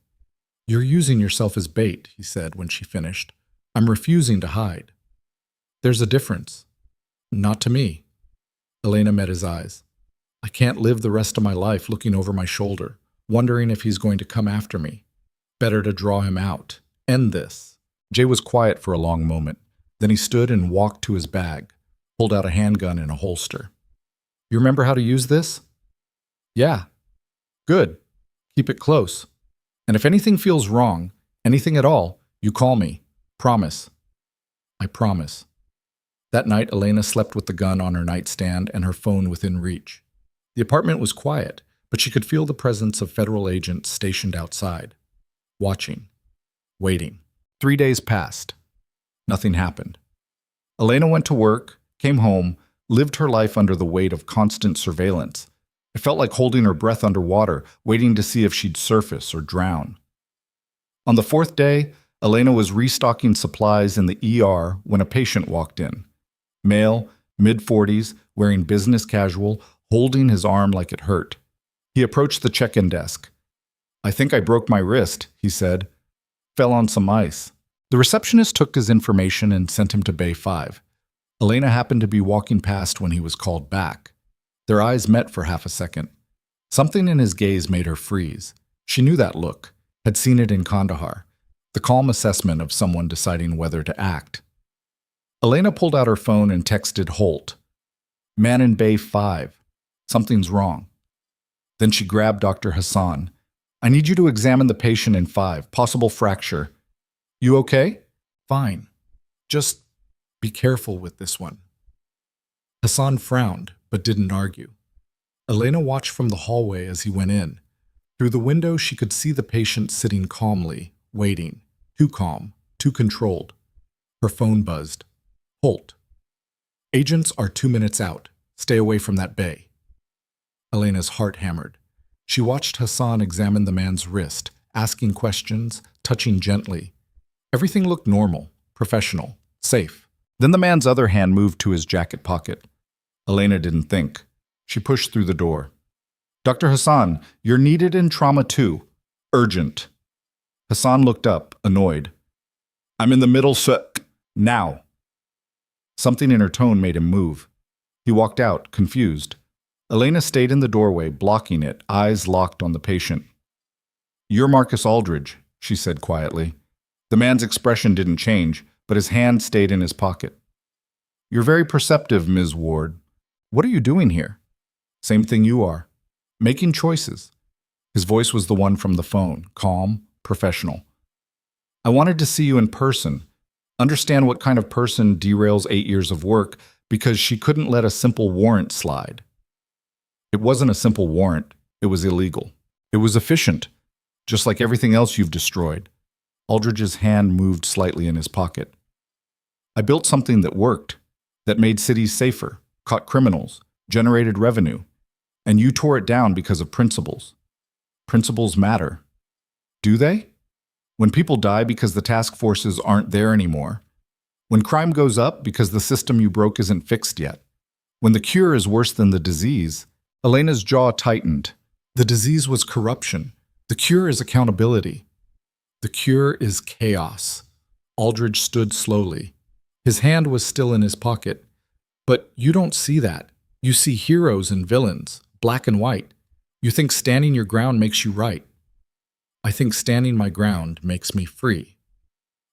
"You're using yourself as bait," he said when she finished. "I'm refusing to hide." "There's a difference." "Not to me." Elena met his eyes. "I can't live the rest of my life looking over my shoulder, wondering if he's going to come after me. Better to draw him out. End this." Jay was quiet for a long moment. Then he stood and walked to his bag, pulled out a handgun in a holster. "You remember how to use this?" "Yeah." "Good. Keep it close. And if anything feels wrong, anything at all, you call me. Promise." "I promise." That night, Elena slept with the gun on her nightstand and her phone within reach. The apartment was quiet, but she could feel the presence of federal agents stationed outside, watching, waiting. 3 days passed. Nothing happened. Elena went to work, came home, lived her life under the weight of constant surveillance. It felt like holding her breath underwater, waiting to see if she'd surface or drown. On the 4th day, Elena was restocking supplies in the ER when a patient walked in. Male, mid-40s, wearing business casual, holding his arm like it hurt. He approached the check-in desk. "I think I broke my wrist," he said. "Fell on some ice." The receptionist took his information and sent him to Bay 5. Elena happened to be walking past when he was called back. Their eyes met for half a second. Something in his gaze made her freeze. She knew that look, had seen it in Kandahar, the calm assessment of someone deciding whether to act. Elena pulled out her phone and texted Holt. "Man in Bay 5. Something's wrong." Then she grabbed Dr. Hassan. "I need you to examine the patient in 5. Possible fracture." "You okay?" "Fine. Just be careful with this one." Hassan frowned, but didn't argue. Elena watched from the hallway as he went in. Through the window, she could see the patient sitting calmly, waiting. Too calm, too controlled. Her phone buzzed. "Holt. Agents are 2 minutes out. Stay away from that bay." Elena's heart hammered. She watched Hassan examine the man's wrist, asking questions, touching gently. Everything looked normal, professional, safe. Then the man's other hand moved to his jacket pocket. Elena didn't think. She pushed through the door. "Dr. Hassan, you're needed in trauma 2. Urgent." Hassan looked up, annoyed. "I'm in the middle, now." Something in her tone made him move. He walked out, confused. Elena stayed in the doorway, blocking it, eyes locked on the patient. "You're Marcus Aldridge," she said quietly. The man's expression didn't change, but his hand stayed in his pocket. "You're very perceptive, Ms. Ward. What are you doing here?" "Same thing you are. Making choices." His voice was the one from the phone, calm, professional. "I wanted to see you in person, understand what kind of person derails 8 years of work because she couldn't let a simple warrant slide." "It wasn't a simple warrant. It was illegal. It was efficient, just like everything else you've destroyed." Aldridge's hand moved slightly in his pocket. "I built something that worked, that made cities safer, caught criminals, generated revenue, and you tore it down because of principles. Principles matter. Do they? When people die because the task forces aren't there anymore. When crime goes up because the system you broke isn't fixed yet. When the cure is worse than the disease." Elena's jaw tightened. The disease was corruption. The cure is accountability. The cure is chaos. Aldridge stood slowly. His hand was still in his pocket. "But you don't see that. You see heroes and villains, black and white. You think standing your ground makes you right. I think standing my ground makes me free."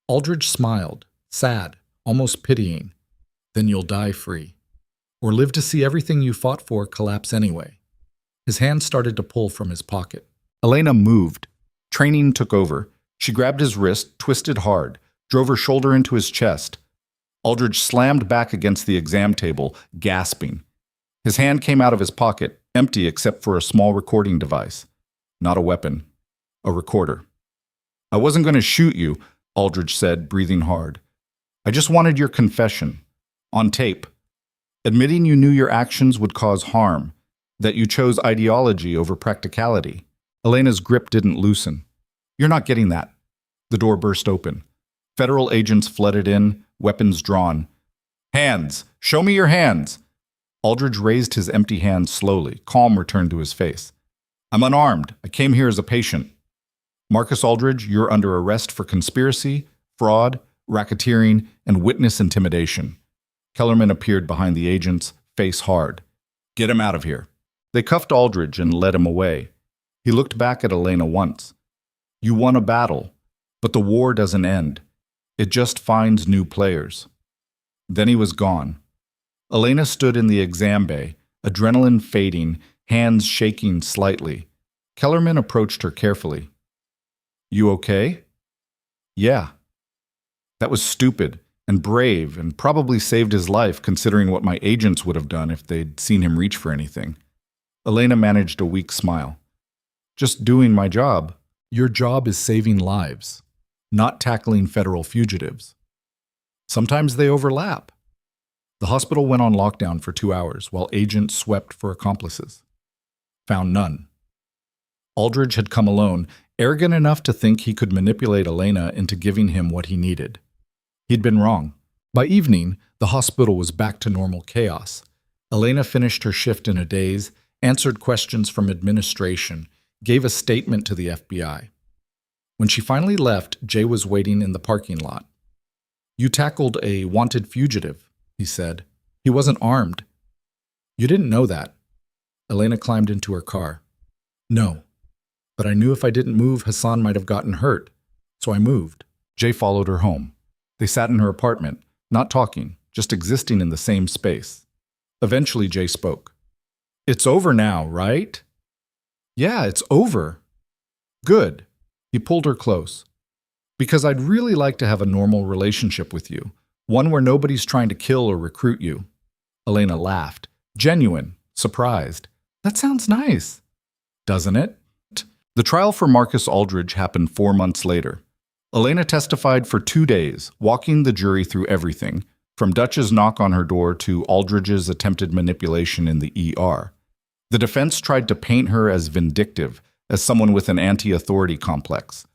Aldridge smiled, sad, almost pitying. "Then you'll die free. Or live to see everything you fought for collapse anyway." His hand started to pull from his pocket. Elena moved. Training took over. She grabbed his wrist, twisted hard, drove her shoulder into his chest. Aldridge slammed back against the exam table, gasping. His hand came out of his pocket, empty except for a small recording device. Not a weapon. a recorder. I wasn't going to shoot you, Aldridge said, breathing hard. I just wanted your confession. On tape. Admitting you knew your actions would cause harm, that you chose ideology over practicality. Elena's grip didn't loosen. You're not getting that. The door burst open. Federal agents flooded in, weapons drawn. Hands! Show me your hands! Aldridge raised his empty hands slowly. Calm returned to his face. I'm unarmed. I came here as a patient. Marcus Aldridge, you're under arrest for conspiracy, fraud, racketeering, and witness intimidation. Kellerman appeared behind the agents, face hard. Get him out of here. They cuffed Aldridge and led him away. He looked back at Elena once. You won a battle, but the war doesn't end. It just finds new players. Then he was gone. Elena stood in the exam bay, adrenaline fading, hands shaking slightly. Kellerman approached her carefully. You okay? Yeah. That was stupid and brave and probably saved his life considering what my agents would have done if they'd seen him reach for anything. Elena managed a weak smile. Just doing my job. Your job is saving lives, not tackling federal fugitives. Sometimes they overlap. The hospital went on lockdown for 2 hours while agents swept for accomplices. Found none. Aldridge had come alone, arrogant enough to think he could manipulate Elena into giving him what he needed. He'd been wrong. By evening, the hospital was back to normal chaos. Elena finished her shift in a daze, answered questions from administration, gave a statement to the FBI. When she finally left, Jay was waiting in the parking lot. You tackled a wanted fugitive, he said. He wasn't armed. You didn't know that. Elena climbed into her car. No, but I knew if I didn't move, Hassan might have gotten hurt, so I moved. Jay followed her home. They sat in her apartment, not talking, just existing in the same space. Eventually, Jay spoke. It's over now, right? Yeah, it's over. Good. He pulled her close. Because I'd really like to have a normal relationship with you, one where nobody's trying to kill or recruit you. Elena laughed, genuine, surprised. That sounds nice. Doesn't it? The trial for Marcus Aldridge happened 4 months later. Elena testified for 2 days, walking the jury through everything, from Dutch's knock on her door to Aldridge's attempted manipulation in the ER. The defense tried to paint her as vindictive, as someone with an anti-authority complex.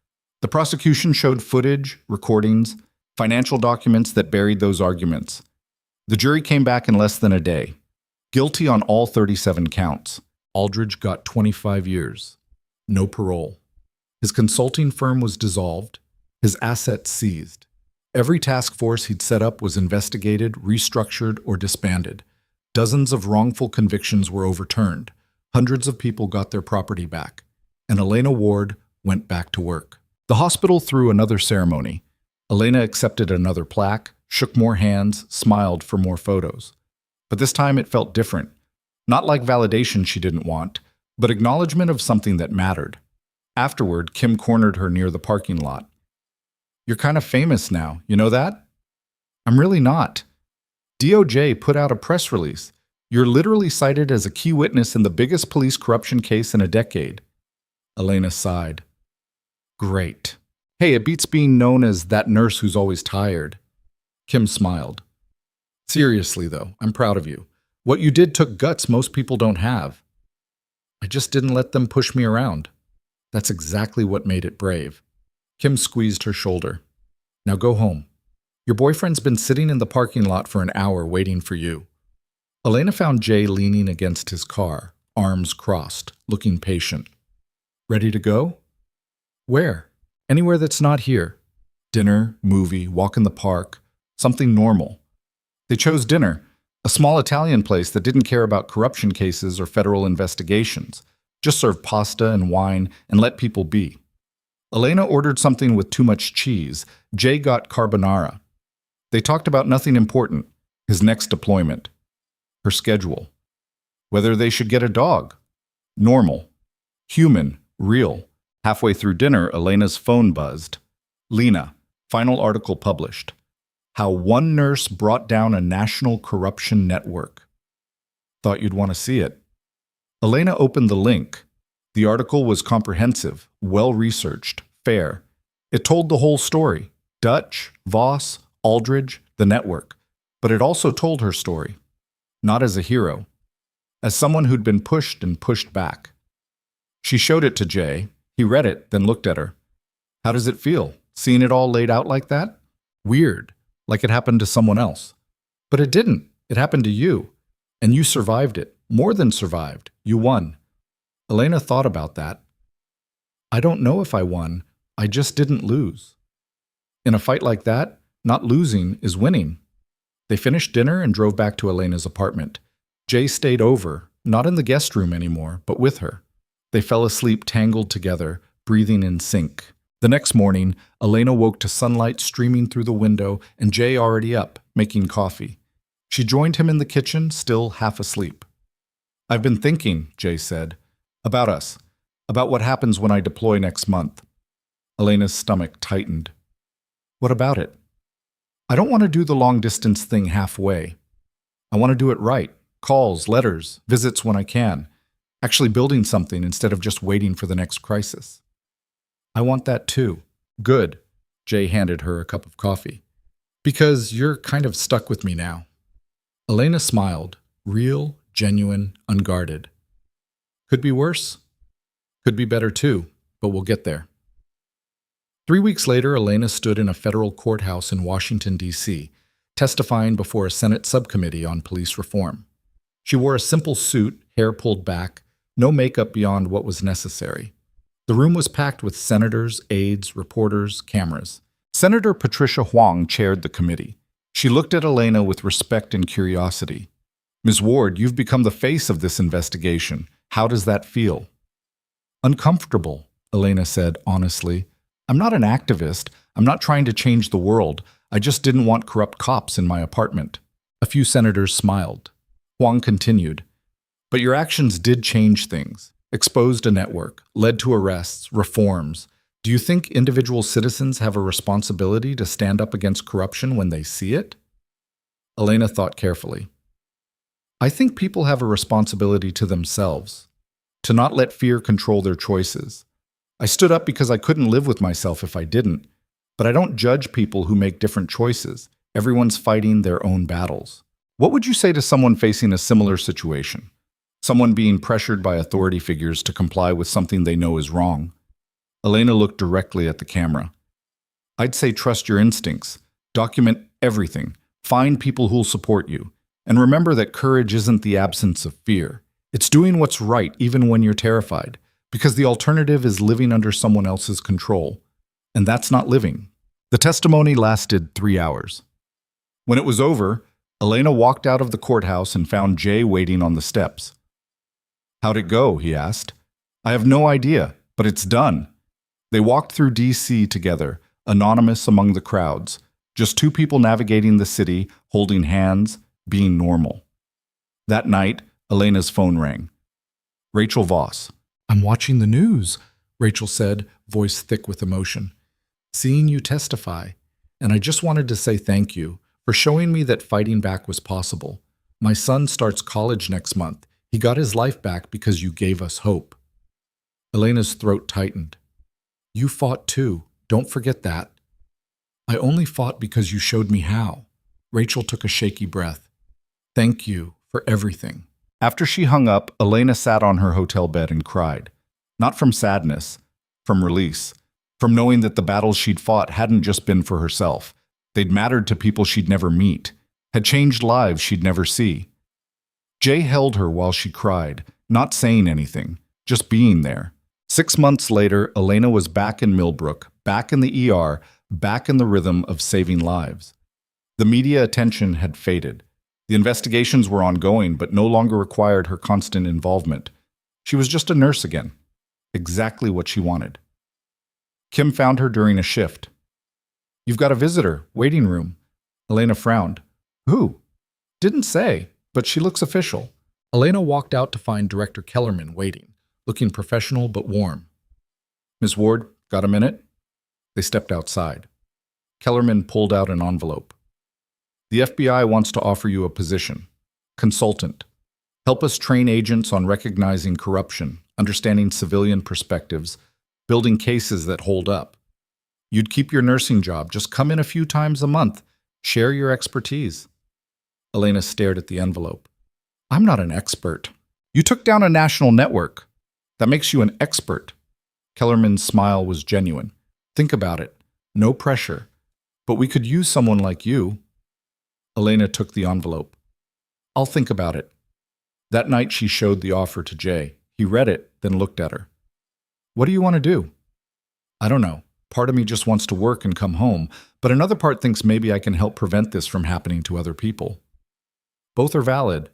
The prosecution showed footage, recordings, financial documents that buried those arguments. The jury came back in less than a day. Guilty on all 37 counts. Aldridge got 25 years. No parole. His consulting firm was dissolved, his assets seized. Every task force he'd set up was investigated, restructured, or disbanded. Dozens of wrongful convictions were overturned. Hundreds of people got their property back. And Elena Ward went back to work. The hospital threw another ceremony. Elena accepted another plaque, shook more hands, smiled for more photos. But this time it felt different. Not like validation she didn't want, but acknowledgement of something that mattered. Afterward, Kim cornered her near the parking lot. You're kind of famous now, you know that? I'm really not. DOJ put out a press release. You're literally cited as a key witness in the biggest police corruption case in a decade. Elena sighed. Great. Hey, it beats being known as that nurse who's always tired. Kim smiled. Seriously, though, I'm proud of you. What you did took guts most people don't have. I just didn't let them push me around. That's exactly what made it brave. Kim squeezed her shoulder. Now go home. Your boyfriend's been sitting in the parking lot for an hour waiting for you. Elena found Jay leaning against his car, arms crossed, looking patient. Ready to go? Where? Anywhere that's not here. Dinner, movie, walk in the park, something normal. They chose dinner, a small Italian place that didn't care about corruption cases or federal investigations, just served pasta and wine and let people be. Elena ordered something with too much cheese. Jay got carbonara. They talked about nothing important, his next deployment, her schedule, whether they should get a dog. Normal, human, real. Halfway through dinner, Elena's phone buzzed. Lena, final article published. How one nurse brought down a national corruption network. Thought you'd want to see it. Elena opened the link. The article was comprehensive, well-researched, fair. It told the whole story. Dutch, Voss, Aldridge, the network. But it also told her story. Not as a hero. As someone who'd been pushed and pushed back. She showed it to Jay. He read it, then looked at her. How does it feel, seeing it all laid out like that? Weird, like it happened to someone else. But it didn't. It happened to you. And you survived it. More than survived. You won. Elena thought about that. I don't know if I won. I just didn't lose. In a fight like that, not losing is winning. They finished dinner and drove back to Elena's apartment. Jay stayed over, not in the guest room anymore, but with her. They fell asleep tangled together, breathing in sync. The next morning, Elena woke to sunlight streaming through the window and Jay already up, making coffee. She joined him in the kitchen, still half asleep. I've been thinking, Jay said, about us, about what happens when I deploy next month. Elena's stomach tightened. What about it? I don't want to do the long-distance thing halfway. I want to do it right. Calls, letters, visits when I can. Actually building something instead of just waiting for the next crisis. I want that too. Good. Jay handed her a cup of coffee. Because you're kind of stuck with me now. Elena smiled, real, genuine, unguarded. Could be worse. Could be better too, but we'll get there. 3 weeks later, Elena stood in a federal courthouse in Washington, D.C., testifying before a Senate subcommittee on police reform. She wore a simple suit, hair pulled back, no makeup beyond what was necessary. The room was packed with senators, aides, reporters, cameras. Senator Patricia Huang chaired the committee. She looked at Elena with respect and curiosity. Ms. Ward, you've become the face of this investigation. How does that feel? Uncomfortable, Elena said honestly. I'm not an activist. I'm not trying to change the world. I just didn't want corrupt cops in my apartment. A few senators smiled. Huang continued. But your actions did change things. Exposed a network, led to arrests, reforms. Do you think individual citizens have a responsibility to stand up against corruption when they see it? Elena thought carefully. I think people have a responsibility to themselves, to not let fear control their choices. I stood up because I couldn't live with myself if I didn't, but I don't judge people who make different choices. Everyone's fighting their own battles. What would you say to someone facing a similar situation? Someone being pressured by authority figures to comply with something they know is wrong? Elena looked directly at the camera. I'd say trust your instincts. Document everything. Find people who'll support you. And remember that courage isn't the absence of fear. It's doing what's right even when you're terrified. Because the alternative is living under someone else's control. And that's not living. The testimony lasted 3 hours. When it was over, Elena walked out of the courthouse and found Jay waiting on the steps. How'd it go? He asked. I have no idea, but it's done. They walked through D.C. together, anonymous among the crowds. Just two people navigating the city, holding hands, being normal. That night, Elena's phone rang. Rachel Voss. I'm watching the news, Rachel said, voice thick with emotion. Seeing you testify, and I just wanted to say thank you for showing me that fighting back was possible. My son starts college next month. He got his life back because you gave us hope. Elena's throat tightened. You fought too. Don't forget that. I only fought because you showed me how. Rachel took a shaky breath. Thank you for everything. After she hung up, Elena sat on her hotel bed and cried. Not from sadness, from release, from knowing that the battles she'd fought hadn't just been for herself. They'd mattered to people she'd never meet, had changed lives she'd never see. Jay held her while she cried, not saying anything, just being there. 6 months later, Elena was back in Millbrook, back in the ER, back in the rhythm of saving lives. The media attention had faded. The investigations were ongoing, but no longer required her constant involvement. She was just a nurse again. Exactly what she wanted. Kim found her during a shift. You've got a visitor, waiting room. Elena frowned. Who? Didn't say, but she looks official. Elena walked out to find Director Kellerman waiting, looking professional but warm. Ms. Ward, got a minute? They stepped outside. Kellerman pulled out an envelope. The FBI wants to offer you a position. Consultant. Help us train agents on recognizing corruption, understanding civilian perspectives, building cases that hold up. You'd keep your nursing job, just come in a few times a month, share your expertise. Elena stared at the envelope. I'm not an expert. You took down a national network. That makes you an expert. Kellerman's smile was genuine. Think about it. No pressure. But we could use someone like you. Elena took the envelope. I'll think about it. That night she showed the offer to Jay. He read it, then looked at her. What do you want to do? I don't know. Part of me just wants to work and come home, but another part thinks maybe I can help prevent this from happening to other people. Both are valid.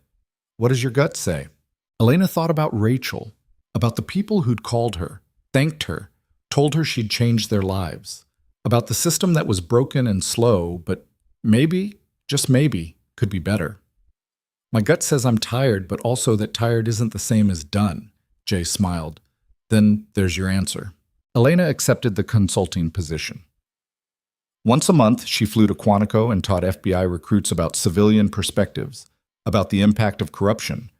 What does your gut say? Elena thought about Rachel, about the people who'd called her, thanked her, told her she'd changed their lives, about the system that was broken and slow, but maybe, just maybe, could be better. My gut says I'm tired, but also that tired isn't the same as done, Jay smiled. Then there's your answer. Elena accepted the consulting position. Once a month, she flew to Quantico and taught FBI recruits about civilian perspectives, about the impact of corruption,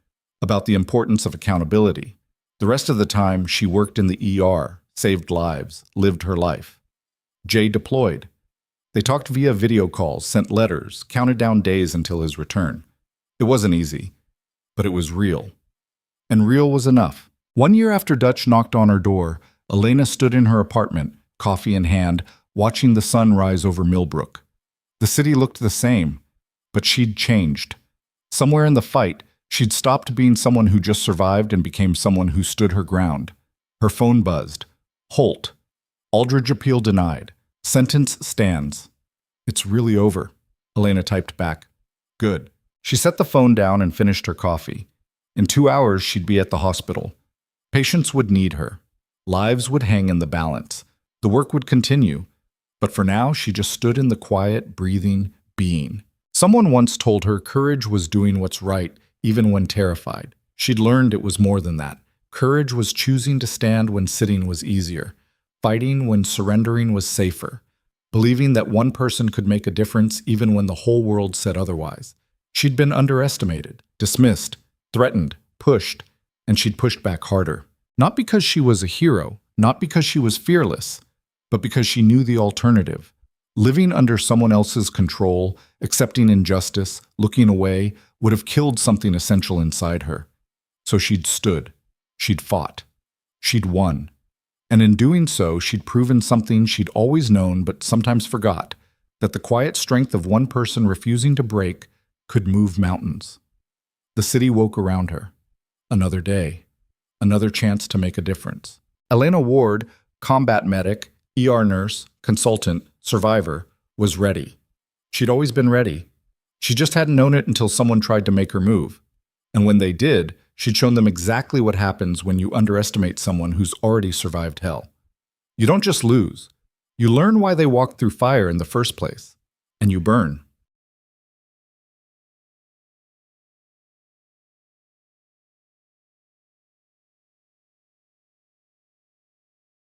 about the importance of accountability. The rest of the time, she worked in the ER, saved lives, lived her life. Jay deployed. They talked via video calls, sent letters, counted down days until his return. It wasn't easy, but it was real. And real was enough. 1 year after Dutch knocked on her door, Elena stood in her apartment, coffee in hand, watching the sun rise over Millbrook. The city looked the same, but she'd changed. Somewhere in the fight, she'd stopped being someone who just survived and became someone who stood her ground. Her phone buzzed. Holt. Aldridge appeal denied. Sentence stands. It's really over, Elena typed back. Good. She set the phone down and finished her coffee. In 2 hours, she'd be at the hospital. Patients would need her. Lives would hang in the balance. The work would continue. But for now, she just stood in the quiet, breathing, being. Someone once told her courage was doing what's right, even when terrified. She'd learned it was more than that. Courage was choosing to stand when sitting was easier, fighting when surrendering was safer, believing that one person could make a difference even when the whole world said otherwise. She'd been underestimated, dismissed, threatened, pushed, and she'd pushed back harder. Not because she was a hero, not because she was fearless, but because she knew the alternative. Living under someone else's control, accepting injustice, looking away, would have killed something essential inside her. So she'd stood. She'd fought. She'd won. And in doing so, she'd proven something she'd always known but sometimes forgot, that the quiet strength of one person refusing to break could move mountains. The city woke around her. Another day. Another chance to make a difference. Elena Ward, combat medic, ER nurse, consultant, survivor, was ready. She'd always been ready. She just hadn't known it until someone tried to make her move. And when they did, she'd shown them exactly what happens when you underestimate someone who's already survived hell. You don't just lose. You learn why they walked through fire in the first place. And you burn.